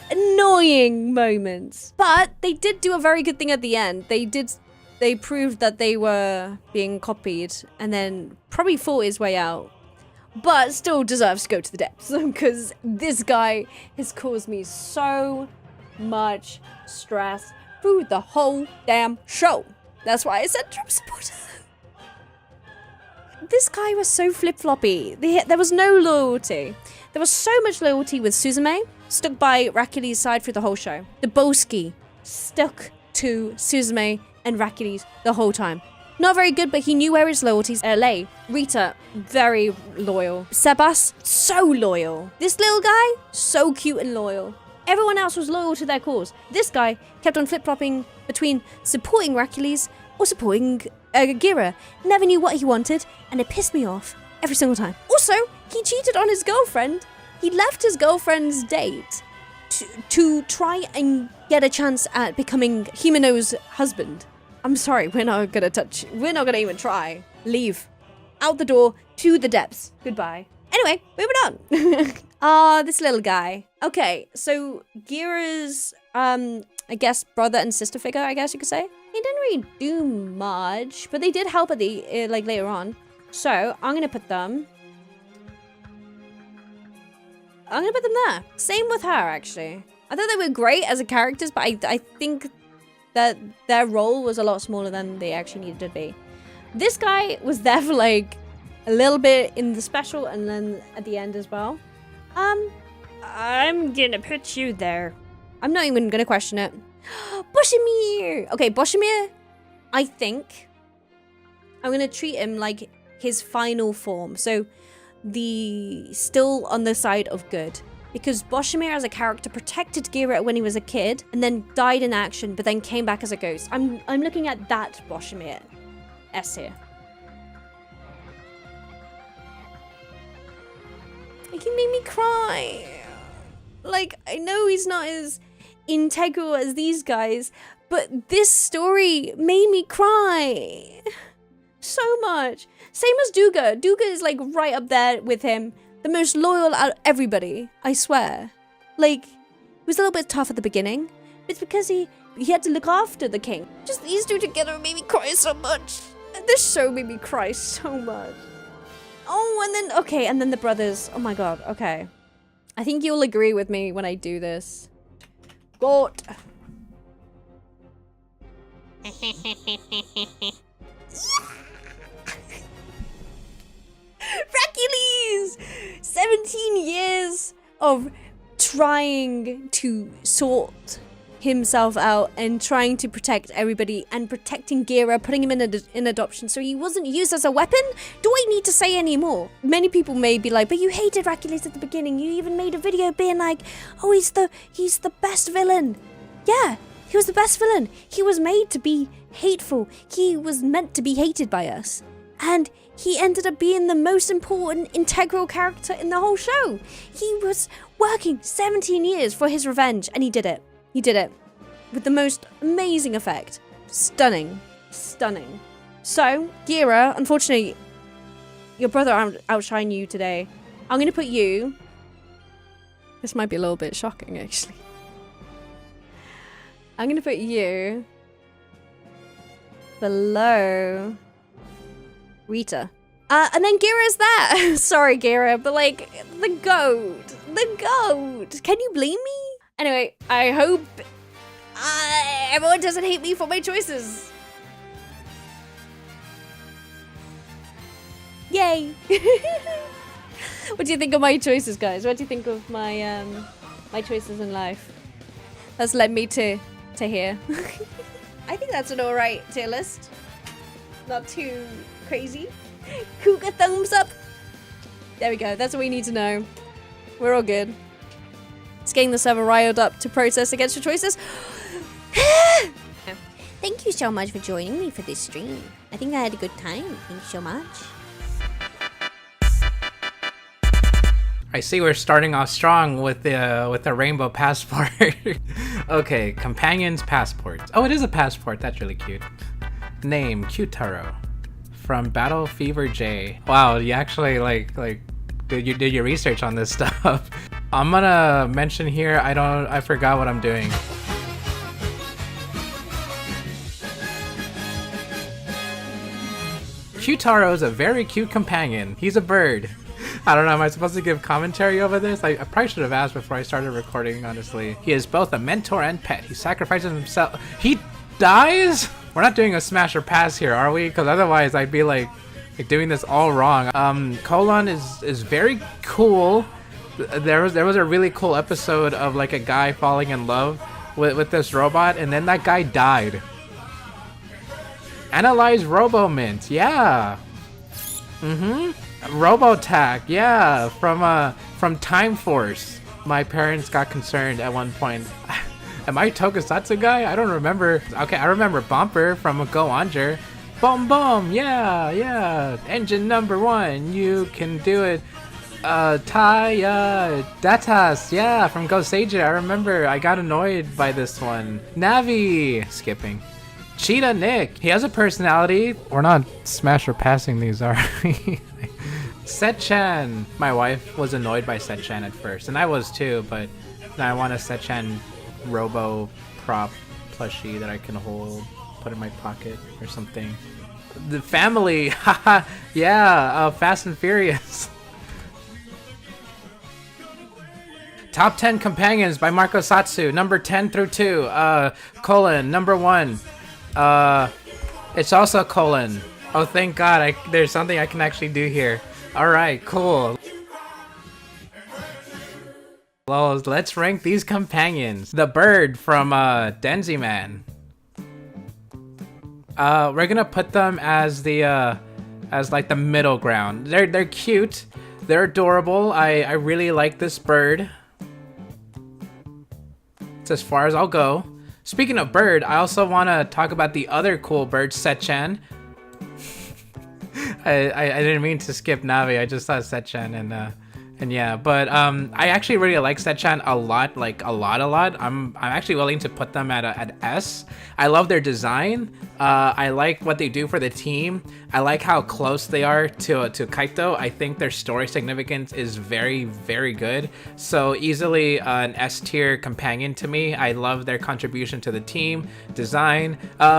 S1: annoying moments. But they did do a very good thing at the end. They proved that they were being copied and then probably fought his way out. But still deserves to go to the depths because this guy has caused me so much stress through the whole damn show. That's why I said Trump supporter. This guy was so flip-floppy. There was no loyalty. There was so much loyalty with Suzume, stuck by Rakuli's side through the whole show. Daboski stuck to Suzume and Rakuli's the whole time. Not very good, but he knew where his loyalties lay. Rita, very loyal. Sebas, so loyal. This little guy, so cute and loyal. Everyone else was loyal to their cause. This guy kept on flip-flopping between supporting Rakuli's or supporting Gira. Never knew what he wanted, and it pissed me off every single time. Also, he cheated on his girlfriend. He left his girlfriend's date to try and get a chance at becoming Himeno's husband. I'm sorry, we're not gonna even try. Leave. Out the door, to the depths. Goodbye. Anyway, moving on. This little guy. Okay, so Gira's, I guess, brother and sister figure, I guess you could say. They didn't really do much, but they did help at the, later on. So, I'm gonna put them there. Same with her, actually. I thought they were great as characters, but I think that their role was a lot smaller than they actually needed to be. This guy was there for, like, a little bit in the special and then at the end as well. I'm gonna put you there. I'm not even gonna question it. Boshimir! Okay, Boshimir, I think, I'm gonna treat him like his final form. So still on the side of good. Because Boshimir as a character protected Gira when he was a kid and then died in action, but then came back as a ghost. I'm looking at that Boshimir S here. Like, he made me cry. Like, I know he's not as integral as these guys, but this story made me cry so much. Same as Duga. Duga is like right up there with him. The most loyal out of everybody, I swear. Like, he was a little bit tough at the beginning, but it's because he had to look after the king. Just these two together made me cry so much. This show made me cry so much. Oh, and then, okay, and then the brothers. Oh my god, okay. I think you'll agree with me when I do this. God. Hercules! 17 years of trying to sort himself out and trying to protect everybody and protecting Gira, putting him in adoption so he wasn't used as a weapon? Do I need to say any more? Many people may be like, but you hated Hercules at the beginning. You even made a video being like, oh, he's the best villain. Yeah, he was the best villain. He was made to be hateful. He was meant to be hated by us. And he ended up being the most important, integral character in the whole show. He was working 17 years for his revenge, and he did it. He did it with the most amazing effect. Stunning. Stunning. So, Gira, unfortunately, your brother outshined you today. I'm going to put you... This might be a little bit shocking, actually. I'm going to put you below Rita. And then Gira's there. Sorry, Gira, but like, the goat. The goat. Can you blame me? Anyway, I hope everyone doesn't hate me for my choices. Yay. What do you think of my choices, guys? What do you think of my my choices in life? That's led me to here. I think that's an alright tier list. Not too crazy. Cougar thumbs up. There we go. That's what we need to know. We're all good. It's getting the server riled up to protest against your choices. Thank you so much for joining me for this stream. I think I had a good time. Thank you so much.
S7: I see we're starting off strong with the rainbow passport. Okay, companion's passport. Oh, it is a passport. That's really cute. Name, Qtaro. From Battle Fever J. Wow, you actually like did your research on this stuff. I'm gonna mention here, I forgot what I'm doing. Qtaro is a very cute companion. He's a bird. I don't know, am I supposed to give commentary over this? I probably should have asked before I started recording, honestly. He is both a mentor and pet. He sacrifices himself. He dies? We're not doing a smash or pass here, are we? Because otherwise I'd be like doing this all wrong. Colon is very cool. There was a really cool episode of like a guy falling in love with this robot, and then that guy died. Analyze Robomint, yeah. Robotac, yeah, from Time Force. My parents got concerned at one point. Am I Tokusatsu guy? I don't remember. Okay, I remember Bomper from Go Onger. Boom boom, yeah. Engine number 1, you can do it. Datas, yeah, from Go Seiji. I remember I got annoyed by this one. Navi, skipping. Cheetah Nick, he has a personality. We're not smash or passing these, are we? Setchan. My wife was annoyed by Setchan at first, and I was too, but now I want a Setchan robo prop plushie that I can hold, put in my pocket or something. The family, haha, yeah, Fast and Furious. Top 10 companions by Marco Satsu, number 10 through 2, colon, number 1. It's also colon. Oh, thank God, there's something I can actually do here. Alright, cool. Well, let's rank these companions. The bird from Denzi Man. We're gonna put them as the as like the middle ground. They're cute. They're adorable. I really like this bird. It's as far as I'll go. Speaking of bird, I also want to talk about the other cool bird, Setchan. I didn't mean to skip Navi. I just thought Setchan and yeah, but I actually really like Setchan a lot, like a lot. I'm actually willing to put them at S. I love their design. I like what they do for the team. I like how close they are to Kaito. I think their story significance is very, very good. So easily an S tier companion to me. I love their contribution to the team, design,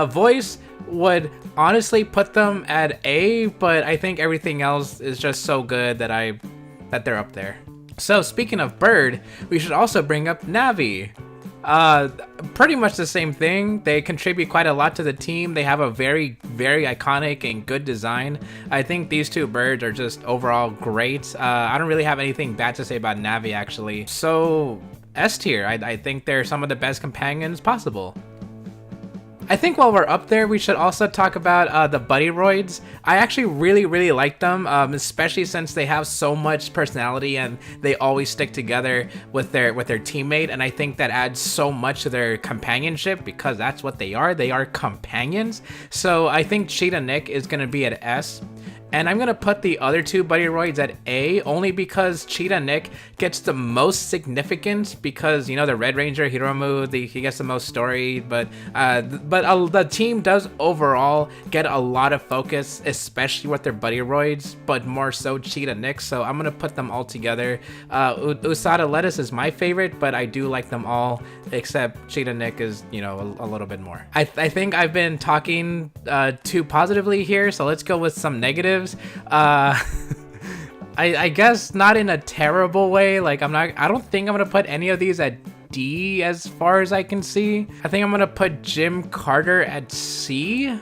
S7: voice. Would honestly put them at A, but I think everything else is just so good that they're up there. So speaking of bird, we should also bring up Navi. Pretty much the same thing. They contribute quite a lot to the team. They have a very, very iconic and good design. I think these two birds are just overall great. I don't really have anything bad to say about Navi actually. So S tier, I think they're some of the best companions possible. I think while we're up there, we should also talk about the Buddy Roids. I actually really like them, especially since they have so much personality and they always stick together with their teammate. And I think that adds so much to their companionship because that's what they are. They are companions. So I think Cheetah Nick is going to be at S. And I'm going to put the other two Buddy Roids at A only because Cheetah Nick gets the most significance because, you know, the Red Ranger, Hiromu, he gets the most story, but the team does overall get a lot of focus, especially with their Buddy Roids, but more so Cheetah Nick, so I'm going to put them all together. Usada Lettuce is my favorite, but I do like them all, except Cheetah Nick is, you know, a little bit more. I think I've been talking too positively here, so let's go with some negatives. I guess not in a terrible way. Like I don't think I'm gonna put any of these at D as far as I can see. I think I'm gonna put Jim Carter at C.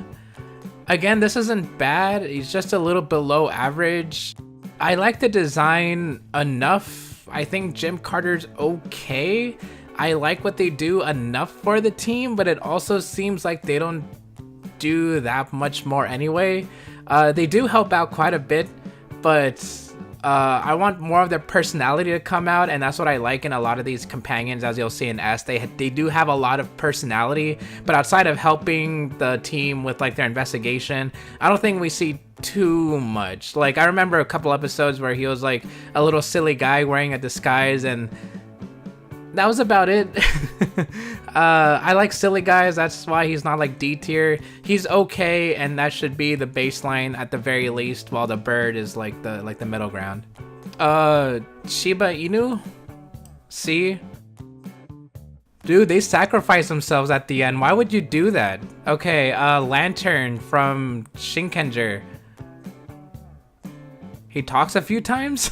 S7: Again, this isn't bad. He's just a little below average. I like the design enough. I think Jim Carter's okay. I like what they do enough for the team, but it also seems like they don't do that much more anyway. They do help out quite a bit, but I want more of their personality to come out, and that's what I like in a lot of these companions, as you'll see in S. They do have a lot of personality, but outside of helping the team with like their investigation, I don't think we see too much. Like I remember a couple episodes where he was like a little silly guy wearing a disguise, and that was about it. I like silly guys. That's why he's not like D tier. He's okay, and that should be the baseline at the very least, while the bird is like the middle ground. Shiba Inu? C? Dude, they sacrifice themselves at the end. Why would you do that? Okay, Lantern from Shinkenger. He talks a few times?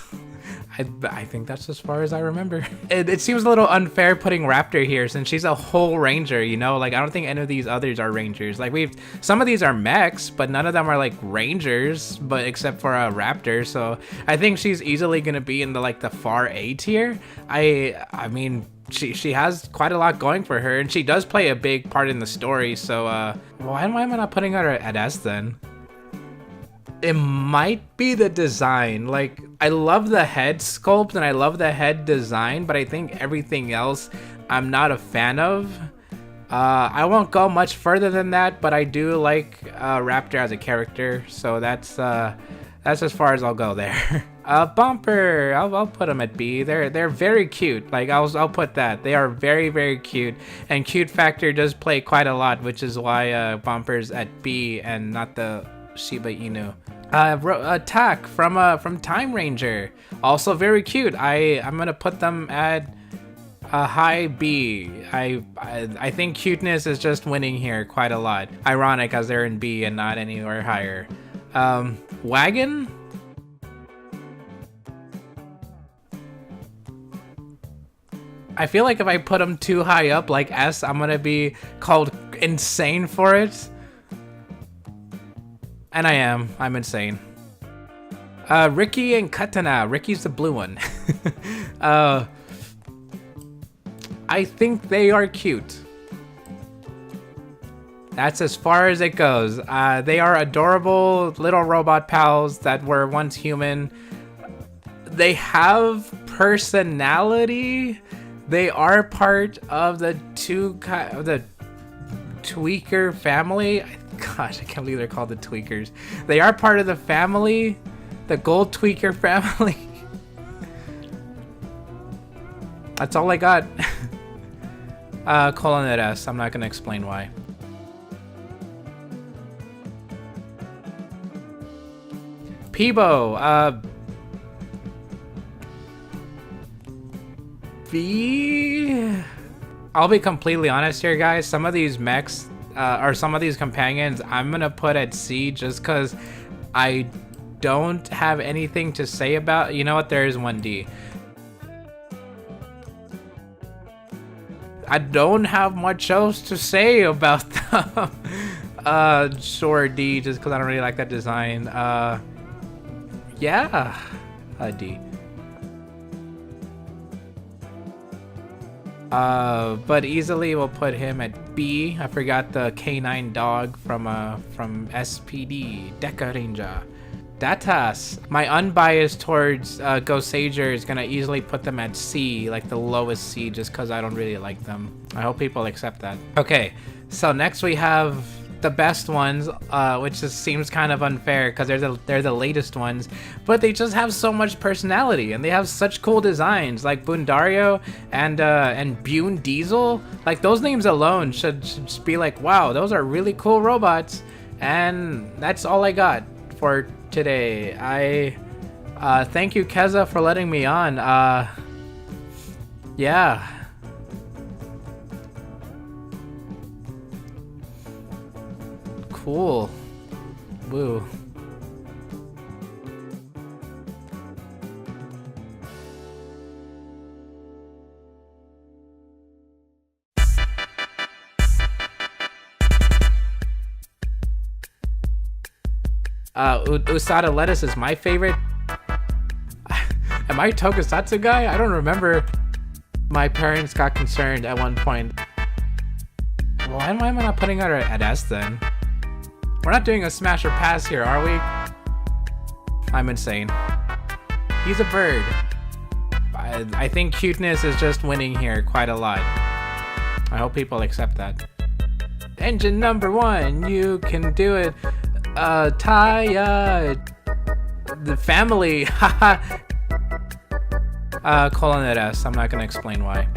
S7: I think that's as far as I remember. It seems a little unfair putting Raptor here since she's a whole ranger, you know? Like, I don't think any of these others are rangers. Like, some of these are mechs, but none of them are, like, rangers, but except for a Raptor. So I think she's easily gonna be in the far A tier. I mean, she has quite a lot going for her, and she does play a big part in the story. So why am I not putting her at S then? It might be the design. Like, I love the head sculpt and I love the head design, but I think everything else I'm not a fan of. I won't go much further than that, but I do like Raptor as a character, so that's as far as I'll go there. Bumper, I'll put them at B. They're very cute. Like I'll put that. They are very, very cute, and cute factor does play quite a lot, which is why Bumper's at B and not the Shiba Inu. Attack from Time Ranger, also very cute. I'm gonna put them at a high B. I think cuteness is just winning here quite a lot. Ironic as they're in B and not anywhere higher. Wagon. I feel like if I put them too high up like S, I'm gonna be called insane for it. And I'm insane. Ricky and Katana. Ricky's the blue one. I think they are cute. That's as far as it goes. They are adorable little robot pals that were once human. They have personality. They are part of the Tweaker family. Gosh, I can't believe they're called the Tweakers. They are part of the family, the Gold Tweaker family. That's all I got. Colon at S. I'm not gonna explain why. Peebo, B. I'll be completely honest here, guys. Some of these mechs, or some of these companions, I'm gonna put at C just because I don't have anything to say about. You know what? There is one D. I don't have much else to say about them. Sure, D, just because I don't really like that design. Yeah, a D. But easily we'll put him at B. I forgot the canine dog from SPD, Deca Ranger. Datas. My unbiased towards Ghost Sager is gonna easily put them at C, like the lowest C, just because I don't really like them. I hope people accept that. Okay, so next we have the best ones, which just seems kind of unfair because they're the latest ones, but they just have so much personality and they have such cool designs, like Bundario and Bune Diesel. Like those names alone should just be like, wow, those are really cool robots. And that's all I got for today. I thank you, Kezza, for letting me on. Yeah. Cool. Woo. Usada Lettuce is my favorite. Am I a Tokusatsu guy? I don't remember. My parents got concerned at one point. Why am I not putting her at S then? We're not doing a smash or pass here, are we? I'm insane. He's a bird. I think cuteness is just winning here quite a lot. I hope people accept that. Engine number 1, you can do it. Taya. The family. Colon at S. I'm not gonna explain why.